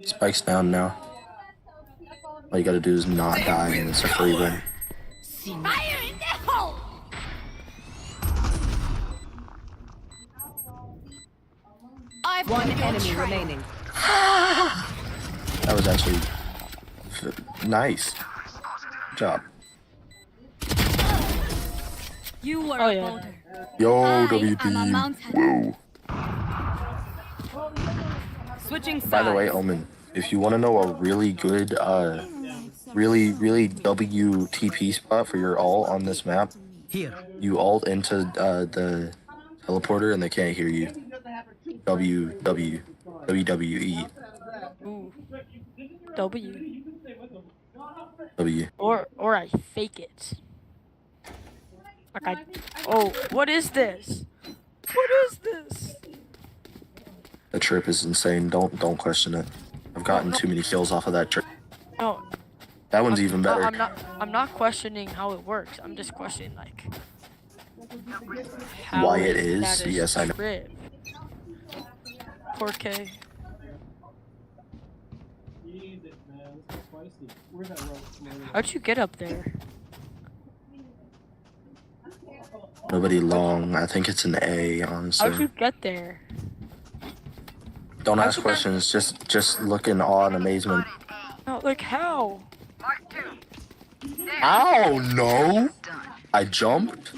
Spike's down now. All you gotta do is not die and it's a free win. Fire in the hole! I've One got your enemy trail. remaining. That was actually nice. Good job. You were Oh, a yeah. boulder. Yo, I WD. am a mountain. Whoa. Switching sides. By the way, Omen, if you want to know a really good, really WTP spot for your ult on this map, you ult into the teleporter and they can't hear you. WWE. Ooh. W. W. Or I fake it. Like I. Oh, what is this? What is this? The trip is insane. Don't question it. I've gotten too many kills off of that trip. No. That one's even better. I'm not questioning how it works. I'm just questioning like how Why it is? that Yes, I know. trip. 4K. Jesus, man, this is spicy. Where's that rope? How'd you get up there? Nobody long. I think it's an A, honestly. How'd you get there? Don't ask questions. Just look in awe and amazement. No, like how? Ow, no! I jumped?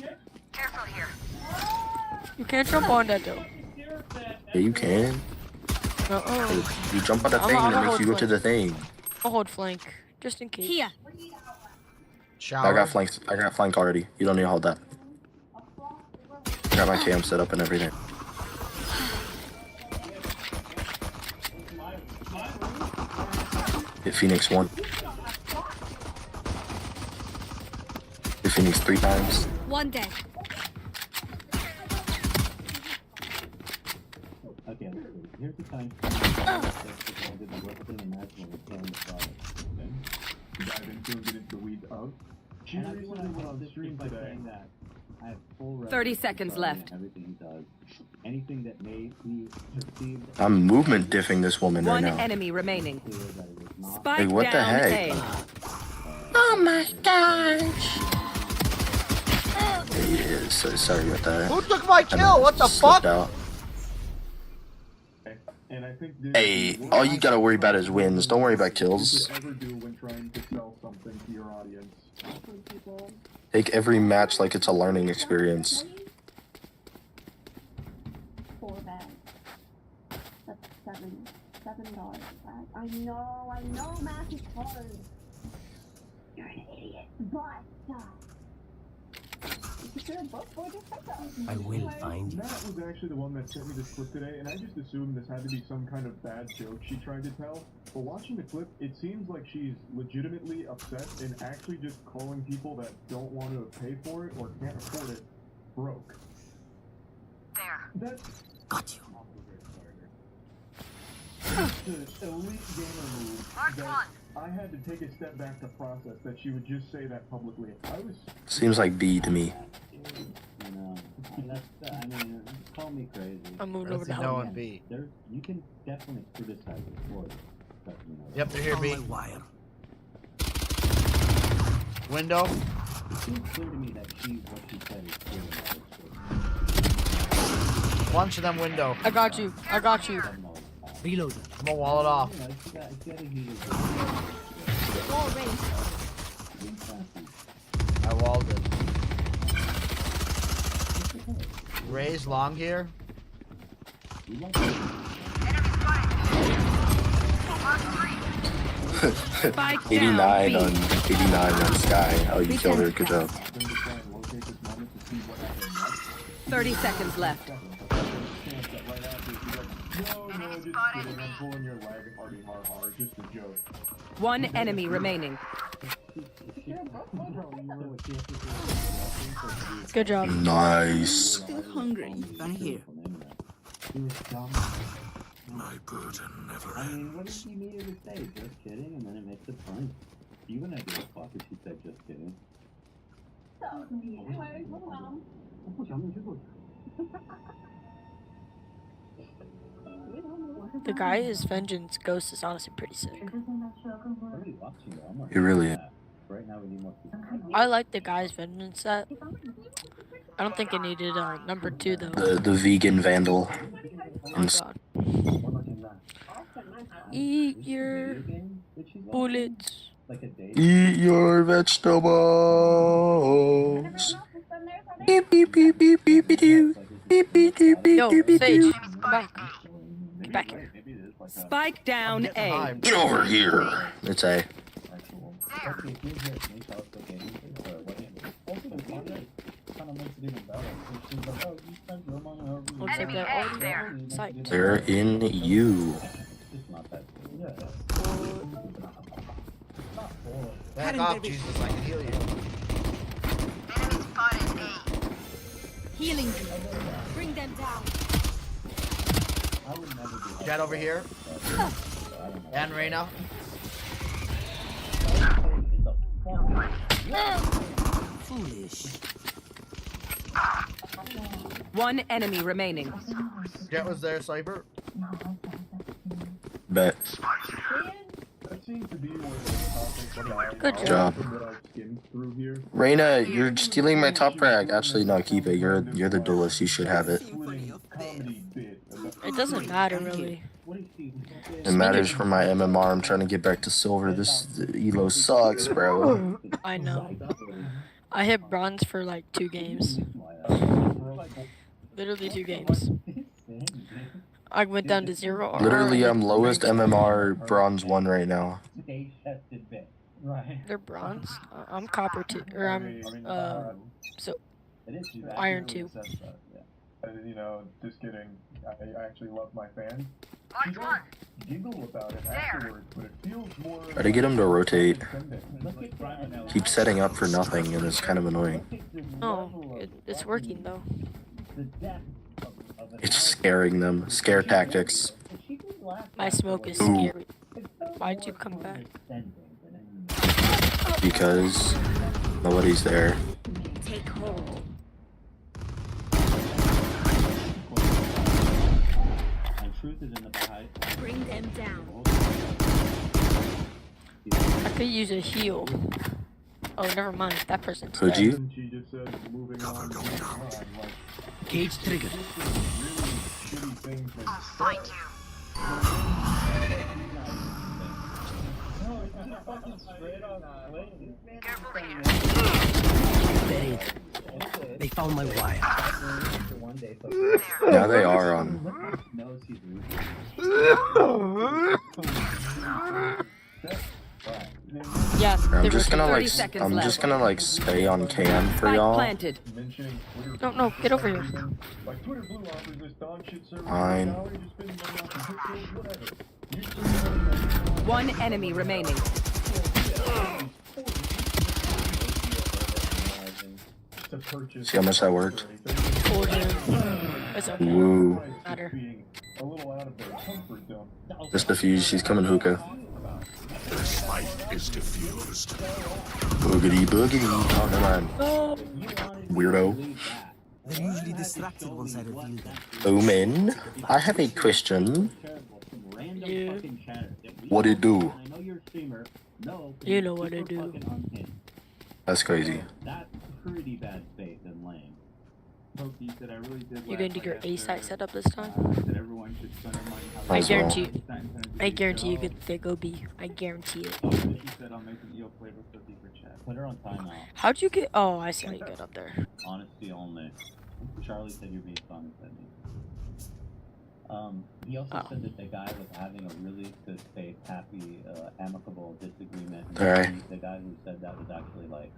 You can't jump on that though. Yeah, you can. Uh-oh. You jump on the thing and it makes you go to the thing. I'll hold flank, just in case. Here. I got flanked. I got flank already. You don't need to hold that. Got my cam set up and everything. Hit Phoenix 1. Hit Phoenix 3 times. One dead. Okay, here's the time. Dive into and get into the weeds of. She recently went on stream today. I have full 30 seconds left. Everything he does. Anything that may be perceived. I'm movement diffing this woman right One now. enemy remaining. Spike Like, what the down heck? A. Oh my gosh. Yeah, so sorry about that. Who took my kill? What the fuck? Slipped out. And I think Hey, all you gotta worry about is wins. Don't worry about kills. ever do when trying to sell something to your audience. Take every match like it's a learning experience. Four bags. That's $7 a bag. I know math is hard. You're an idiot. But you should have booked for this pickup. I will find you. Matt was actually the one that sent me this clip today, and I just assumed this had to be some kind of bad joke she tried to tell. But watching the clip, it seems like she's legitimately upset and actually just calling people that don't want to pay for it or can't afford it broke. There. That's Got you. the elite gamer move that I had to take a step back to process that she would just say that publicly. I was Seems like B to me. You know, I mean, call me crazy. I'm moving over to No help. one B. There, you can definitely criticize the sport, but you know. Yep, they're here, B. Window. It seems clear to me that what she said is clear about it. Bunch of them window. I got you. I got you. Reload. I'm gonna wall it off. I walled it. Ray's long here. Spike 89 down on 89 on Sky. Oh, you killed her. Good job. 30 seconds left. No, just kidding. I'm pulling your leg, party hard, just a joke. One enemy remaining. Good job. Nice. Still hungry. Gonna hear. My burden never ends. I mean, what did she mean to say? Just kidding, and then it makes it fun. Even I gave a fuck if she said just kidding. The guy's Vengeance Ghost is honestly pretty sick. It really is. Right now we need more people. I like the guy's Vengeance set. I don't think it needed number 2 though. The vegan vandal. Oh god. Eat your bullets. Eat your vegetables. Yo, Sage, come back. Get back here. Spike down A. Get over here. It's A. Looks like they're already on site. They're in you. Back off, Jesus, I can heal you. Healing you. Bring them down. Jet over here. And Reyna. Foolish. One enemy remaining. Jet was there, Cypher. Bet. Good job. Reyna, you're stealing my top frag. Actually, no, keep it. You're the duelist. You should have it. It doesn't matter really. It matters for my MMR. I'm trying to get back to silver. This elo sucks, bro. I know. I hit bronze for like 2 games. Literally 2 games. I went down to 0. Literally, I'm lowest MMR bronze 1 right now. They're bronze. I'm copper 2, or I'm so iron 2. You know, just kidding. I actually love my fans. You don't giggle about it afterwards, but it feels more. Try to get him to rotate. Keep setting up for nothing, and it's kind of annoying. Oh, it's working though. It's scaring them. Scare tactics. My smoke is scary. Why'd you come back? Because nobody's there. Take hold. Bring them down. I could use a heal. Oh, never mind. That person's Could dead. you? Cage triggered. Find you. Buried. They found my wire. Now they are on. Yeah, I'm just gonna like stay on cam for y'all. No, get over here. Fine. One enemy remaining. See how much that worked? It's okay. Woo. Matter. Just defused. She's coming hookah. This fight is diffused. Boogity boogity. Oh, never mind. Weirdo. They're usually distracted once I reveal them. Omen, I have a question. Yeah. What it do? You know what I do. That's crazy. That's pretty bad faith and lame. You gonna do your A site setup this time? I As guarantee. well. I guarantee you could they go B. I guarantee it. Put her on timeout. How'd you get? Oh, I see how you got up there. Honesty only. Charlie said you're being honest at me. He also said that the guy was having a really good faith, happy, amicable disagreement. Alright. The guy who said that was actually like,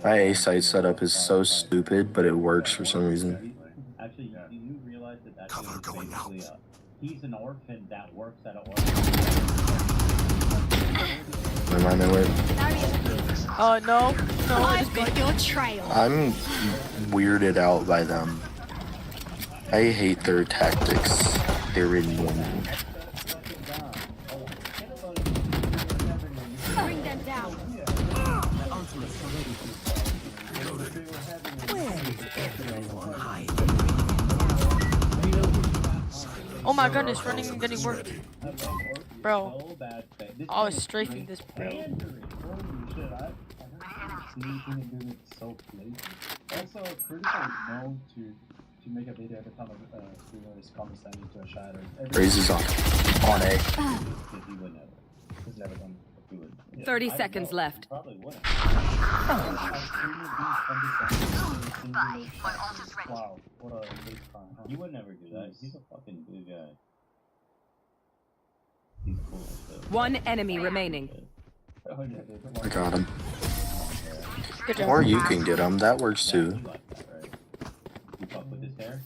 My A site setup is so stupid, but it works for some reason. Actually, do you realize that that dude is basically he's an orphan that works at an orphan. Never mind, that word. Oh no, no, I've got your trail. I'm weirded out by them. I hate their tactics. They're annoying. Bring them down. Oh my goodness, running and getting worked. Bro, I was strafing this bro. Also, Critical is known to make a video every time a streamer is condescending to a shadow. Raises on A. He's never done you would. 30 seconds left. Probably wouldn't. Wow, what a big fan. You would never do that. He's a fucking good guy. He's cool as shit. One enemy remaining. I got him. Good job. Or you can get him. That works too. You fuck with his hair?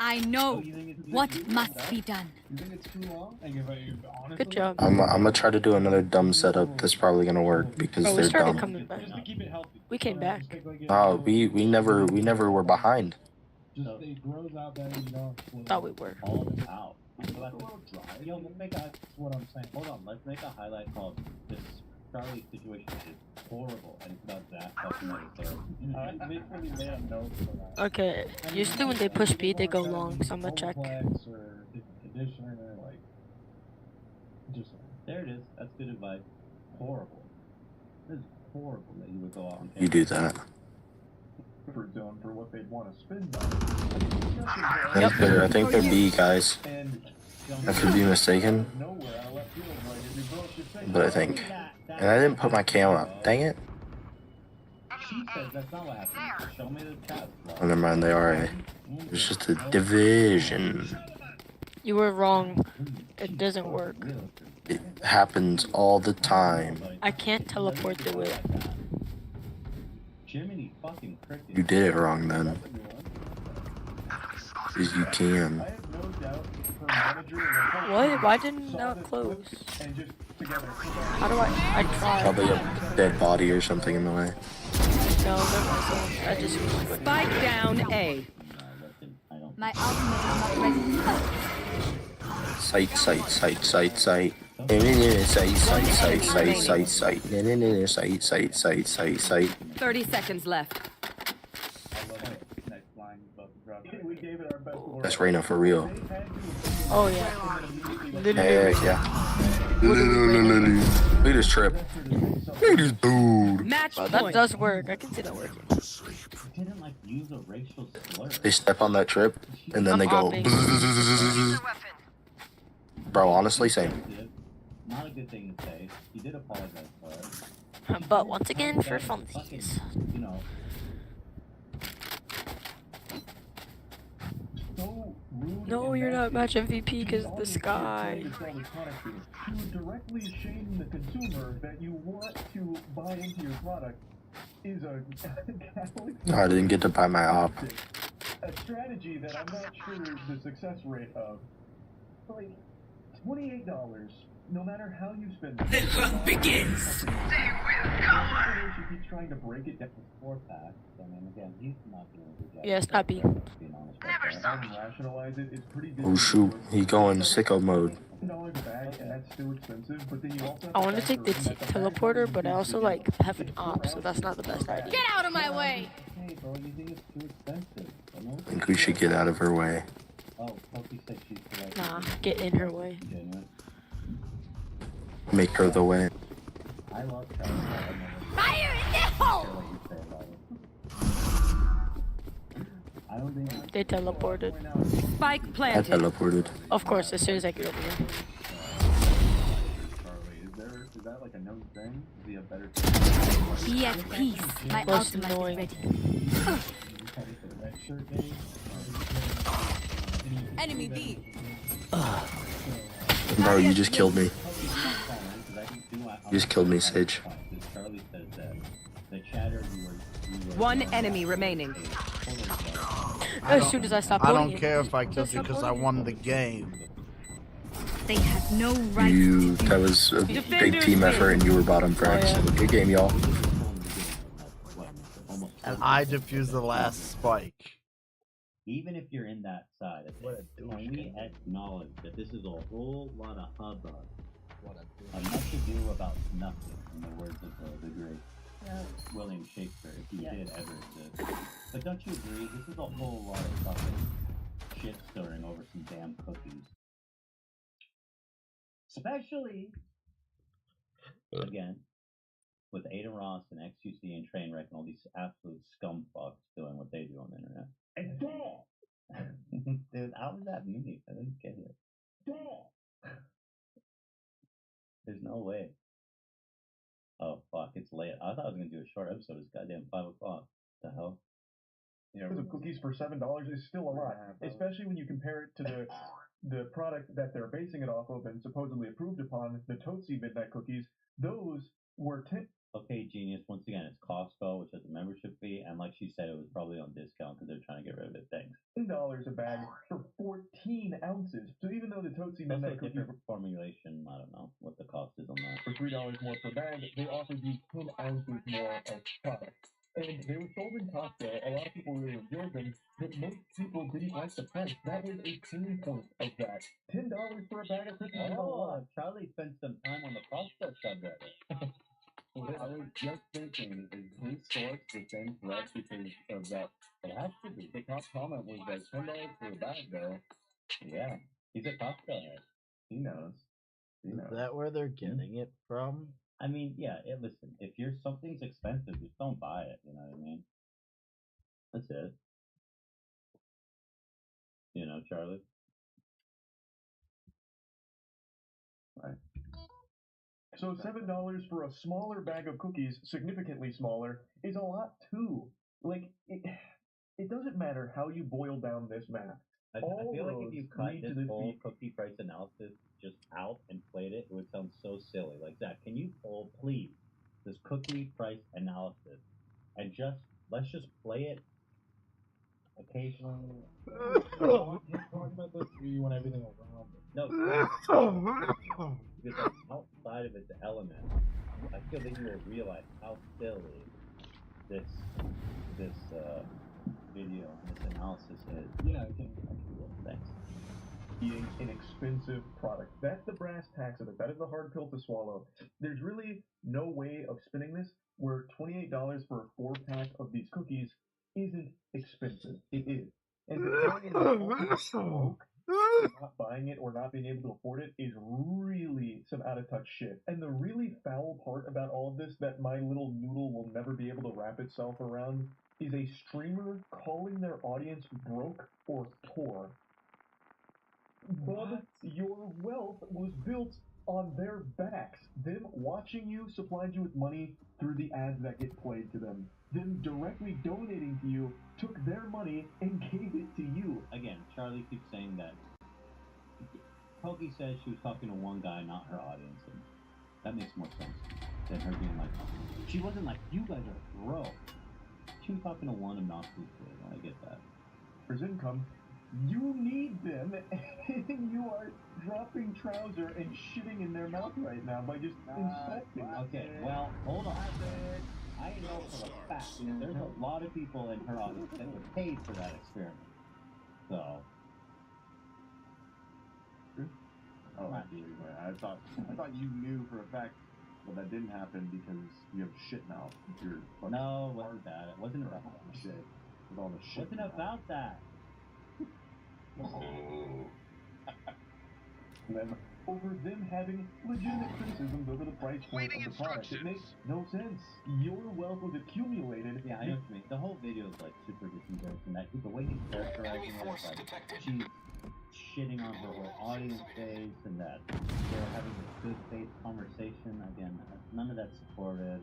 I know what must be done. You think it's too long? Like, if I honestly, Good job. I'm gonna try to do another dumb setup that's probably gonna work because Oh, we they're started dumb. coming back. just to keep it healthy. We came back. Oh, we never were behind. Just it grows out better, you know. Thought we were. All out. So that's Yo, let's make a. That's what I'm saying. Hold on, let's make a highlight called "This Charlie Situation is Horrible," and it's about that fucking episode. I literally made a note for that. Okay, usually when they push speed, they go long, so I'm gonna check. Or different conditioner, like. Just. There it is. That's good advice. Horrible. This is horrible that you would go out and You do that. Comfort zone for what they'd want to spend on. I think they're B guys. I could be mistaken, but I think. And I didn't put my cam up. Dang it. She says that's not what happened. Show me the chat. Oh, never mind. They are A. It's just a division. You were wrong. It doesn't work. It happens all the time. I can't teleport through it. Jiminy fucking cricket. You did it wrong then. Because you can. What? Why didn't that close? How do I tried. Probably a dead body or something in the way. No, there wasn't. I just Spike down A. My ultimate is not ready to help. Sight. Sight. Sight. Sight. 30 seconds left. That's Reyna for real. Oh yeah. Heck yeah. Literally. Look at this trip. Look at this dude. Match Bro, that does work. I can see that working. Didn't like use a racial slur. They step on that trip and then they go. Bro, honestly, same. Not a good thing to say. He did apologize for it. But once again, for funsies. You know. No, you're not match MVP because the sky. You directly shame the consumer that you want to buy into your product is a No, I didn't get to buy my op. a strategy that I'm not sure the success rate of. Like $28, no matter how you spend it. The hunt begins. They will come. She keeps trying to break it down to 4-pack. I mean, again, he's not doing a good job. Yeah, it's not B. Rationalize it is pretty Oh shoot, he going sicko mode. $10 a bag, and that's still expensive, but then you also I want to take the teleporter, but I also like have an op, so that's not the best idea. Get out of my way! Hey, bro, you think it's too expensive? I think we should get out of her way. Oh, Pokey said she's correct. Nah, get in her way. Make her the way. I love Charlie. Fire in the hole! I don't think They teleported. Spike I planted. teleported. Of course, as soon as I get over here. Is that like a known thing? Is he a better Be at peace. My Most ultimate annoying. is ready. Enemy B. Bro, you just killed me. You just killed me, Sage. Charlie says that the chatter you were One enemy remaining. As soon as I stop I bullying. don't care if I killed you because I won the game. They have no right That was a big team effort and you were bottom first. So good game, y'all. And I defused the last spike. even if you're in that side of it, can we acknowledge that this is a whole lot of hubbub? Much ado about nothing, in the words of the great William Shakespeare, if he did ever exist. But don't you agree? This is a whole lot of fucking shit stirring over some damn cookies. Especially, again, with Ada Ross and XQC and Trainwreck and all these absolute scum fucks doing what they do on the internet. Dude, how was that unique? I didn't get it. There's no way. Oh fuck, it's late. I thought I was gonna do a short episode. It's goddamn 5 o'clock. The hell? Of cookies for $7 is still a lot, especially when you compare it to the product that they're basing it off of and supposedly approved upon, the Tootsie Midnight Cookies. Those were Okay, genius. Once again, it's Costco, which has a membership fee, and like she said, it was probably on discount because they're trying to get rid of it. Thanks. $10 a bag for 14 ounces. So even though the Tootsie Midnight Cookies different formulation, I don't know what the cost is on that. For $3 more per bag, they offered you 10 ounces more of product. And they were sold in Costco. A lot of people really enjoyed them, but most people didn't like the price. That was a pain point of that. $10 for a bag of cookies is a lot. Charlie spent some time on the Costco subreddit. I was just thinking, is his source the same thread because of that? It has to be. The top comment was that $10 for a bag, though. Yeah, he's a Costco head. He knows. Is that where they're getting it from? I mean, yeah, listen, if something's expensive, just don't buy it, you know what I mean? That's it. You know, Charlie? Right. So $7 for a smaller bag of cookies, significantly smaller, is a lot too. Like, it doesn't matter how you boil down this math. I feel like if you cut this whole cookie price analysis just out and played it, it would sound so silly. Like, Zach, can you pull, please, this cookie price analysis and let's just play it occasionally? Talk about this you want everything around it. No, because outside of its element, I feel that you will realize how silly this video and this analysis is. Yeah, I think. Thanks. Eating an expensive product. That's the brass tacks of it. That is the hard pill to swallow. There's really no way of spinning this where $28 for a 4-pack of these cookies isn't expensive. It is. And not buying it or not being able to afford it is really some out of touch shit. And the really foul part about all of this that my little noodle will never be able to wrap itself around is a streamer calling their audience broke or poor. Bub, your wealth was built on their backs. Them watching you supplied you with money through the ads that get played to them. Them directly donating to you took their money and gave it to you. Again, Charlie keeps saying that. Pokey says she was talking to one guy, not her audience, and that makes more sense than her being like, she wasn't like, you guys are broke. She was talking to one obnoxious kid. I get that. For income, you need them, and you are dropping trouser and shitting in their mouth right now by just insulting. Okay, well, hold on. I know for a fact that there's a lot of people in her audience that were paid for that experiment. So. Oh, I thought you knew for a fact that didn't happen because you have shit mouth. No, it wasn't that. It wasn't about that. Shit. With all the shit. It wasn't about that. Over them having legitimate criticisms over the price point of the product. It makes no sense. Your wealth was accumulated. Yeah, I know what you mean. The whole video is like super disingenuous, and the way he's characterizing it is like she's shitting on her whole audience base, and that they're having a good faith conversation. Again, none of that's supportive.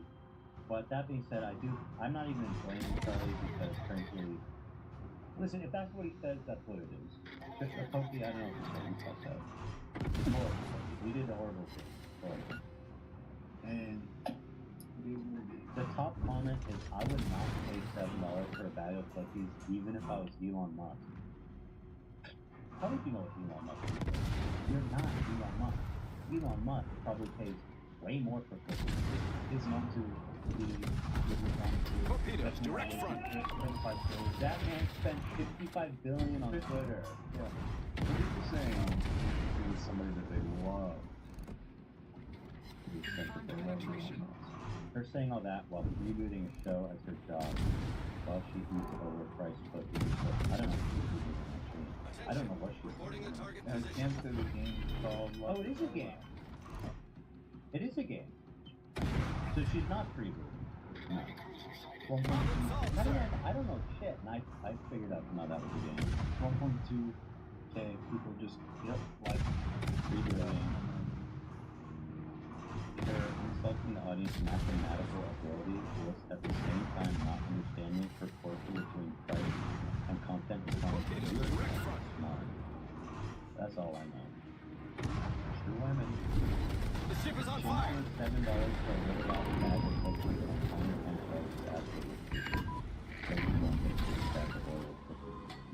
But that being said, I'm not even blaming Charlie because frankly, listen, if that's what he says, that's what it is. Just a Pokey, I don't know if he's like that. We did a horrible thing. Horrible. And the top comment is, I would not pay $7 for a bag of cookies, even if I was Elon Musk. How would you know what Elon Musk is? You're not Elon Musk. Elon Musk probably pays way more for cookies. It's not to Torpedoes, direct front. That man spent $55 billion on Twitter. Yeah. What are you saying is somebody that they love? Her saying all that while rebooting a show as her job, while she eats overpriced cookies. I don't know what she's doing actually. I don't know what she's doing. Cam said the game is called. Oh, it is a game. It is a game. So she's not rebooting. No. Well, I don't know shit, and I figured out now that was a game. 1.2K people just like rebooting. They're expecting the audience's mathematical ability whilst at the same time not understanding the proportion between price and content is smart. That's all I know. True women. The ship is on fire! $7 for a really off bag of cookies and $110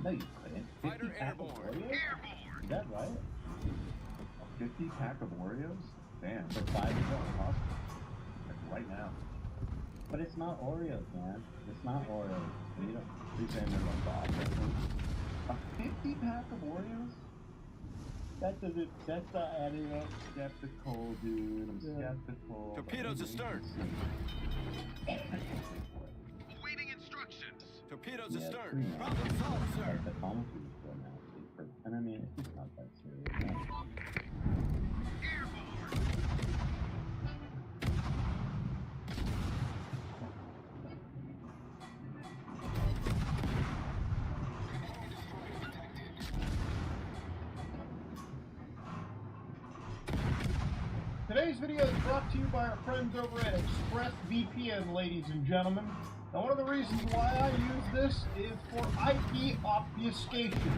No, you couldn't. 50 pack of Oreos? Is that right? A 50 pack of Oreos? Damn. For $5 cost? Like right now. But it's not Oreos, man. It's not Oreos. You don't. You're saying they're like the opposite? A 50 pack of Oreos? That's not adding up. Skeptical, dude. I'm skeptical. Torpedoes astern. Awaiting instructions. Torpedoes astern. Problem solved, sir. The comic is still nasty. And I mean, it's not that serious. Today's video is brought to you by our friends over at ExpressVPN, ladies and gentlemen. Now, one of the reasons why I use this is for IP obfuscation.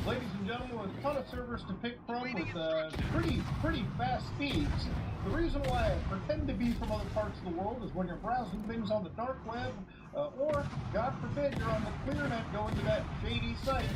Ladies and gentlemen, with a ton of servers to pick from with pretty fast speeds, the reason why I pretend to be from other parts of the world is when you're browsing things on the dark web, or, God forbid, you're on the clear net going to that shady site.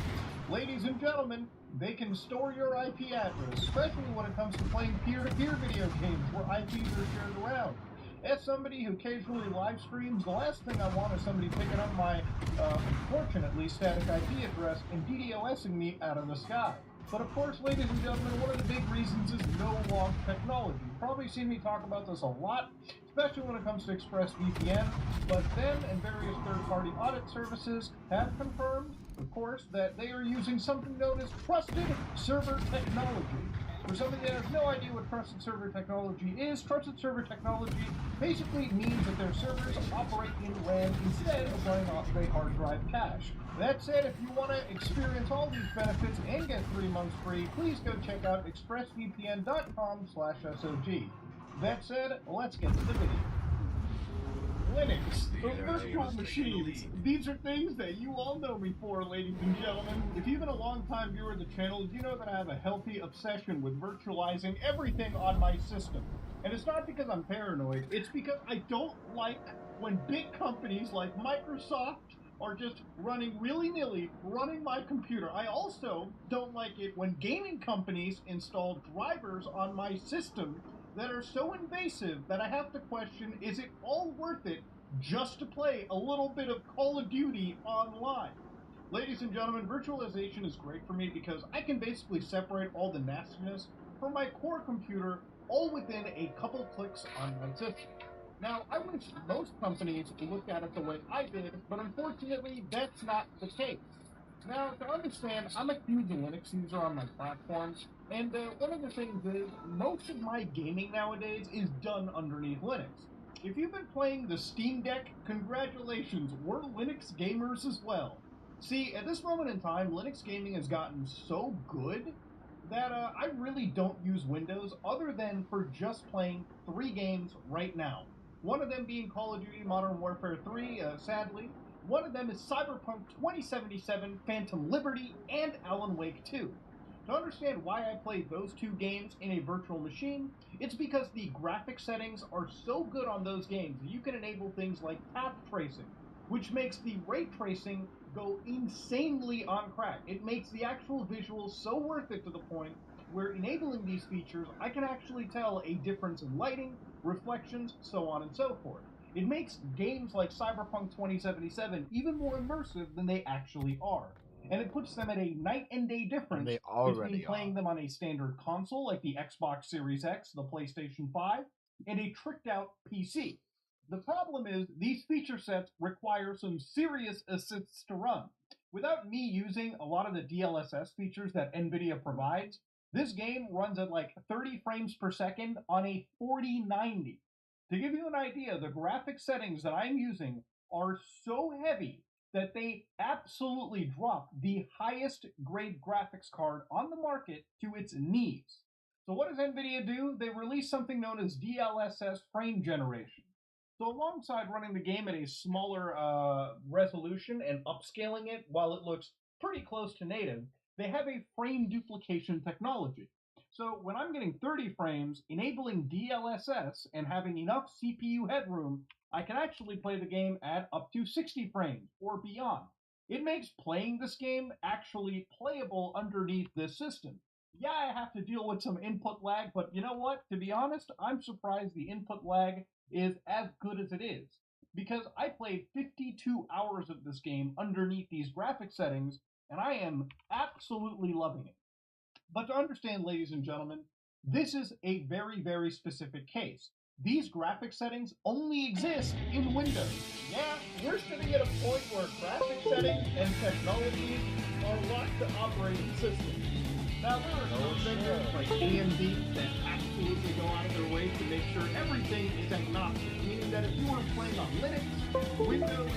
Ladies and gentlemen, they can store your IP address, especially when it comes to playing peer-to-peer video games where IPs are shared around. As somebody who occasionally live streams, the last thing I want is somebody picking up my, unfortunately, static IP address and DDoSing me out of the sky. But of course, ladies and gentlemen, one of the big reasons is no-log technology. You've probably seen me talk about this a lot, especially when it comes to ExpressVPN, but them and various third-party audit services have confirmed, of course, that they are using something known as trusted server technology. For somebody that has no idea what trusted server technology is, trusted server technology basically means that their servers operate in RAM instead of running off of a hard drive cache. That said, if you want to experience all these benefits and get 3 months free, please go check out expressvpn.com/SOG. That said, let's get to the video. Linux, the virtual machines. These are things that you all know me for, ladies and gentlemen. If you've been a long-time viewer of the channel, you know that I have a healthy obsession with virtualizing everything on my system. And it's not because I'm paranoid, it's because I don't like when big companies like Microsoft are just running willy-nilly, running my computer. I also don't like it when gaming companies install drivers on my system that are so invasive that I have to question, is it all worth it just to play a little bit of Call of Duty online? Ladies and gentlemen, virtualization is great for me because I can basically separate all the nastiness from my core computer all within a couple clicks on my system. Now, I wish most companies looked at it the way I did, but unfortunately, that's not the case. Now, to understand, I'm a huge Linux user on my platforms, and one of the things is, most of my gaming nowadays is done underneath Linux. If you've been playing the Steam Deck, congratulations, we're Linux gamers as well. See, at this moment in time, Linux gaming has gotten so good that I really don't use Windows other than for just playing 3 games right now. One of them being Call of Duty Modern Warfare 3, sadly. One of them is Cyberpunk 2077, Phantom Liberty, and Alan Wake 2. To understand why I play those 2 games in a virtual machine, it's because the graphic settings are so good on those games that you can enable things like path tracing, which makes the ray tracing go insanely on crack. It makes the actual visuals so worth it to the point where enabling these features, I can actually tell a difference in lighting, reflections, so on and so forth. It makes games like Cyberpunk 2077 even more immersive than they actually are. And it puts them at a night and day difference between playing them on a standard console like the Xbox Series X, the PlayStation 5, and a tricked out PC. The problem is, these feature sets require some serious assists to run. Without me using a lot of the DLSS features that NVIDIA provides, this game runs at like 30 frames per second on a 4090. To give you an idea, the graphic settings that I'm using are so heavy that they absolutely drop the highest grade graphics card on the market to its knees. So what does NVIDIA do? They release something known as DLSS frame generation. So alongside running the game at a smaller resolution and upscaling it while it looks pretty close to native, they have a frame duplication technology. So when I'm getting 30 frames, enabling DLSS and having enough CPU headroom, I can actually play the game at up to 60 frames or beyond. It makes playing this game actually playable underneath this system. Yeah, I have to deal with some input lag, but you know what? To be honest, I'm surprised the input lag is as good as it is. Because I played 52 hours of this game underneath these graphic settings, and I am absolutely loving it. But to understand, ladies and gentlemen, this is a very, very specific case. These graphic settings only exist in Windows. Yeah, we're sitting at a point where graphic settings and technologies are locked to operating systems. Now, there are some vendors like AMD that absolutely go out of their way to make sure everything is agnostic, meaning that if you are playing on Linux, Windows,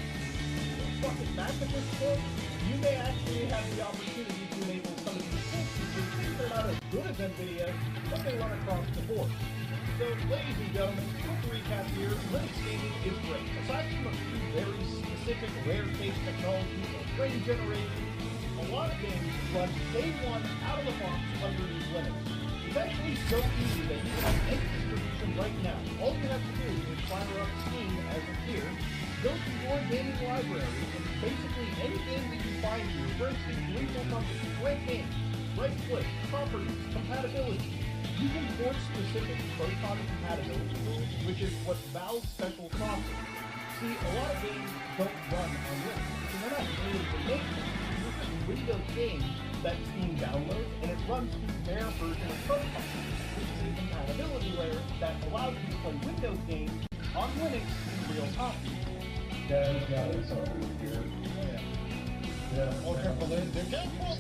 fucking Mac at this point, you may actually have the opportunity to enable some of these features. They're not as good as NVIDIA, but they run across the board. So, ladies and gentlemen, quick recap here, Linux gaming is great. Aside from a few very specific rare case technologies like frame generation, a lot of games run day one out of the box underneath Linux. It's actually so easy that you can have any distribution right now. All you have to do is fire up Steam as it's here, go to your gaming library, and basically any game that you find here, for instance, Lethal Company, Great Games, Right Click, Properties, Compatibility, you can port specific Proton compatibility rules, which is what Valve's special sauce is. See, a lot of games don't run on Linux, so they're not really to make them. This is Windows games that Steam downloads, and it runs through their version of Proton, which is a compatibility layer that allows you to play Windows games on Linux in real time. Yeah, it's something here. Yeah, all careful there. Careful!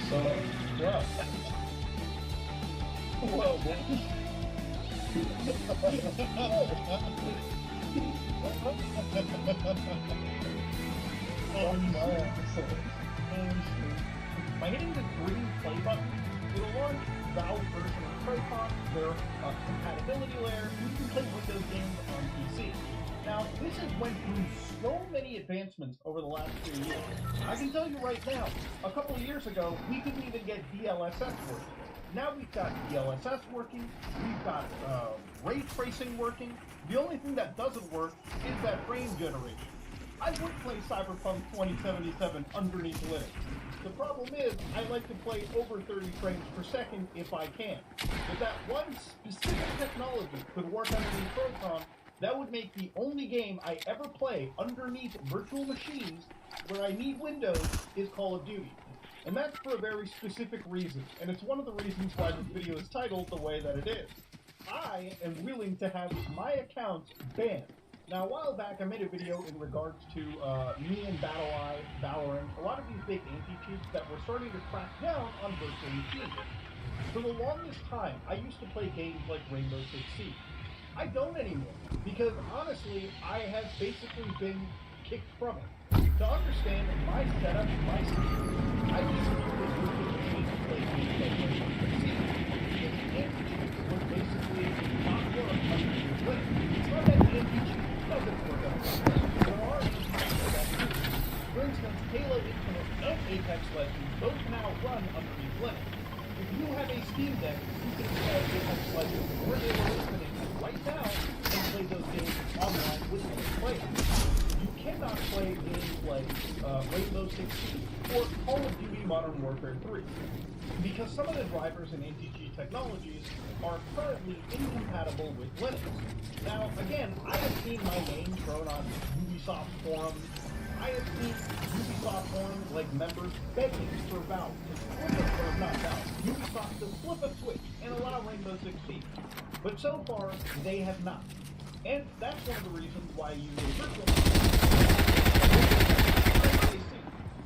So, yeah. Well, by hitting the green play button, it'll launch Valve version of Proton, their compatibility layer. You can play Windows games on PC. Now, this has went through so many advancements over the last few years. I can tell you right now, a couple of years ago, we couldn't even get DLSS working. Now we've got DLSS working, we've got ray tracing working. The only thing that doesn't work is that frame generation. I would play Cyberpunk 2077 underneath Linux. The problem is, I like to play over 30 frames per second if I can. If that one specific technology could work underneath Proton, that would make the only game I ever play underneath virtual machines where I need Windows is Call of Duty. And that's for a very specific reason, and it's one of the reasons why this video is titled the way that it is. I am willing to have my accounts banned. Now, a while back, I made a video in regards to me and BattleEye, Valorant, a lot of these big anti-cheats that were starting to crack down on virtual machines. For the longest time, I used to play games like Rainbow Six Siege. I don't anymore, because honestly, I have basically been kicked from it. To understand my setup, my system, I used to use virtual machines to play games like Rainbow Six Siege. Because anti-cheats was basically not work underneath Linux. It's not that anti-cheats doesn't work on Linux. There are anti-cheats that do. For instance, Halo Infinite and Apex Legends both now run underneath Linux. If you have a Steam Deck, you can install Apex Legends or Halo Infinite right now and play those games online with other players. You cannot play games like Rainbow Six Siege or Call of Duty Modern Warfare 3 because some of the drivers and NTG technologies are currently incompatible with Linux. Now, again, I have seen my name thrown on Ubisoft forums. I have seen Ubisoft forums like members begging for Valve to flip a, or not Valve, Ubisoft to flip a switch and allow Rainbow Six Siege. But so far, they have not. And that's one of the reasons why you use virtual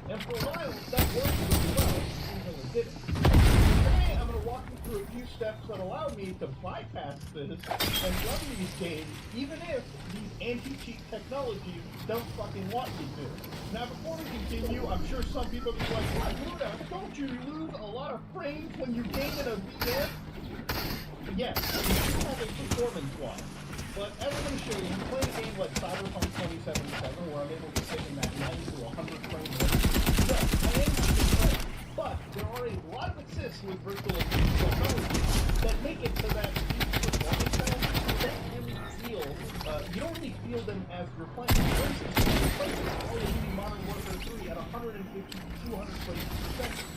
and for a while, that worked really well until it didn't. Today, I'm going to walk you through a few steps steps that allow me to bypass this and run these games, even if these anti-cheat technologies don't fucking want me to. Now, before we continue, I'm sure some people will be like, what, Luda, don't you lose a lot of frames when you game in a VM? Yes, we do have a performance one. But as I'm going to show you, playing a game like Cyberpunk 2077, where I'm able to sit in that 90 to 100 frame range, yes, I am using frames. But there are a lot of assists with virtualization technology that make it so that these performance challenges don't really feel, you don't really feel them as you're playing. For instance, you're playing Call of Duty Modern Warfare 3 at 150 to 200 frames per second.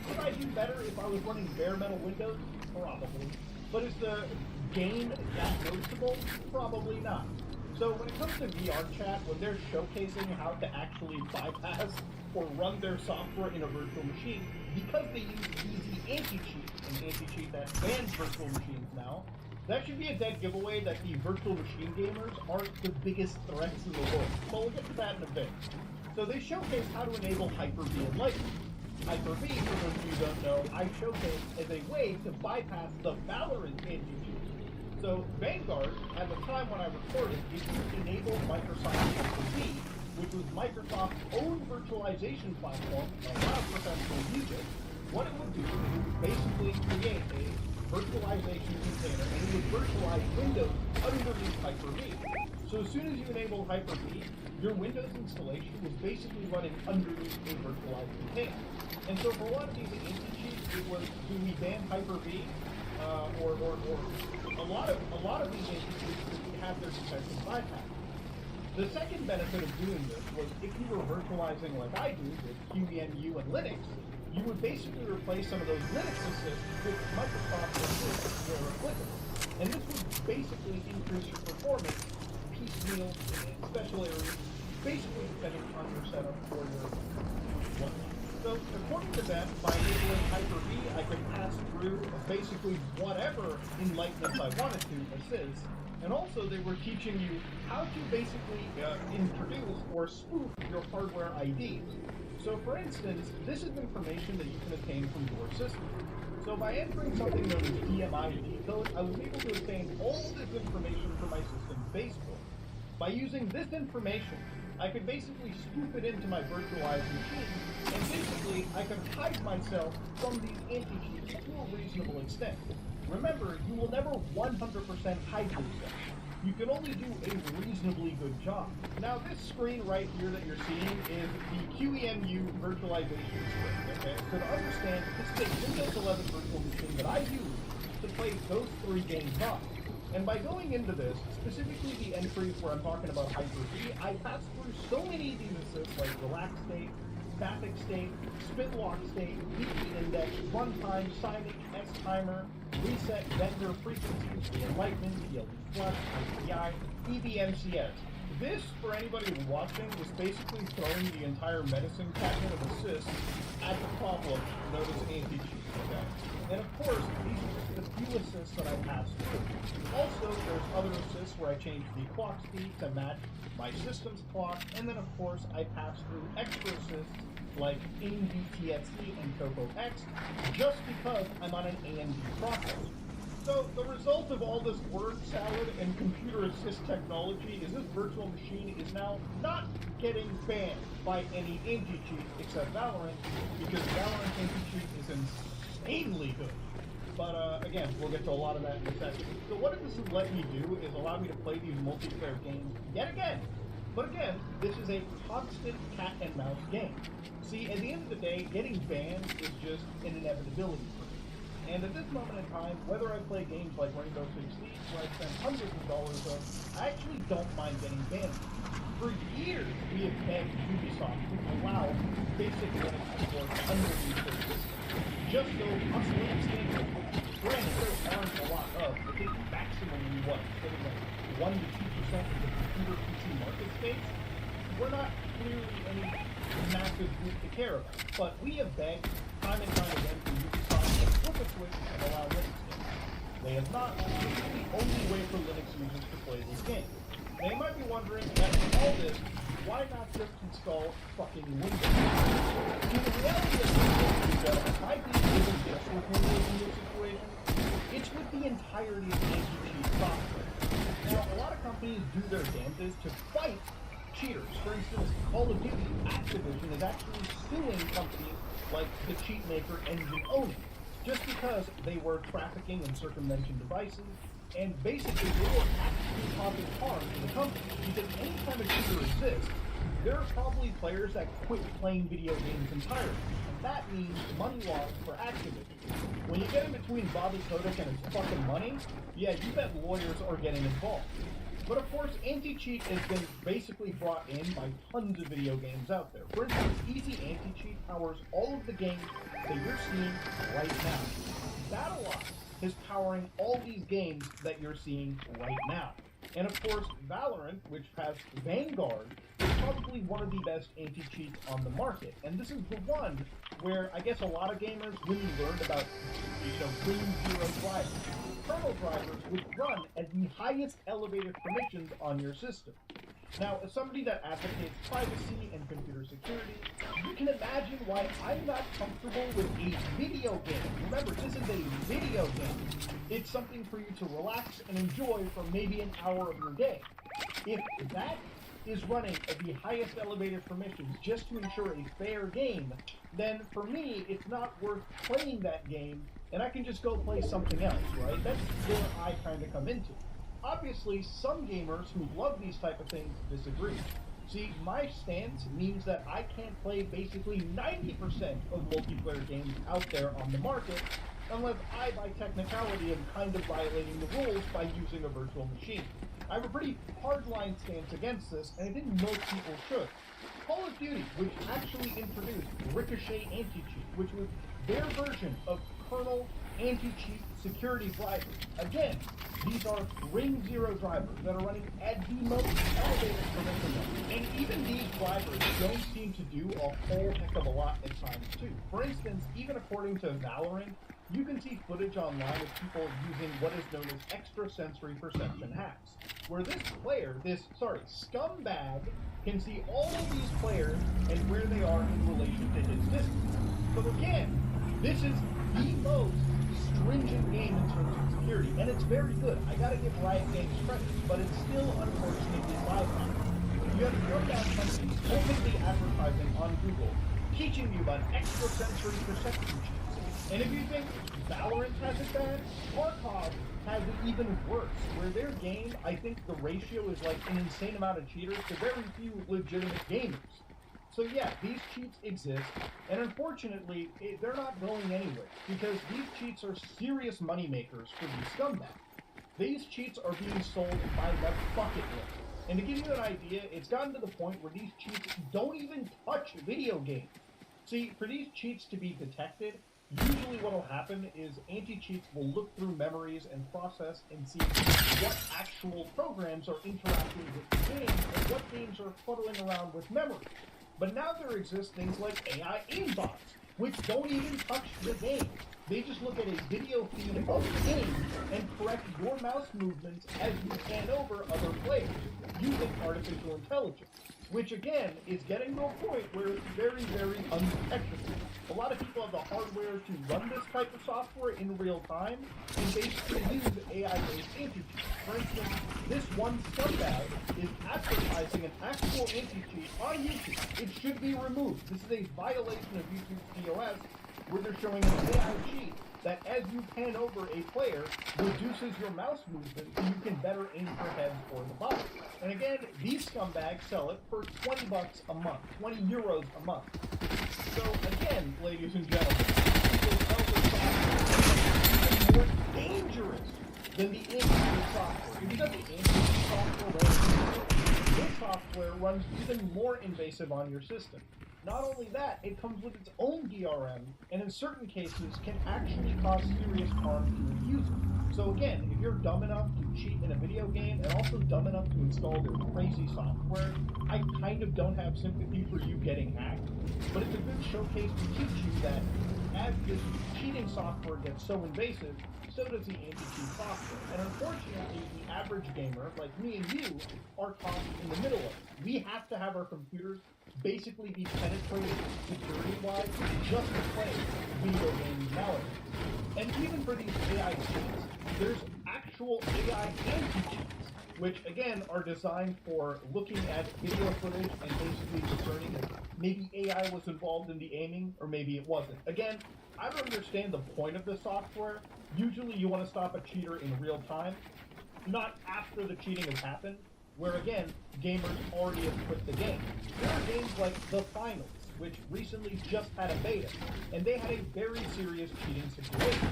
Could I do better if I was running bare metal Windows? Probably. But is the game that noticeable? Probably not. So when it comes to VR chat, when they're showcasing how to actually bypass or run their software in a virtual machine, because they use easy anti-cheat, an anti-cheat that bans virtual machines now, that should be a dead giveaway that the virtual machine gamers aren't the biggest threats in the world. But we'll get to that in a bit. So they showcase how to enable Hyper-V Enlightenment. Hyper-V, for those of you who don't know, I showcased as a way to bypass the Valorant anti-cheat. So Vanguard, at the time when I recorded, if you enable Microsoft Hyper-V, which was Microsoft's own virtualization platform that allows professionals to use it, what it would do is it would basically create a virtualization container and it would virtualize Windows underneath Hyper-V. So as soon as you enable Hyper-V, your Windows installation was basically running underneath a virtualized container. And so for a lot of these anti-cheats, it was, do we ban Hyper-V? Or a lot of these anti-cheats have their defensive bypass. The second benefit of doing this was if you were virtualizing like I do with QEMU and Linux, you would basically replace some of those Linux assists with Microsoft assists where applicable. And this would basically increase your performance piecemeal in special areas, basically depending on your setup or your whatnot. So according to them, by enabling Hyper-V, I could pass through basically whatever enlightenments I wanted to assist. And also they were teaching you how to basically introduce or spoof your hardware IDs. So for instance, this is information that you can obtain from your system. So by entering something known as DMID code, I was able to obtain all this information from my system's baseboard. By using this information, I could basically spoof it into my virtualized machine, and basically I could hide myself from these anti-cheats to a reasonable extent. Remember, you will never 100% hide yourself. You can only do a reasonably good job. Now this screen right here that you're seeing is the QEMU virtualization screen, okay? So to understand, this is a Windows 11 virtual machine that I use to play those three games on. And by going into this, specifically the entries where I'm talking about Hyper-V, I pass through so many of these assists like Relax State, Static State, Spin Lock State, BP Index, Runtime, Signage, S-Timer, Reset, Vendor, Frequencies, Enlightenment, PLD Flush, IPI, EVMCS. This, for anybody watching, is basically throwing the entire medicine cabinet of assists at the problem known as anti-cheat, okay? And of course, these are just the few assists that I pass through. Also, there's other assists where I change the clock speed to match my system's clock, and then of course, I pass through extra assists like AMD-TXT and Coco X, just because I'm on an AMD processor. So the result of all this word salad and computer assist technology is this virtual machine is now not getting banned by any anti-cheat except Valorant, because Valorant anti-cheat is insanely good. But again, we'll get to a lot of that in a second. So what this has let me do is allow me to play these multiplayer games yet again. But again, this is a constant cat and mouse game. See, at the end of the day, getting banned is just an inevitability for me. And at this moment in time, whether I play games like Rainbow Six Siege, where I spend hundreds of dollars on, I actually don't mind getting banned. For years, we have begged Ubisoft to allow basic Linux support underneath their system. Just so us Linux gamers, granted, there aren't a lot of, I think maximally what, sort of like 1 to 2% of the computer PC market space, we're not clearly any massive group to care about. But we have begged time and time again for Ubisoft to flip a switch and allow Linux games. They have not. This is the only way for Linux users to play these games. Now you might be wondering, after all this, why not just install fucking Windows? See, the reality of this is that if I isn't just with Windows in this situation, it's the entirety of anti-cheat software. Now, a lot of companies do their damnedest to fight cheaters. For instance, Call of Duty, Activision is actually suing companies like the cheat maker Engine Oni, just because they were trafficking and circumvention devices, and basically they were actually causing harm to the company. Because anytime a cheater exists, there are probably players that quit playing video games entirely, and that means money loss for Activision. When you get in between Bobby Kotick and his fucking money, yeah, you bet lawyers are getting involved. But of course, anti-cheat has been basically brought in by tons of video games out there. For instance, Easy Anti-Cheat powers all of the games that you're seeing right now. BattleOps is powering all these games that you're seeing right now. And of course, Valorant, which has Vanguard, is probably one of the best anti-cheats on the market. And this is the one where I guess a lot of gamers really learned about, Green Zero drivers. Kernel drivers would run at the highest elevated permissions on your system. Now, as somebody that advocates privacy and computer security, you can imagine why I'm not comfortable with a video game. Remember, this is a video game. It's something for you to relax and enjoy for maybe an hour of your day. If that is running at the highest elevated permissions just to ensure a fair game, then for me, it's not worth playing that game, and I can just go play something else, right? That's where I kind of come into. Obviously, some gamers who love these type of things disagree. See, my stance means that I can't play basically 90% of multiplayer games out there on the market unless I, by technicality, am kind of violating the rules by using a virtual machine. I have a pretty hardline stance against this, and I think most people should. Call of Duty, which actually introduced Ricochet Anti-Cheat, which was their version of kernel anti-cheat security drivers. Again, these are Ring Zero drivers that are running at the most elevated permission level. And even these drivers don't seem to do a whole heck of a lot at times too. For instance, even according to Valorant, you can see footage online of people using what is known as extrasensory perception hacks, where this scumbag can see all of these players and where they are in relation to his distance. So again, this is the most stringent game in terms of security, and it's very good. I gotta give Riot Games credit, but it's still unfortunately violated. You have drug-out companies openly advertising on Google, teaching you about extrasensory perception cheats. And if you think Valorant has it bad, Tarkov has it even worse, where their game, I think the ratio is like an insane amount of cheaters to very few legitimate gamers. So yeah, these cheats exist, and unfortunately, they're not going anywhere, because these cheats are serious moneymakers for these scumbags. These cheats are being sold by the bucket list. And to give you an idea, it's gotten to the point where these cheats don't even touch video games. See, for these cheats to be detected, usually what will happen is anti-cheats will look through memories and process and see what actual programs are interacting with the game and what games are fuddling around with memory. But now there exist things like AI aimbots, which don't even touch the game. They just look at a video feed of the game and correct your mouse movements as you pan over other players using artificial intelligence, which again is getting to a point where it's very, very undetectable. A lot of people have the hardware to run this type of software in real time and basically use AI-based anti-cheat. For instance, this one scumbag is advertising an actual anti-cheat on YouTube. It should be removed. This is a violation of YouTube's TOS, where they're showing an AI cheat that as you pan over a player, reduces your mouse movement so you can better aim for heads or the body. And again, these scumbags sell it for $20 a month, 20 euros a month. So again, ladies and gentlemen, people sell this software is even more dangerous than the anti-cheat software. If you got the anti-cheat software, this software runs even more invasive on your system. Not only that, it comes with its own DRM, and in certain cases can actually cause serious harm to the user. So again, if you're dumb enough to cheat in a video game and also dumb enough to install their crazy software, I kind of don't have sympathy for you getting hacked. But it's a good showcase to teach you that as this cheating software gets so invasive, so does the anti-cheat software. And unfortunately, the average gamer, like me and you, are caught in the middle of it. We have to have our computers basically be penetrated security-wise just to play video games nowadays. And even for these AI cheats, there's actual AI anti-cheats, which again are designed for looking at video footage and basically discerning if maybe AI was involved in the aiming or maybe it wasn't. Again, I don't understand the point of the software. Usually you want to stop a cheater in real time, not after the cheating has happened, where again, gamers already have quit the game. There are games like The Finals, which recently just had a beta, and they had a very serious cheating situation.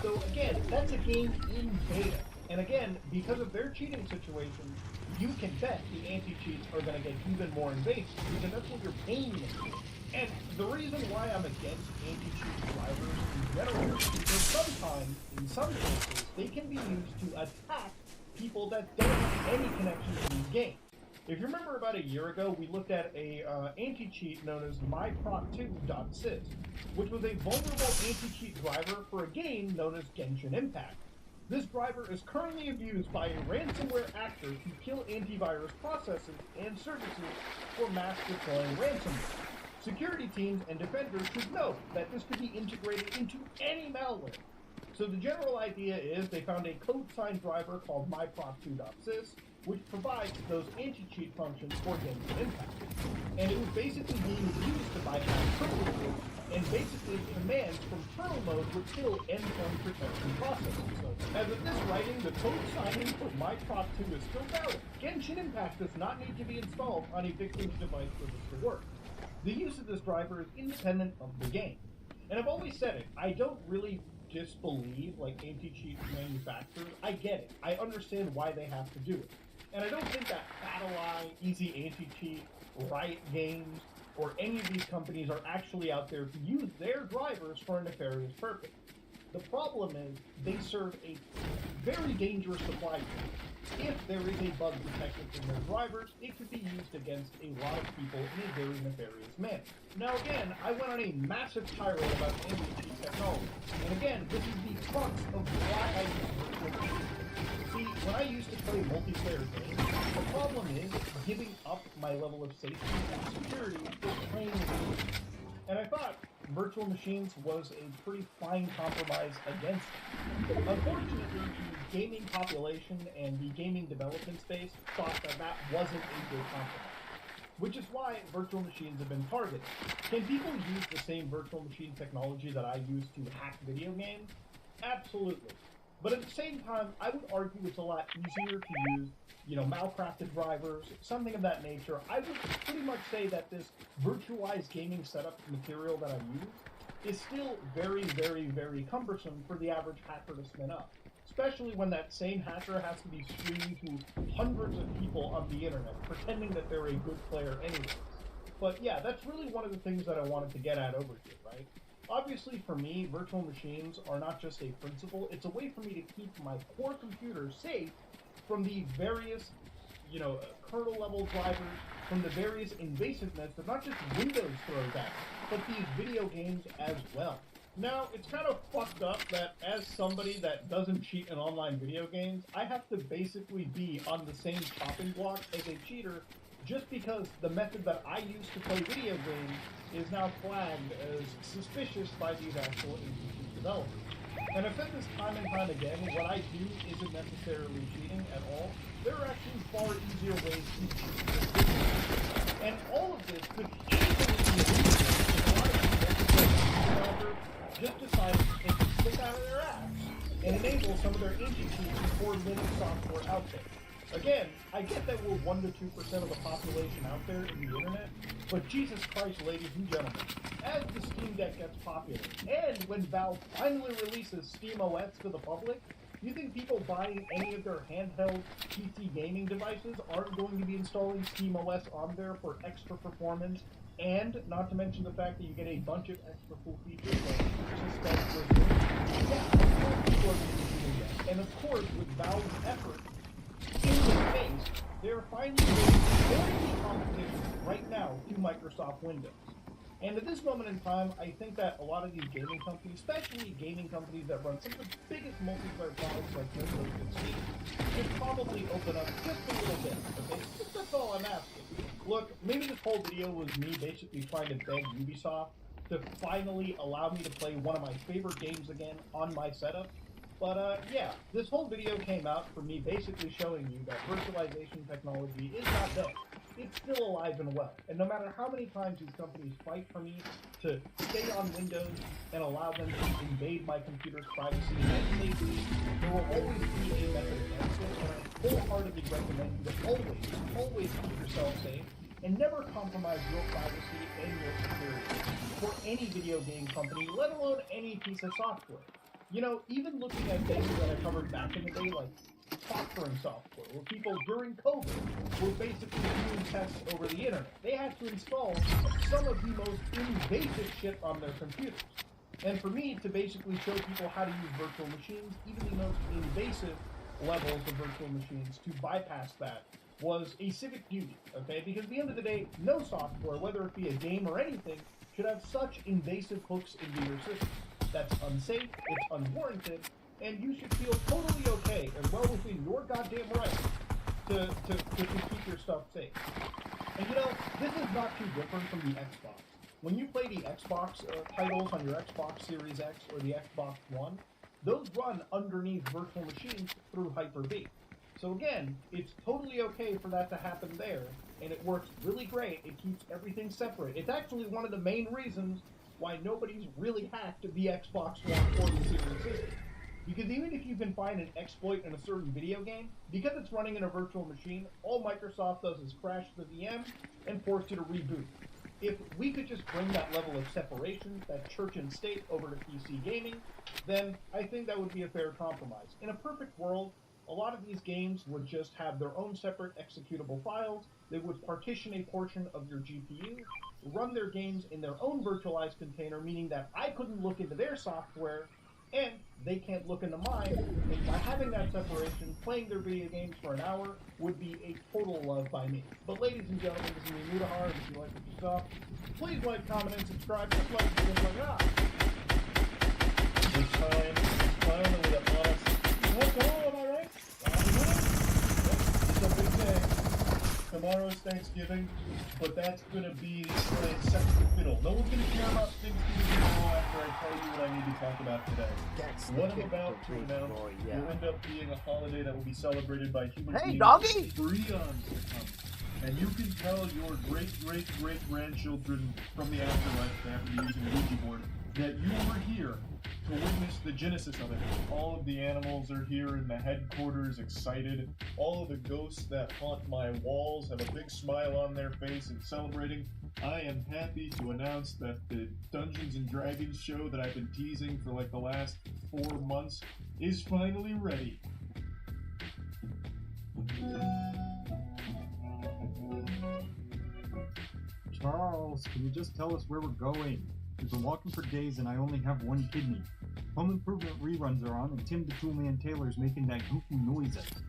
So again, that's a game in beta. And again, because of their cheating situation, you can bet the anti-cheats are going to get even more invasive, because that's what you're paying them for. And the reason why I'm against anti-cheat drivers in general is because sometimes, in some cases, they can be used to attack people that don't have any connection to these games. If you remember about a year ago, we looked at a anti-cheat known as MyProc2.sys, which was a vulnerable anti-cheat driver for a game known as Genshin Impact. This driver is currently abused by a ransomware actor to kill antivirus processes and services for mass deploying ransomware. Security teams and defenders should know that this could be integrated into any malware. So the general idea is they found a code-signed driver called MyProc2.sys, which provides those anti-cheat functions for Genshin Impact. And it was basically being used to bypass privileges, and basically commands from kernel mode would kill endpoint protection processes. So, as of this writing, the code signing for MyProc2 is still valid. Genshin Impact does not need to be installed on a victim's device for this to work. The use of this driver is independent of the game. And I've always said it, I don't really disbelieve like anti-cheat manufacturers. I get it. I understand why they have to do it. And I don't think that BattlEye, Easy Anti-Cheat, Riot Games, or any of these companies are actually out there to use their drivers for a nefarious purpose. The problem is they serve a very dangerous supply chain. If there is a bug detected in their drivers, it could be used against a lot of people in a very nefarious manner. Now again, I went on a massive tirade about anti-cheat technology. And again, this is the crux of why I use virtual cheating. See, when I used to play multiplayer games, the problem is giving up my level of safety and security is plain and easy. And I thought virtual machines was a pretty fine compromise against it. Unfortunately, the gaming population and the gaming development space thought that that wasn't a good compromise, which is why virtual machines have been targeted. Can people use the same virtual machine technology that I use to hack video games? Absolutely. But at the same time, I would argue it's a lot easier to use, malcrafted drivers, something of that nature. I would pretty much say that this virtualized gaming setup material that I use is still very, very, very cumbersome for the average hacker to spin up. Especially when that same hacker has to be streaming to hundreds of people on the internet, pretending that they're a good player anyways. But yeah, that's really one of the things that I wanted to get at over here, right? Obviously, for me, virtual machines are not just a principle, it's a way for me to keep my core computer safe from the various, kernel-level drivers, from the various invasiveness that not just Windows throws at, but these video games as well. Now, it's kind of fucked up that as somebody that doesn't cheat in online video games, I have to basically be on the same chopping block as a cheater just because the method that I use to play video games is now flagged as suspicious by these actual industry developers. And I've said this time and time again, what I do isn't necessarily cheating at all. There are actually far easier ways to cheat. And all of this could easily be illegal if a lot of developers just decided to take a stick out of their ass and enable some of their anti-cheats for Linux software out there. Again, I get that we're 1 to 2% of the population out there in the internet, but Jesus Christ, ladies and gentlemen, as the Steam Deck gets popular, and when Valve finally releases SteamOS to the public, you think people buying any of their handheld PC gaming devices aren't going to be installing SteamOS on there for extra performance, and not to mention the fact that you get a bunch of extra cool features like suspend resume? Yeah, of course people are going to be doing that. And of course, with Valve's effort in the space, they're finally getting very good competition right now to Microsoft Windows. And at this moment in time, I think that a lot of these gaming companies, especially gaming companies that run some of the biggest multiplayer products like Windows and Steam, should probably open up just a little bit, okay? That's all I'm asking. Look, maybe this whole video was me basically trying to beg Ubisoft to finally allow me to play one of my favorite games again on my setup. But yeah, this whole video came out for me basically showing you that virtualization technology is not dead. It's still alive and well. And no matter how many times these companies fight for me to stay on Windows and allow them to invade my computer's privacy and safety, there will always be a method against it, and I wholeheartedly recommend you to always keep yourself safe and never compromise your privacy and your security for any video game company, let alone any piece of software. You know, even looking at things that I covered back in the day, like fostering software, where people during COVID were basically doing tests over the internet. They had to install some of the most invasive shit on their computers. And for me to basically show people how to use virtual machines, even the most invasive levels of virtual machines, to bypass that was a civic duty, okay? Because at the end of the day, no software, whether it be a game or anything, should have such invasive hooks into your system. That's unsafe, it's unwarranted, and you should feel totally okay and well within your goddamn right to keep your stuff safe. And you know, this is not too different from the Xbox. When you play the Xbox titles on your Xbox Series X or the Xbox One, those run underneath virtual machines through Hyper-V. So again, it's totally okay for that to happen there, and it works really great. It keeps everything separate. It's actually one of the main reasons why nobody's really hacked the Xbox One or the Series system. Because even if you can find an exploit in a certain video game, because it's running in a virtual machine, all Microsoft does is crash the VM and force you to reboot. If we could just bring that level of separation, that church and state, over to PC gaming, then I think that would be a fair compromise. In a perfect world, a lot of these games would just have their own separate executable files. They would partition a portion of your GPU, run their games in their own virtualized container, meaning that I couldn't look into their software, and they can't look into mine. And by having that separation, playing their video games for an hour would be a total love by me. But ladies and gentlemen, this is me, Mutahar. If you like what you saw, please like, comment, and subscribe. Just like it's finally upon us. What's going on, am I right? It's a big day. Tomorrow's Thanksgiving, but that's gonna be playing second fiddle. No one's gonna care about Thanksgiving after I tell you what I need to talk about today. What I'm about to announce will end up being a holiday that will be celebrated by human beings for eons to come. And you can tell your great-great-great-grandchildren from the afterlife, they have to be using a Ouija board, that you were here to witness the genesis of it. All of the animals are here in the headquarters, excited. All of the ghosts that haunt my walls have a big smile on their face and celebrating. I am happy to announce that the Dungeons & Dragons show that I've been teasing for like the last 4 months is finally ready. Charles, can you just tell us where we're going? We've been walking for days and I only have one kidney. Home Improvement reruns are on and Tim the Toolman Taylor's making that goofy noise at us.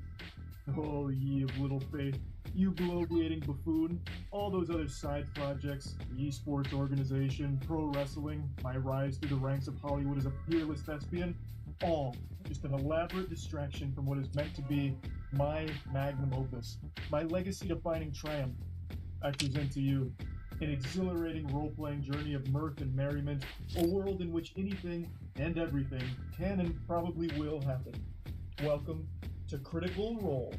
Oh, ye of little faith, you bloviating buffoon, all those other side projects, the esports organization, pro wrestling, my rise through the ranks of Hollywood as a peerless thespian, all just an elaborate distraction from what is meant to be my magnum opus, my legacy-defining triumph. I present to you an exhilarating role-playing journey of mirth and merriment, a world in which anything and everything can and probably will happen. Welcome to Critical Role.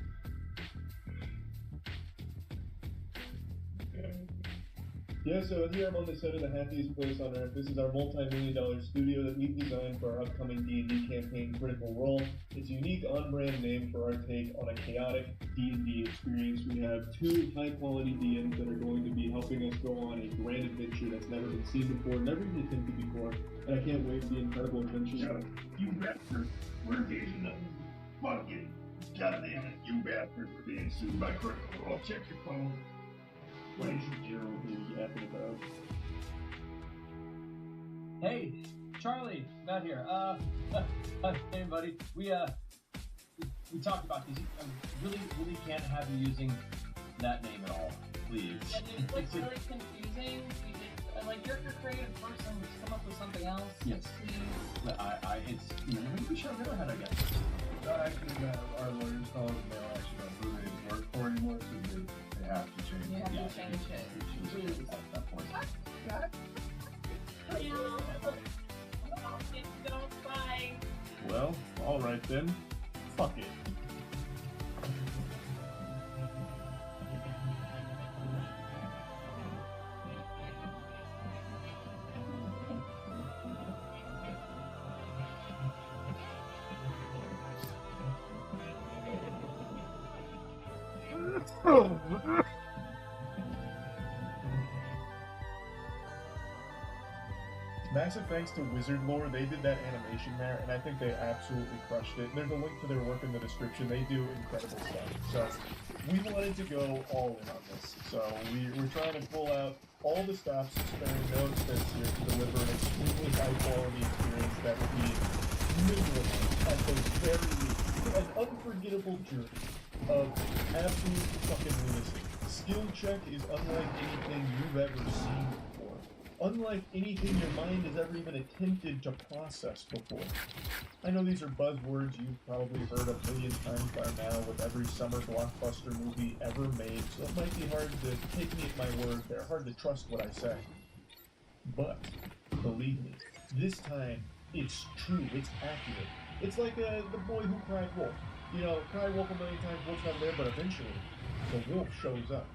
Yeah, so here I'm on the set of The Happiest Place on Earth. This is our multi-million-dollar studio that we've designed for our upcoming D&D campaign, Critical Role. It's a unique on-brand name for our take on a chaotic D&D experience. We have 2 high-quality DMs that are going to be helping us go on a grand adventure that's never been seen before, never been attempted before, and I can't wait for the incredible adventure. You bastard! We're engaging them. Fucking goddamn it, you bastard, for being sued by Critical Role. Check your phone. What is Gerald yapping about? Hey, Charlie, not here. Hey, buddy. We talked about these. I really can't have you using that name at all, please. Yeah, dude, it's really confusing. Like, you're a creative person. Just come up with something else. Yes. Please. It's, we should have had, I guess. Actually, our lawyers called and they don't actually know who they work for anymore, so they have to change. You have to change it. Please. Hey, Well, alright then. Fuck it. Massive thanks to Wizard Lore, they did that animation there, and I think they absolutely crushed it. There's a link to their work in the description. They do incredible stuff. So we wanted to go all in on this. So we're trying to pull out all the stops, sparing no expense here to deliver an extremely high quality experience that will be memorable at the very least. An unforgettable journey of absolute fucking lunacy. Skill check is unlike anything you've ever seen before. Unlike anything your mind has ever even attempted to process before. I know these are buzzwords you've probably heard a million times by now with every summer blockbuster movie ever made, so it might be hard to take me at my word there, hard to trust what I say. But, believe me, this time, it's true, it's accurate. It's like the boy who cried wolf. You know, cried wolf a million times, wolf's not there, but eventually, the wolf shows up.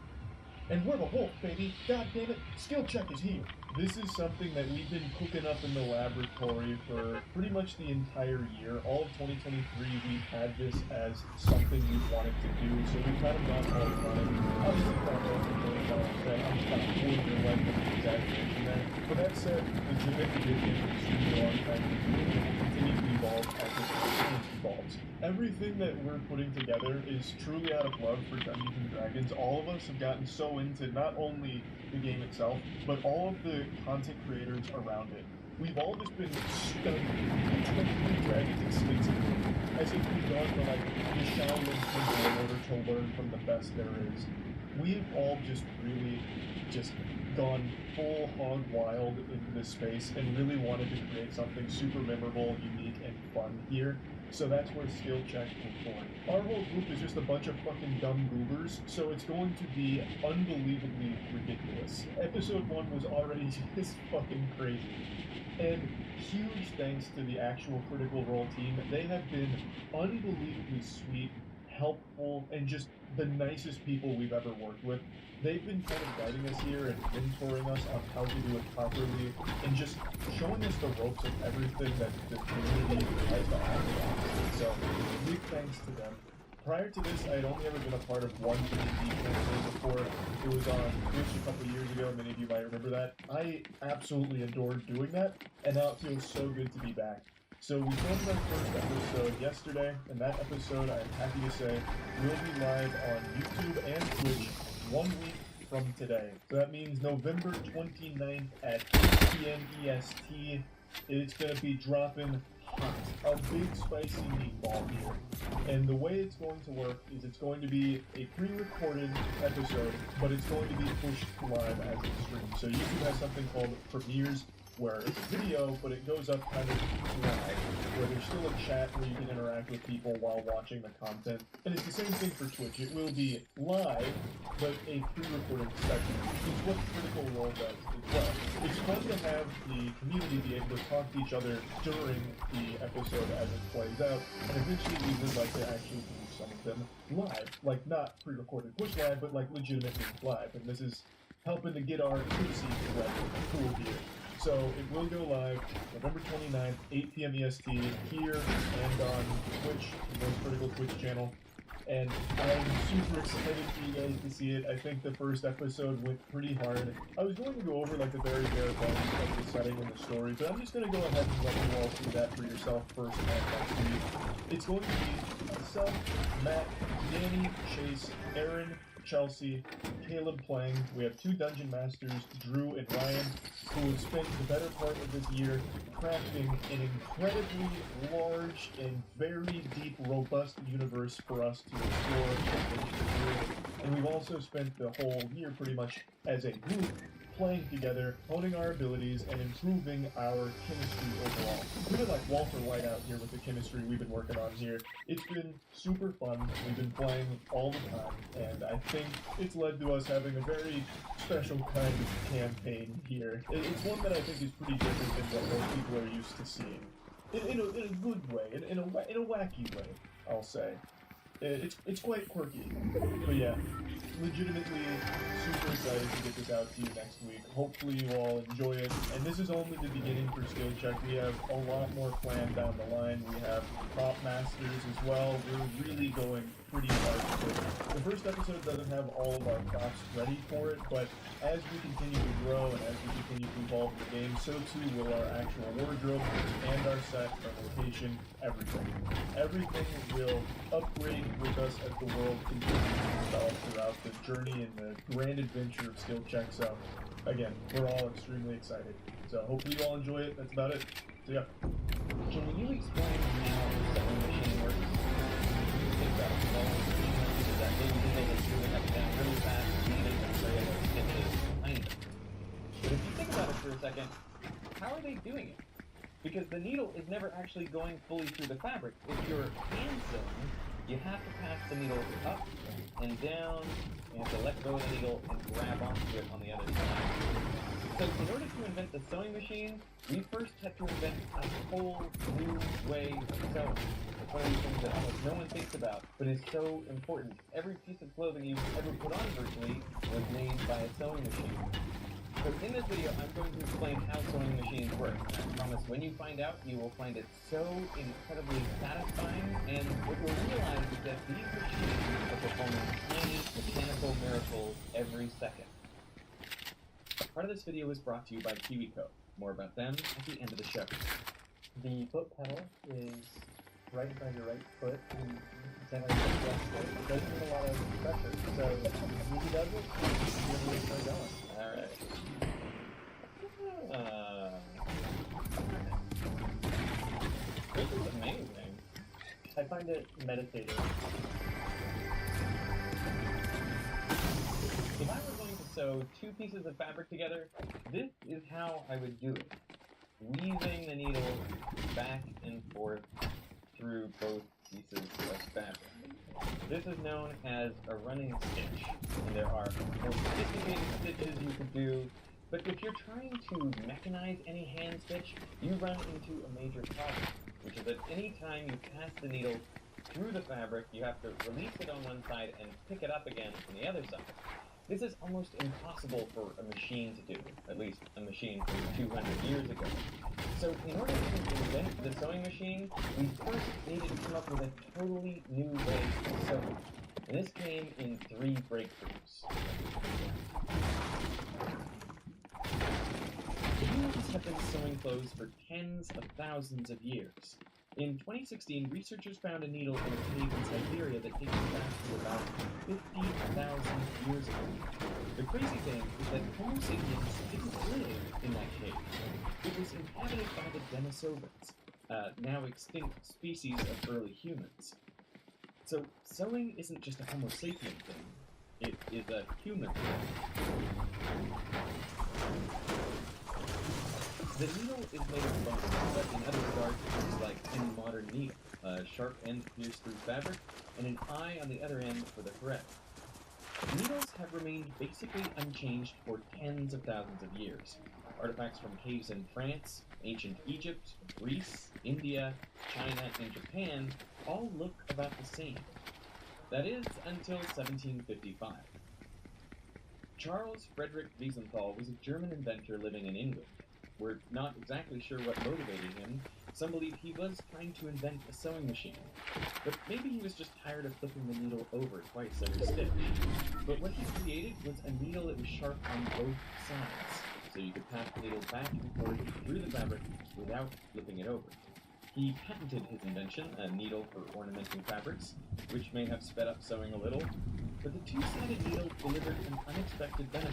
And we're the wolf, baby! God damn it, skill check is here! This is something that we've been cooking up in the laboratory for pretty much the entire year. All of 2023, we've had this as something we wanted to do, so we've kind of gone all on it. Obviously, not all the million dollars that I'm kind of pulling your leg with the exaggeration there. But that said, the Jimmy did take an extremely long time to do, and will continue to evolve as this experience evolves. Everything that we're putting together is truly out of love for Dungeons & Dragons. All of us have gotten so into not only the game itself, but all of the content creators around it. We've all just been stunned with Dragons extensively, as if we've gone to like the Shaolin Temple in order to learn from the best there is. We've all just really gone full hog wild into this space and really wanted to create something super memorable, unique, and fun here. So that's where Skill Check was born. Our whole group is just a bunch of fucking dumb goobers, so it's going to be unbelievably ridiculous. Episode 1 was already just fucking crazy. And huge thanks to the actual Critical Role team. They have been unbelievably sweet, helpful, and just the nicest people we've ever worked with. They've been kind of guiding us here and mentoring us on how to do it properly, and just showing us the ropes of everything that the community has to offer. So, big thanks to them. Prior to this, I had only ever been a part of one D&D campaign before. It was on Twitch a couple years ago, many of you might remember that. I absolutely adored doing that, and now it feels so good to be back. So we filmed our first episode yesterday, and that episode, I'm happy to say, will be live on YouTube and Twitch 1 week from today. So that means November 29th at 8 p.m. EST. It's going to be dropping hot. A big spicy meatball here. And the way it's going to work is it's going to be a pre-recorded episode, but it's going to be pushed live as a stream. So YouTube has something called premieres, where it's a video, but it goes up kind of live, where there's still a chat where you can interact with people while watching the content. And it's the same thing for Twitch. It will be live, but a pre-recorded section. It's what Critical Role does as well. It's fun to have the community be able to talk to each other during the episode as it plays out, and eventually we would like to actually do some of them live. Like, not pre-recorded push live, but like legitimately live. And this is helping to get our seats ready. Cool here. So it will go live November 29th, 8 p.m. EST, here and on Twitch, the Most Critical Twitch channel. And I'm super excited for you guys to see it. I think the first episode went pretty hard. I was going to go over like the very bare bones of the setting and the story, but I'm just going to go ahead and let you all see that for yourself first and next week. It's going to be myself, Matt, Danny, Chase, Aaron, Chelsea, Caleb playing. We have 2 Dungeon Masters, Drew and Ryan, who have spent the better part of this year crafting an incredibly large and very deep, robust universe for us to explore. And we've also spent the whole year pretty much as a group playing together, honing our abilities, and improving our chemistry overall. It's a bit like Walter White out here with the chemistry we've been working on here. It's been super fun. We've been playing all the time, and I think it's led to us having a very special kind of campaign here. It's one that I think is pretty different than what most people are used to seeing. In a good way, in a wacky way, I'll say. It's quite quirky, but yeah, legitimately super excited to get this out to you next week. Hopefully you all enjoy it, and this is only the beginning for Skill Check. We have a lot more planned down the line. We have Prop Masters as well. We're really going pretty hard with it. The first episode doesn't have all of our props ready for it, but as we continue to grow and as we continue to evolve the game, so too will our actual wardrobe and our set, our location, everything. Everything will upgrade with us as the world continues to develop throughout the journey and the grand adventure of Skill Check. So, again, we're all extremely excited. So, hopefully you all enjoy it. That's about it. So, yeah. Can you explain how the sewing machine works? Think about it. Is that little needle that's moving up and down really fast, needing to spray it or stitches behind it? But if you think about it for a second, how are they doing it? Because the needle is never actually going fully through the fabric. If you're hand sewing, you have to pass the needle up and down, you have to let go of the needle and grab onto it on the other side. So in order to invent the sewing machine, we first had to invent a whole new way of sewing. It's one of these things that almost no one thinks about, but is so important. Every piece of clothing you've ever put on virtually was made by a sewing machine. So in this video, I'm going to explain how sewing machines work. And I promise when you find out, you will find it so incredibly satisfying, and what you'll realize is that these machines are performing tiny mechanical miracles every second. Part of this video is brought to you by KiwiCo. More about them at the end of the show. The foot pedal is right by your right foot, and center of your left foot. It does need a lot of pressure, so if he does it, you'll really start going. Alright. This is amazing. I find it meditative. If I were going to sew two pieces of fabric together, this is how I would do it. Weaving the needle back and forth through both pieces of fabric. This is known as a running stitch, and there are more sophisticated stitches you could do, but if you're trying to mechanize any hand stitch, you run into a major problem, which is that any time you pass the needle through the fabric, you have to release it on one side and pick it up again on the other side. This is almost impossible for a machine to do, at least a machine from 200 years ago. So in order to invent the sewing machine, we first needed to come up with a totally new way to sew. And this came in 3 breakthroughs. Humans have been sewing clothes for tens of thousands of years. In 2016, researchers found a needle in a cave in Siberia that dates back to about 50,000 years ago. The crazy thing is that Homo sapiens didn't live in that cave. It was inhabited by the Denisovans, now extinct species of early humans. So sewing isn't just a Homo sapien thing, it is a human thing. The needle is made of bone, but in other regards it is like any modern needle. A sharp end pierced through fabric, and an eye on the other end for the thread. Needles have remained basically unchanged for tens of thousands of years. Artifacts from caves in France, ancient Egypt, Greece, India, China, and Japan all look about the same. That is, until 1755. Charles Frederick Wiesenthal was a German inventor living in England. We're not exactly sure what motivated him. Some believe he was trying to invent a sewing machine, but maybe he was just tired of flipping the needle over twice every stitch. But what he created was a needle that was sharp on both sides, so you could pass the needle back and forth through the fabric without flipping it over. He patented his invention, a needle for ornamenting fabrics, which may have sped up sewing a little, but the two-sided needle delivered an unexpected benefit,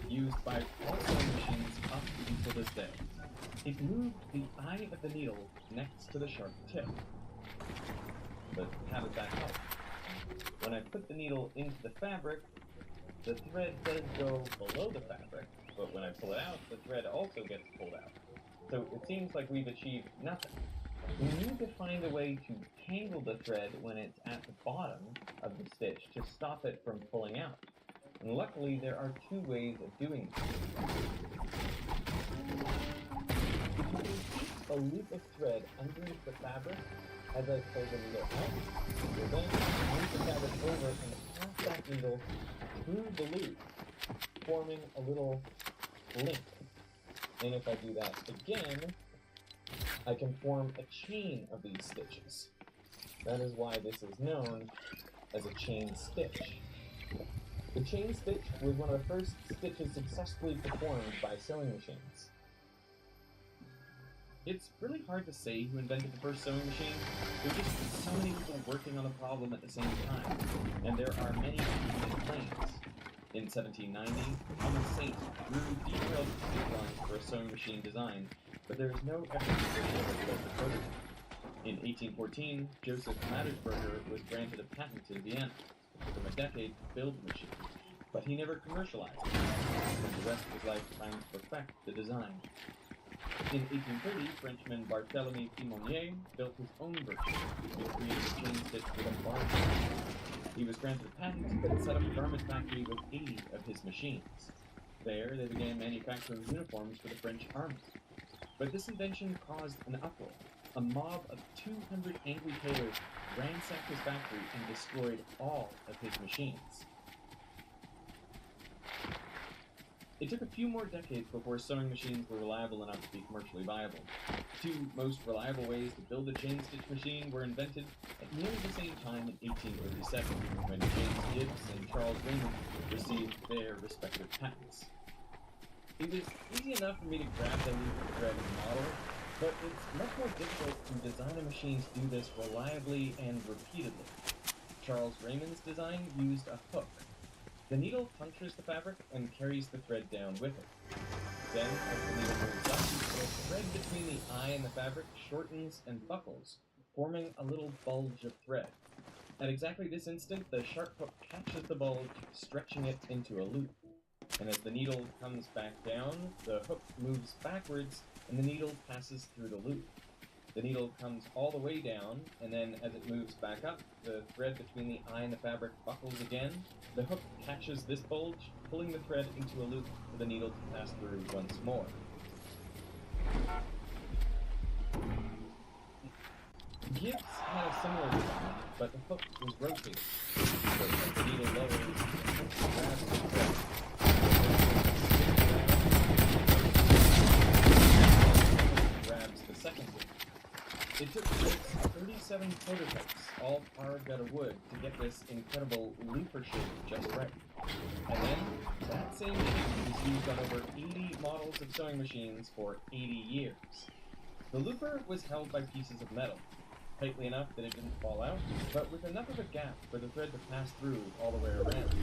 used by all sewing machines up until this day. It moved the eye of the needle next to the sharp tip. But how does that help? When I put the needle into the fabric, the thread does go below the fabric, but when I pull it out, the thread also gets pulled out. So it seems like we've achieved nothing. We need to find a way to tangle the thread when it's at the bottom of the stitch to stop it from pulling out. And luckily, there are two ways of doing this. If you can keep a loop of thread underneath the fabric, as I pull the needle out, you'll then move the fabric over and pass that needle through the loop, forming a little link. And if I do that again, I can form a chain of these stitches. That is why this is known as a chain stitch. The chain stitch was one of the first stitches successfully performed by sewing machines. It's really hard to say who invented the first sewing machine. There are just so many people working on the problem at the same time, and there are many different claims. In 1790, Thomas Saint drew detailed drawings for a sewing machine design, but there is no evidence that he ever built a prototype. In 1814, Joseph Mattersberger was granted a patent in Vienna. It took him a decade to build the machine, but he never commercialized it. Spent the rest of his life trying to perfect the design. In 1830, Frenchman Barthélemy Pimonier built his own version and created a chain stitch with a bar. He was granted a patent and set up a garment factory with 80 of his machines. There, they began manufacturing uniforms for the French army. But this invention caused an uproar. A mob of 200 angry tailors ransacked his factory and destroyed all of his machines. It took a few more decades before sewing machines were reliable enough to be commercially viable. The two most reliable ways to build a chain stitch machine were invented at nearly the same time in 1837, when James Gibbs and Charles Raymond received their respective patents. It was easy enough for me to grab the loop of thread and model, but it's much more difficult to design a machine to do this reliably and repeatedly. Charles Raymond's design used a hook. The needle punctures the fabric and carries the thread down with it. Then, as the needle moves up, the thread between the eye and the fabric shortens and buckles, forming a little bulge of thread. At exactly this instant, the sharp hook catches the bulge, stretching it into a loop. And as the needle comes back down, the hook moves backwards, and the needle passes through the loop. The needle comes all the way down, and then as it moves back up, the thread between the eye and the fabric buckles again. The hook catches this bulge, pulling the thread into a loop for the needle to pass through once more. Gibbs had a similar design, but the hook was rotated. So as the needle lowers, it grabs the thread. Grabs the second loop. It took Gibbs 37 prototypes, all carved out of wood, to get this incredible looper shape just right. And then, that same shape was used on over 80 models of sewing machines for 80 years. The looper was held by pieces of metal, tightly enough that it didn't fall out, but with enough of a gap for the thread to pass through all the way around.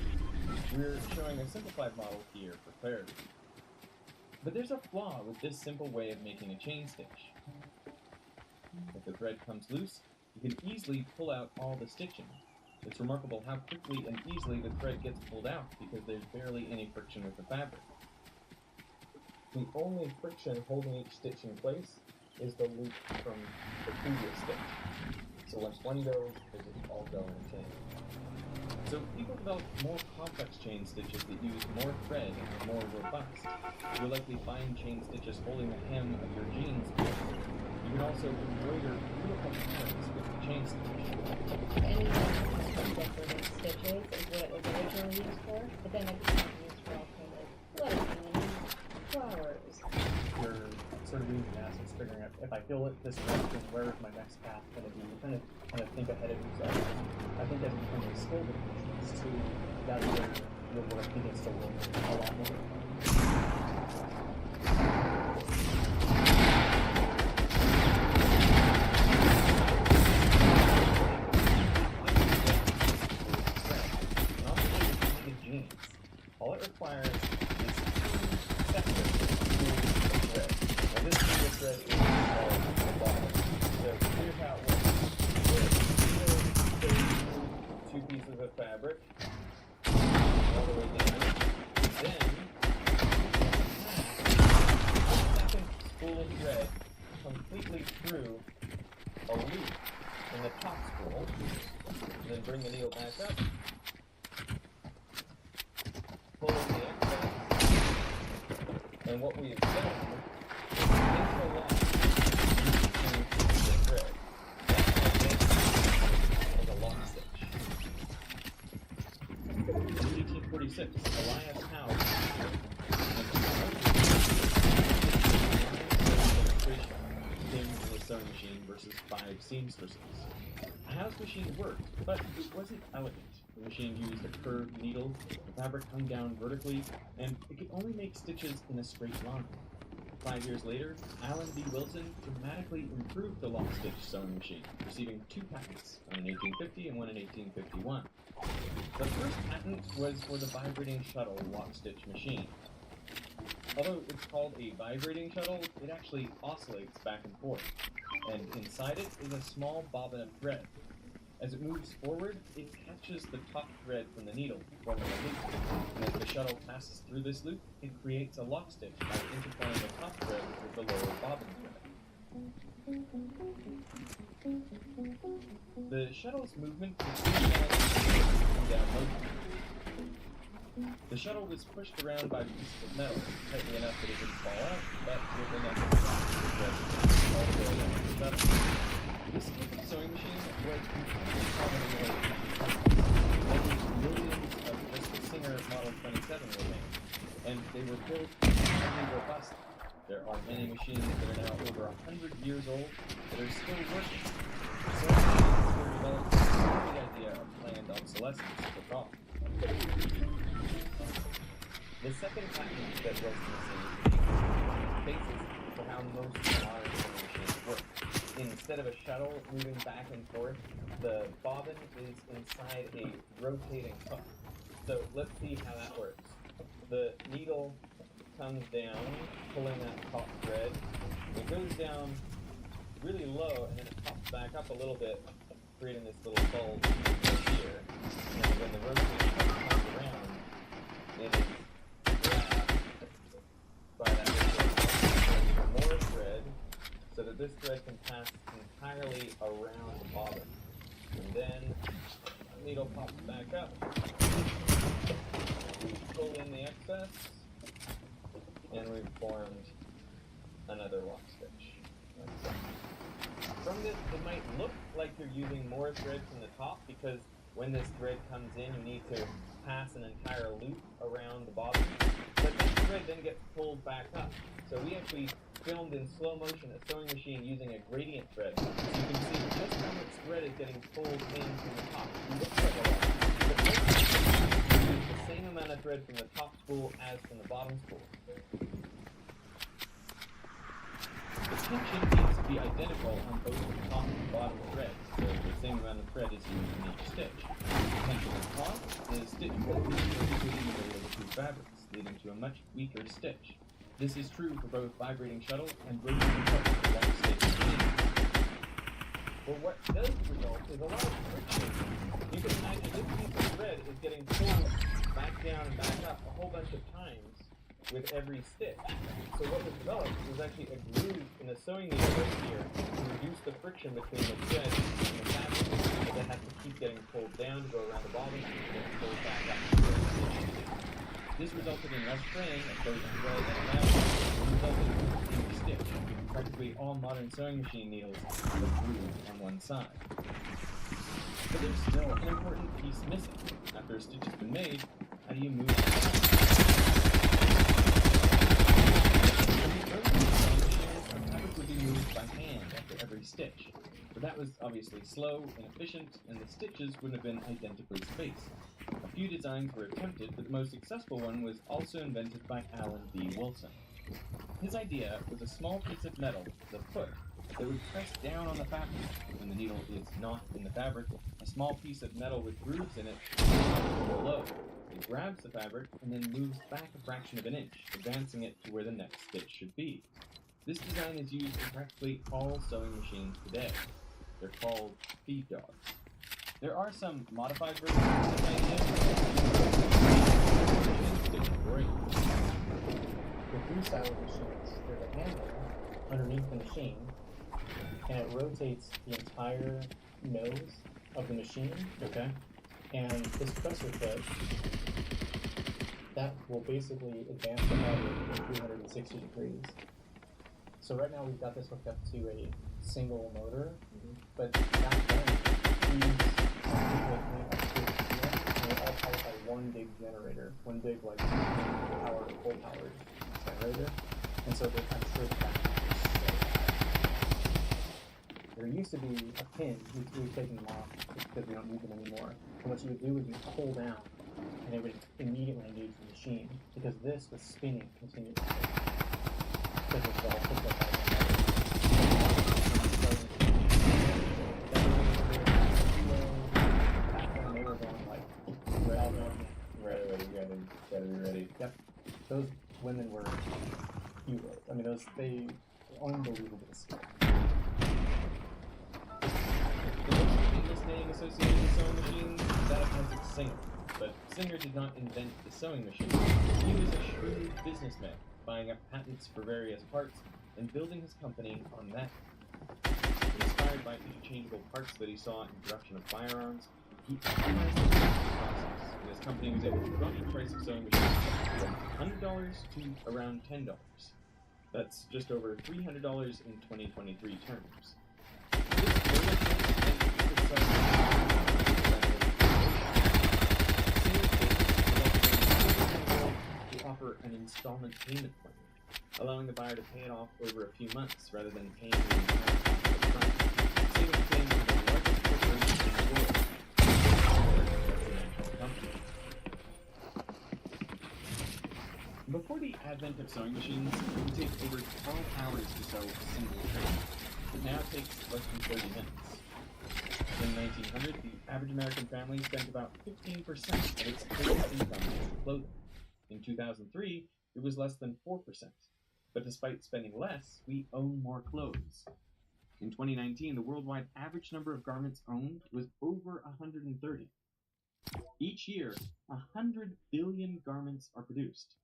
We're showing a simplified model here for clarity. But there's a flaw with this simple way of making a chain stitch. If the thread comes loose, you can easily pull out all the stitching. It's remarkable how quickly and easily the thread gets pulled out because there's barely any friction with the fabric. The only friction holding each stitch in place is the loop from the previous stitch. So once one goes, they just all go in a chain. So people developed more complex chain stitches that use more thread and are more robust. You'll likely find chain stitches holding the hem of your jeans. You can also embroider beautiful patterns with the chain stitch. Any decorative stitches is what it was originally used for, but then it became used for all kind of lettering and flowers. You're sort of reading assets, figuring out if I feel it this direction, where is my next path going to be? You kind of think ahead of yourself. I think as you become more skilled in things too, that's where your work begins to look a lot more. All it requires is 2 sections of thread. Now this single thread is all at the bottom. So here's how it works. There's 2 pieces of fabric all the way down. Then a loop in the top spool, and then bring the needle back up, pull in the excess, and what we have done is interlock the thread. That's a lock stitch. In 1846, Elias Howe came to the sewing machine versus 5 seamstresses. Howe's machine worked, but it wasn't elegant. The machine used a curved needle, the fabric hung down vertically, and it could only make stitches in a straight line. 5 years later, Allen B. Wilson dramatically improved the lock stitch sewing machine, receiving 2 patents, one in 1850 and one in 1851. The first patent was for the vibrating shuttle lock stitch machine. Although it's called a vibrating shuttle, it actually oscillates back and forth, and inside it is a small bobbin of thread. As it moves forward, it catches the top thread from the needle, forming a loop, and as the shuttle passes through this loop, it creates a lock stitch by intertwining the top thread with the lower bobbin thread. The shuttle's movement is down motion. The shuttle was pushed around by pieces of metal, tightly enough that it didn't fall out, but with enough to stop the thread all the way around the shuttle. This type of sewing machine was incredibly common in the late 1900s. Millions of just the Singer Model 27 were made, and they were built incredibly robust. There are many machines that are now over 100 years old that are still working. Sewing machines were developed with the idea of planned obsolescence for cost. The second patent that Wilson received is the basis for how most modern sewing machines work. Instead of a shuttle moving back and forth, the bobbin is inside a rotating hook. So let's see how that works. The needle comes down, pulling that top thread. It goes down really low, and then it pops back up a little bit, creating this little bulge here. And when the rotating hook comes around, it is grabbed by that more thread, so that this thread can pass entirely around the bobbin. And then the needle pops back up. We pull in the excess, and we've formed another lock stitch. From this, it might look like you're using more thread from the top, because when this thread comes in, you need to pass an entire loop around the bobbin. But this thread then gets pulled back up. So we actually filmed in slow motion a sewing machine using a gradient thread. So you can see just how much thread is getting pulled in from the top. It looks like a lot. But most use the same amount of thread from the top spool as from the bottom spool. The tension needs to be identical on both the top and bottom threads, so the same amount of thread is used in each stitch. Tension at top is stitch pull between the middle of the two fabrics, leading to a much weaker stitch. This is true for both vibrating shuttle and rotating shuttle for lock stitch machines. But what does result is a lot of friction. You can imagine this piece of thread is getting pulled back down and back up a whole bunch of times with every stitch. So what was developed was actually a groove in the sewing needle right here to reduce the friction between the thread and the fabric, but that has to keep getting pulled down to go around the bobbin and then pulled back up. This resulted in less fraying of both thread and fabric, and resulted in a stitch. Practically all modern sewing machine needles have a groove on one side. But there's still an important piece missing. After a stitch has been made, how do you move it? Fabric would be moved by hand after every stitch, but that was obviously slow, inefficient, and the stitches wouldn't have been identically spaced. A few designs were attempted, but the most successful one was also invented by Allen B. Wilson. His idea was a small piece of metal, the foot, that would press down on the fabric. When the needle is not in the fabric, a small piece of metal with grooves in it below. It grabs the fabric and then moves back a fraction of an inch, advancing it to where the next stitch should be. This design is used in practically all sewing machines today. They're called feed dogs. There are some modified versions of this idea. Stitch break. The freestyle machines, there's a handle underneath the machine, and it rotates the entire nose of the machine. Okay. And this pressure foot, that will basically advance the motor 360 degrees. So right now we've got this hooked up to a single motor, but back then these were all powered by one big generator, one big like full powered generator, and so they're kind of stripped back. There used to be a pin, we've taken them off because we don't need them anymore. And what you would do is you pull down, and it would immediately engage the machine because this was spinning continuously. Because it was all hooked up by one. They were going like, gotta be ready. Yep. Those women were heroes. I mean, they unbelievable skill. The most famous name associated with sewing machines is that of Isaac Singer, but Singer did not invent the sewing machine. He was a shrewd businessman, buying up patents for various parts and building his company on that. Inspired by interchangeable parts that he saw in production of firearms, he optimized the process, and his company was able to drop the price of sewing machines from $100 to around $10. That's just over $300 in 2023 terms. To offer an installment payment plan, allowing the buyer to pay it off over a few months rather than paying the entire cost up front. Singer became one of the largest corporations in the world. Before the advent of sewing machines, it would take over 12 hours to sew a single trade. It now takes less than 30 minutes. In 1900, the average American family spent about 15% of its total income on clothing. In 2003, it was less than 4%. But despite spending less, we own more clothes. In 2019, the worldwide average number of garments owned was over 130. Each year, 100 billion garments are produced.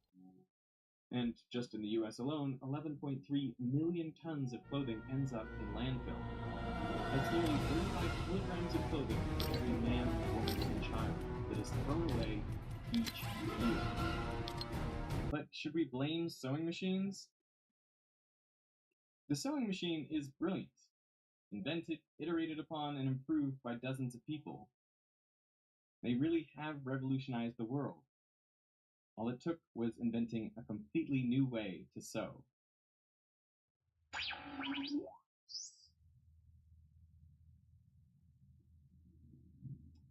And just in the US alone, 11.3 million tons of clothing ends up in landfill. That's nearly 35 kilograms of clothing for every man, woman, and child that is thrown away each year. But should we blame sewing machines? The sewing machine is brilliant. Invented, iterated upon, and improved by dozens of people. They really have revolutionized the world. All it took was inventing a completely new way to sew.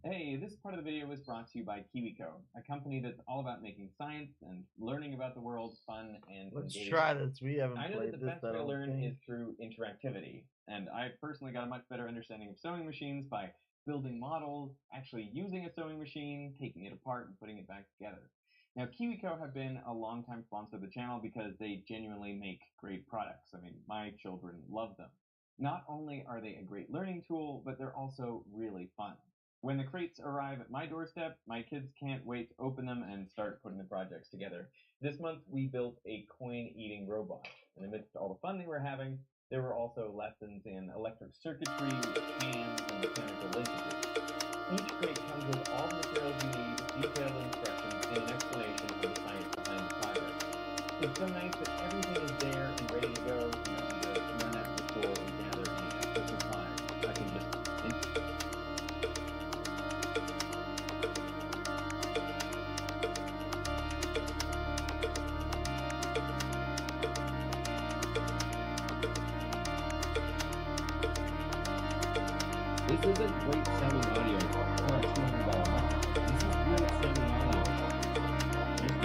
Hey, this part of the video was brought to you by KiwiCo, a company that's all about making science and learning about the world fun and Let's engaging. try this. We haven't I know played that the this. best way to learn is through interactivity, and I've personally got a much better understanding of sewing machines by building models, actually using a sewing machine, taking it apart, and putting it back together. Now, KiwiCo have been a long-time sponsor of the channel because they genuinely make great products. I mean, my children love them. Not only are they a great learning tool, but they're also really fun. When the crates arrive at my doorstep, my kids can't wait to open them and start putting the projects together. This month, we built a coin-eating robot. And amidst all the fun they were having, there were also lessons in electric circuitry, cams, and mechanical linkages. Each crate comes with all the materials you need, detailed instructions, and an explanation of the science behind the project. It's so nice that everything is there and ready to go. You don't need to run out the store and gather any extra supplies. I can just This isn't great sounding audio for a $200 mic. This is great sounding audio. This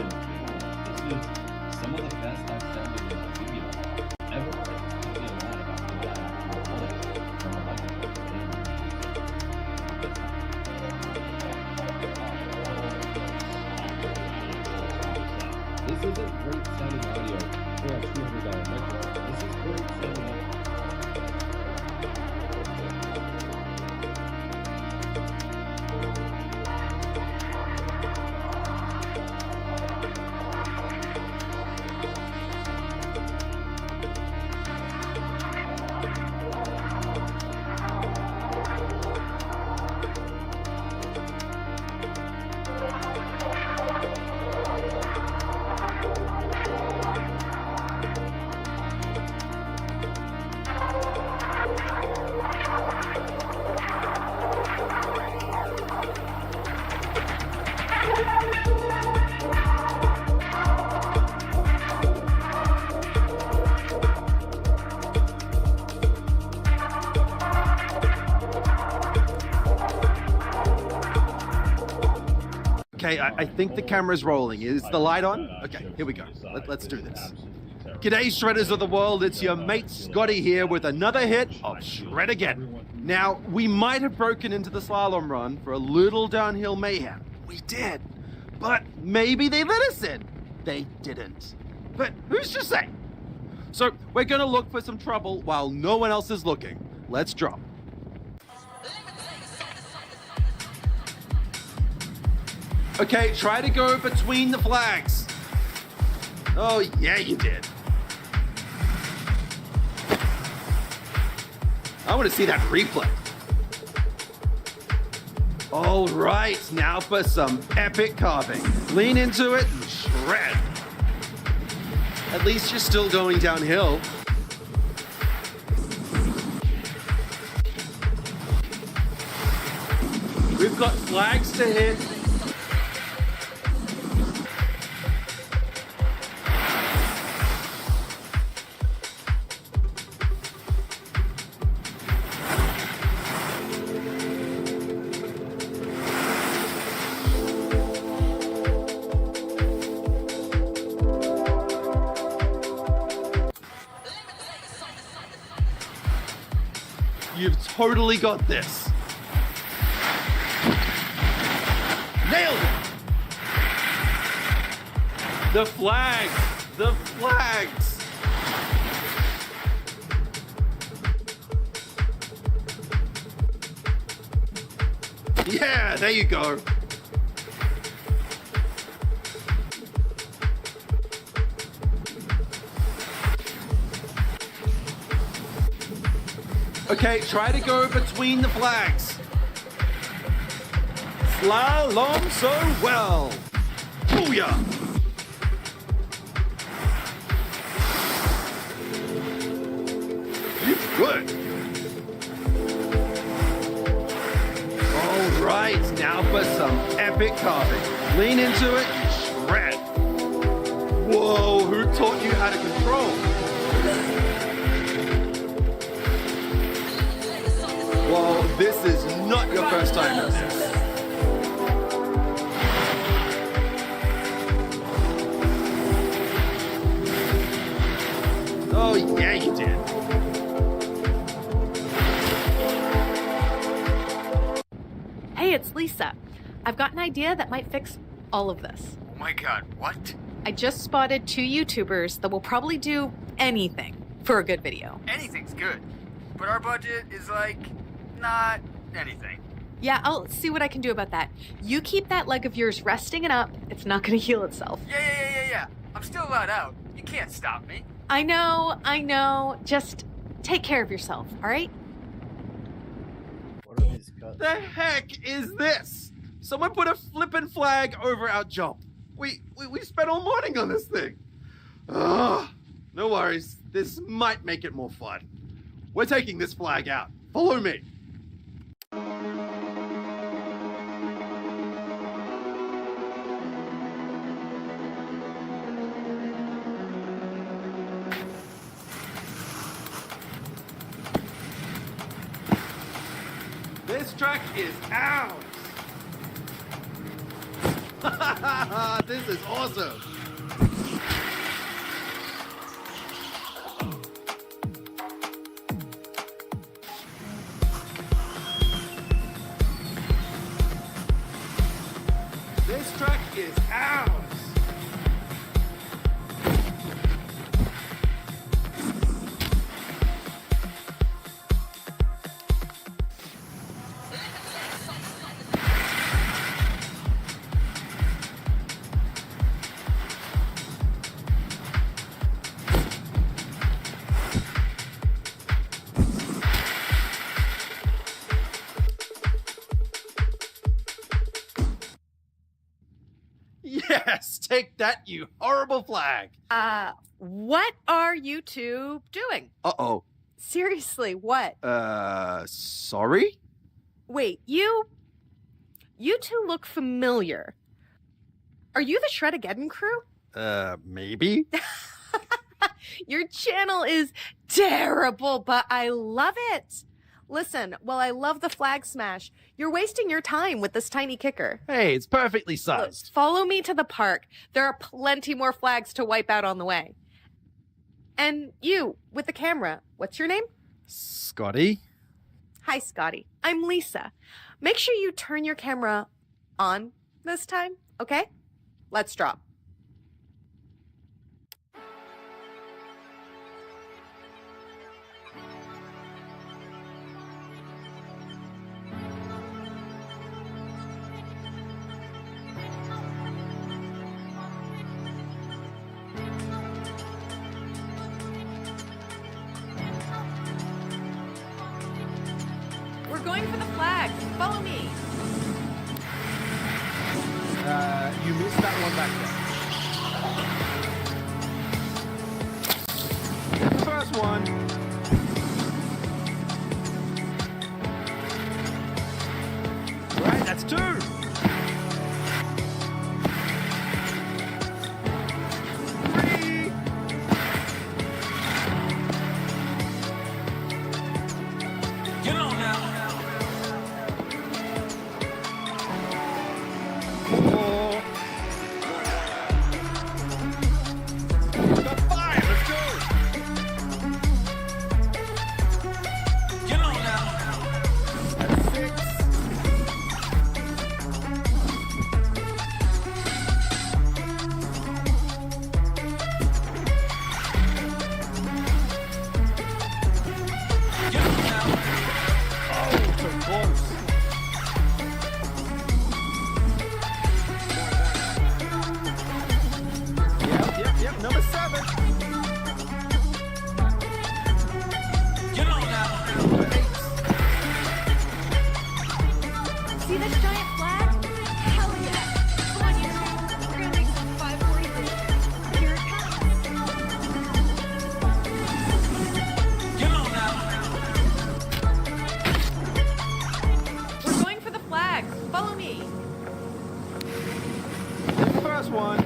is some of the best I've sounded in a video ever. It's talking a lot about the robotics from electrical This isn't great sounding audio for a $200 microphone. This is great sounding audio. Okay, I think the camera's rolling. Is the light on? Okay, here we go. Let's do this. G'day, Shredders of the world. It's your mate Scotty here with another hit of Shred-Again. Now, we might have broken into the slalom run for a little downhill mayhem. We did. But maybe they let us in. They didn't. But who's to say? So, we're gonna look for some trouble while no one else is looking. Let's drop. Okay, try to go between the flags. Oh, yeah, you did. I want to see that replay. All right, now for some epic carving. Lean into it and shred. At least you're still going downhill. We've got flags to hit. You've totally got this. Nailed it! The flags! The flags! Yeah, there you go. Okay, try to go between the flags. Slalom so well. Booyah! You're good. All right, now for some epic carving. Lean into it and shred. Whoa, who taught you how to control? Whoa, this is not your first time at this. Oh, yeah, you did. Hey, it's Lisa. I've got an idea that might fix all of this. Oh my god, what? I just spotted 2 YouTubers that will probably do anything for a good video. Anything's good. But our budget is like, not anything. Yeah, I'll see what I can do about that. You keep that leg of yours resting and up. It's not gonna heal itself. Yeah. I'm still allowed out. You can't stop me. I know. Just take care of yourself, all right? What are these cuts? The heck is this? Someone put a flippin' flag over our jump. We spent all morning on this thing. Ugh. No worries. This might make it more fun. We're taking this flag out. Follow me. This track is ours. This is awesome. This track is ours. Yes, take that, you horrible flag. What are you two doing? Uh-oh. Seriously, what? Sorry? Wait, you two look familiar. Are you the Shred-Again crew? Maybe? Your channel is terrible, but I love it. Listen, while I love the flag smash, you're wasting your time with this tiny kicker. Hey, it's perfectly sized. Follow me to the park. There are plenty more flags to wipe out on the way. And you, with the camera, what's your name? Scotty? Hi, Scotty. I'm Lisa. Make sure you turn your camera on this time, okay? Let's drop. We're going for the flag. Follow me. You missed that one back there. The first one. Right, that's 2. 3. Get on now. 4. Got 5. Let's go. Get on now. That's 6. Get on now. Oh, so close. Yep, number 7. Get on now. Number 8. See this giant flag? Hell yeah. Come on, you. We're gonna make some 540 pictures. Here it comes. Get on now. We're going for the flag. Follow me. The first one.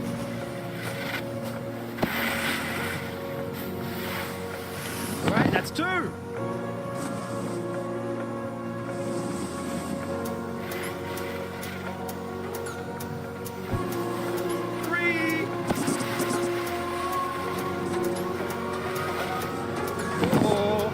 Right, that's 2. 3. 4.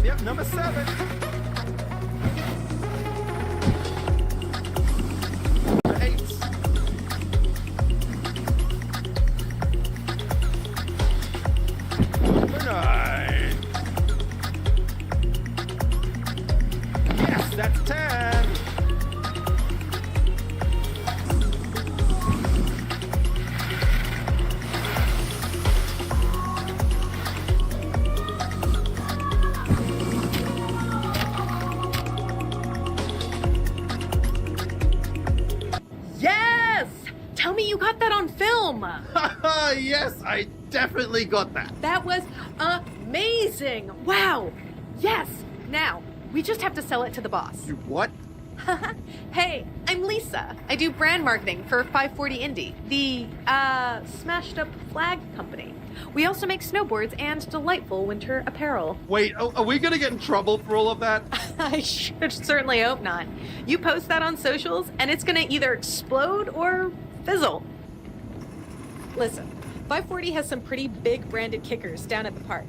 Yep, number 7. Number 8. Number 9. Yes, that's 10. Yes! Tell me you got that on film. Yes, I definitely got that. That was amazing. Wow. Yes. Now, we just have to sell it to the boss. You what? Hey, I'm Lisa. I do brand marketing for 540 Indie, the smashed up flag company. We also make snowboards and delightful winter apparel. Wait, are we gonna get in trouble for all of that? I should certainly hope not. You post that on socials and it's gonna either explode or fizzle. Listen, 540 has some pretty big branded kickers down at the park.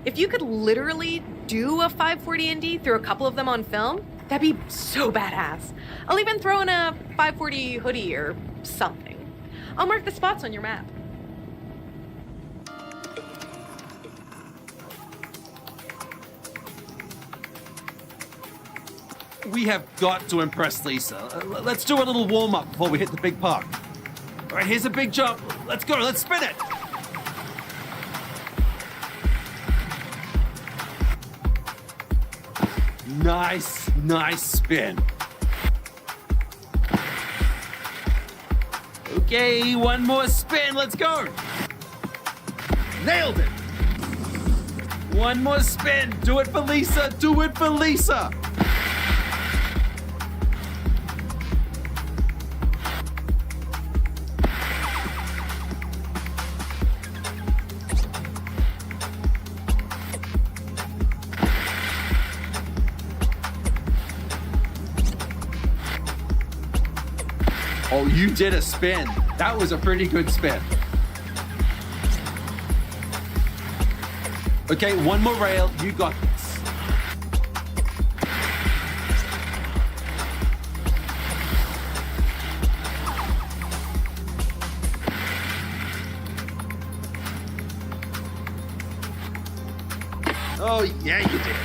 If you could literally do a 540 Indie through a couple of them on film, that'd be so badass. I'll even throw in a 540 hoodie or something. I'll mark the spots on your map. We have got to impress Lisa. Let's do a little warm-up before we hit the big park. All right, here's a big jump. Let's go, let's spin it. Nice, nice spin. Okay, one more spin. Let's go. Nailed it. One more spin. Do it for Lisa. Do it for Lisa. Oh, you did a spin. That was a pretty good spin. Okay, one more rail. You got this. Oh, yeah, you did.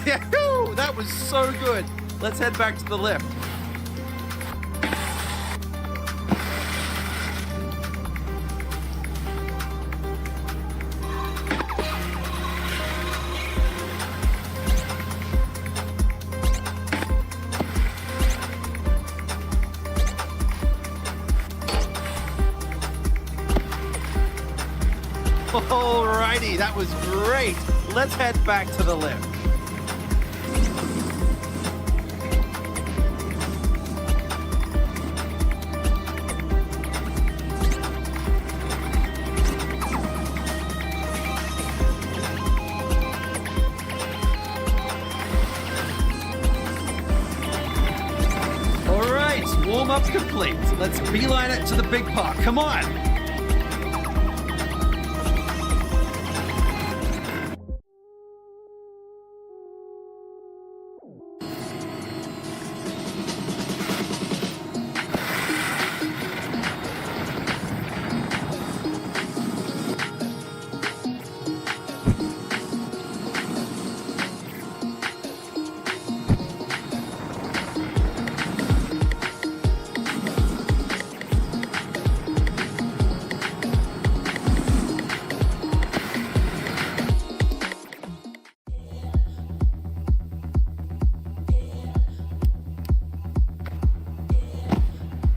Yeah, that was so good. Let's head back to the lift. Alrighty, that was great. Let's head back to the lift. Alright, warm-up's complete. Let's beeline it to the big park. Come on!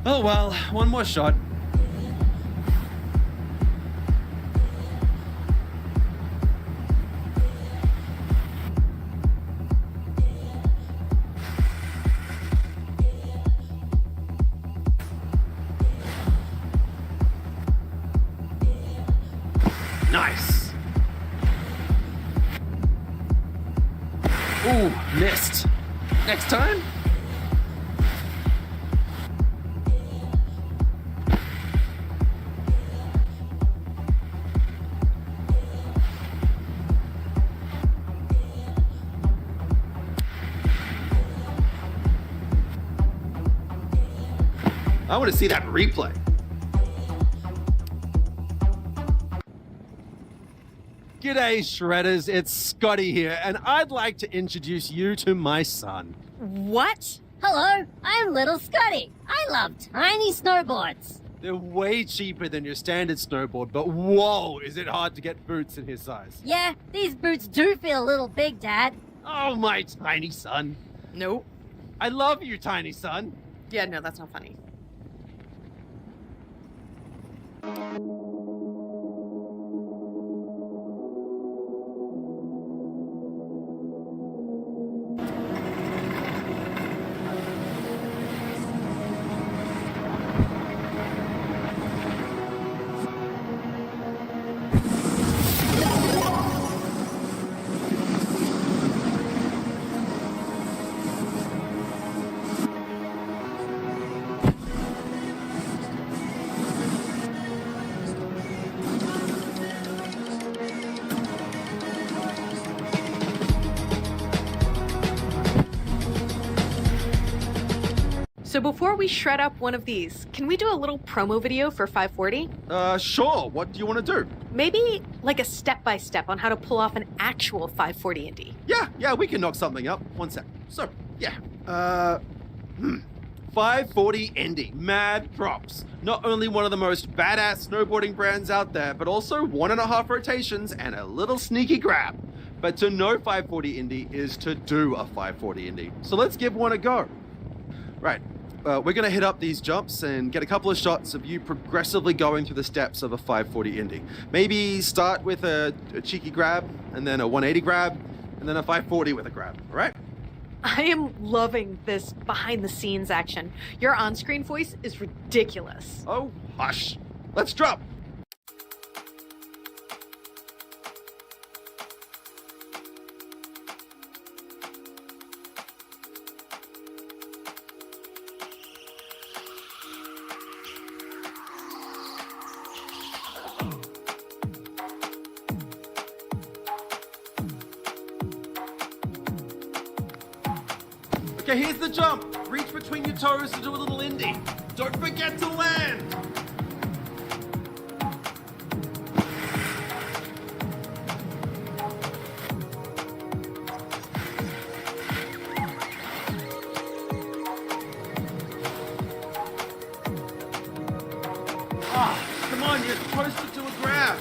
Oh well, one more shot. Nice. Ooh, missed. Next time? I want to see that replay. G'day, Shredders. It's Scotty here, and I'd like to introduce you to my son. What? Hello, I'm Little Scotty. I love tiny snowboards. They're way cheaper than your standard snowboard, but whoa, is it hard to get boots in his size. Yeah, these boots do feel a little big, Dad. Oh, my tiny son. Nope. I love you, tiny son. Yeah, no, that's not funny. So before we shred up one of these, can we do a little promo video for 540? Sure. What do you want to do? Maybe like a step-by-step on how to pull off an actual 540 Indy. Yeah, we can knock something up. One sec. So, yeah. 540 Indy, mad props. Not only one of the most badass snowboarding brands out there, but also 1.5 rotations and a little sneaky grab. But to know 540 Indy is to do a 540 Indy. So let's give one a go. Right, we're gonna hit up these jumps and get a couple of shots of you progressively going through the steps of a 540 Indy. Maybe start with a cheeky grab, and then a 180 grab, and then a 540 with a grab, all right? I am loving this behind the scenes action. Your on-screen voice is ridiculous. Oh, hush. Let's drop. Okay, here's the jump. Reach between your toes to do a little Indy. Don't forget to land. Ah, come on, you're supposed to do a grab.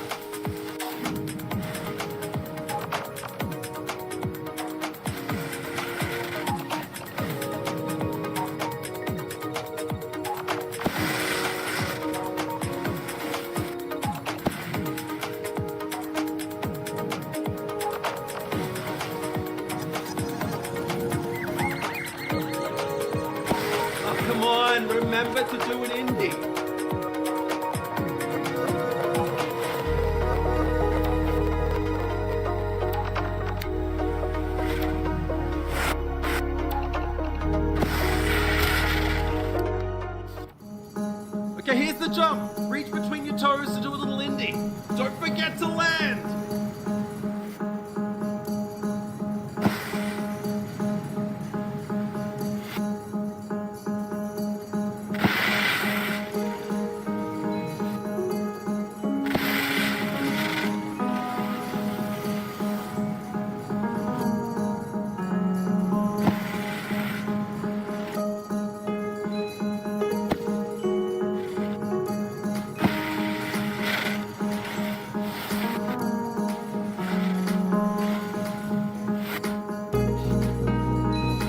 Come on, remember to do an Indy. Okay, here's the jump. Reach between your toes to do a little Indy. Don't forget to land.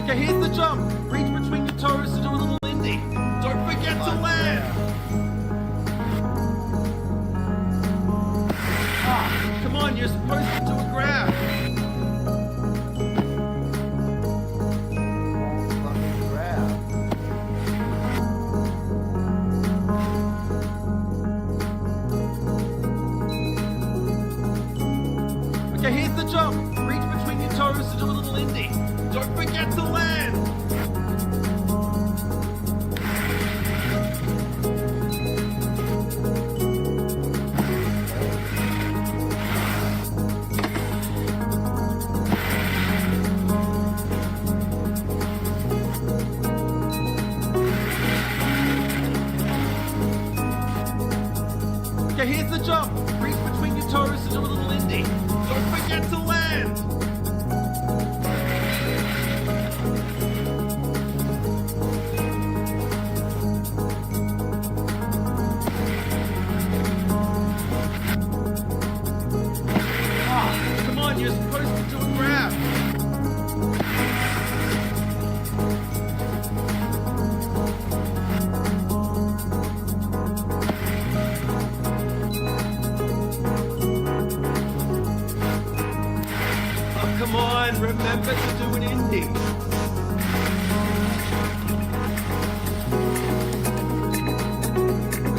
Okay, here's the jump. Reach between your toes to do a little Indy. Don't forget to land. Ah, come on, you're supposed to do a grab. Okay, here's the jump. Reach between your toes to do a little Indy. Don't forget to land. Okay, here's the jump. Reach between your toes to do a little Indy. Don't forget to land. Ah, come on, you're supposed to do a grab. Oh, come on, remember to do an Indy.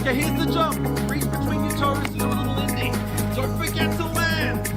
Okay, here's the jump. Reach between your toes to do a little Indy. Don't forget to land.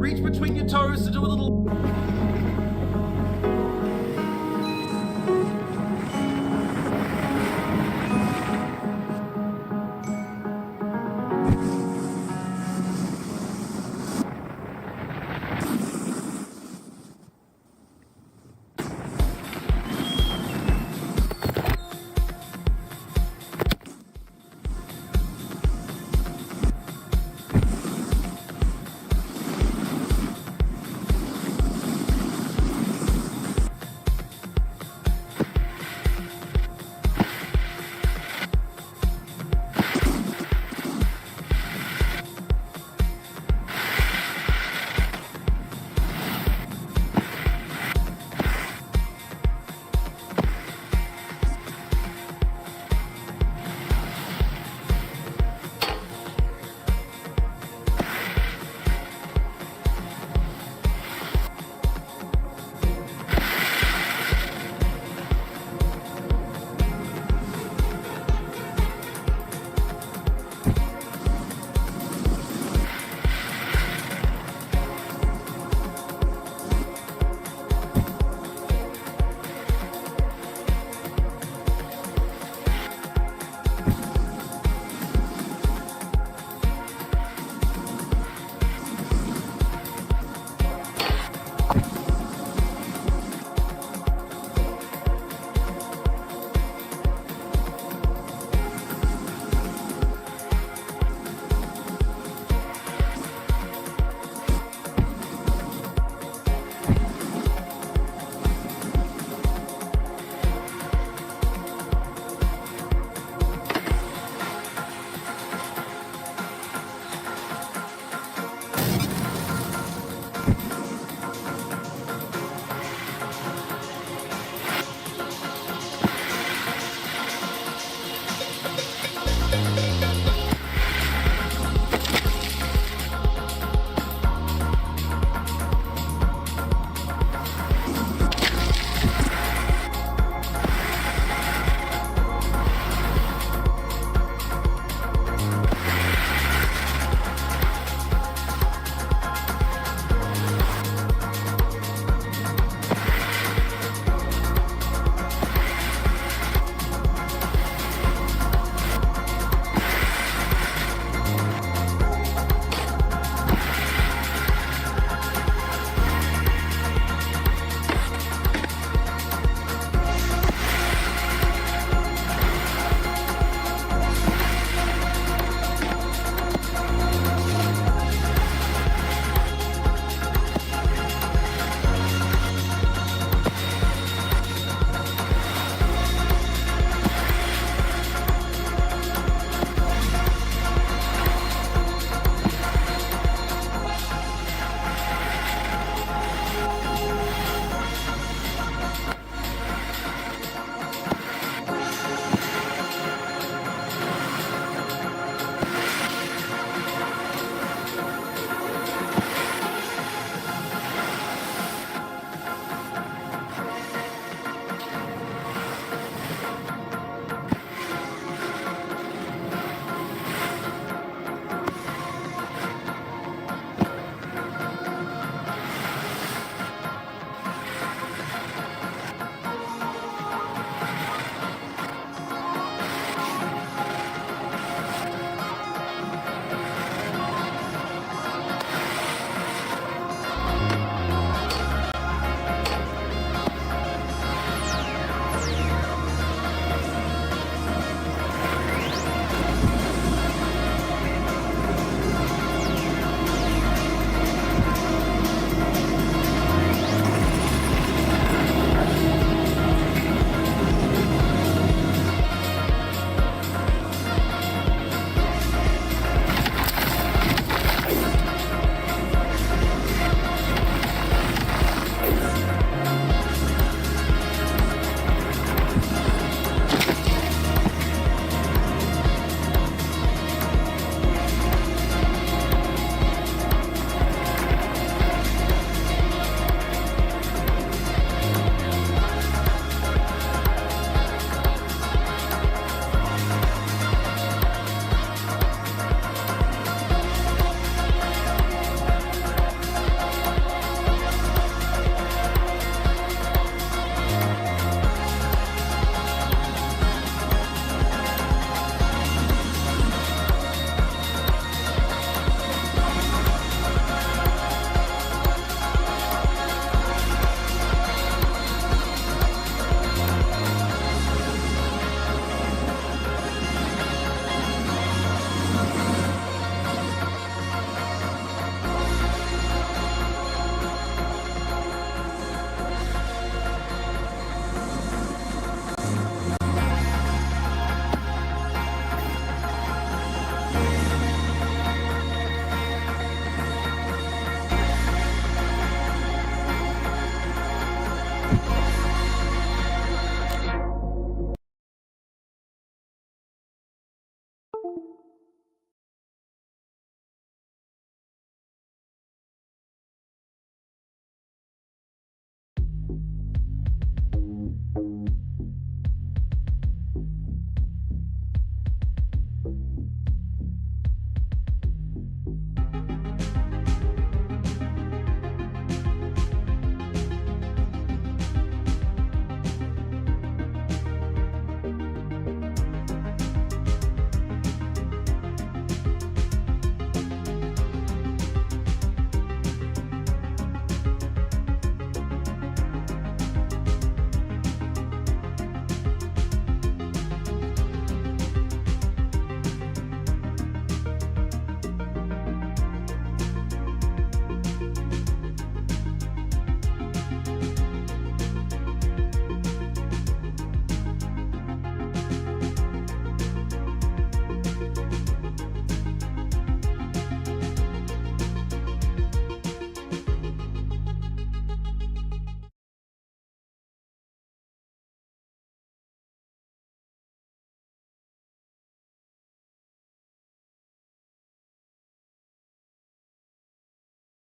Reach between your toes to do a little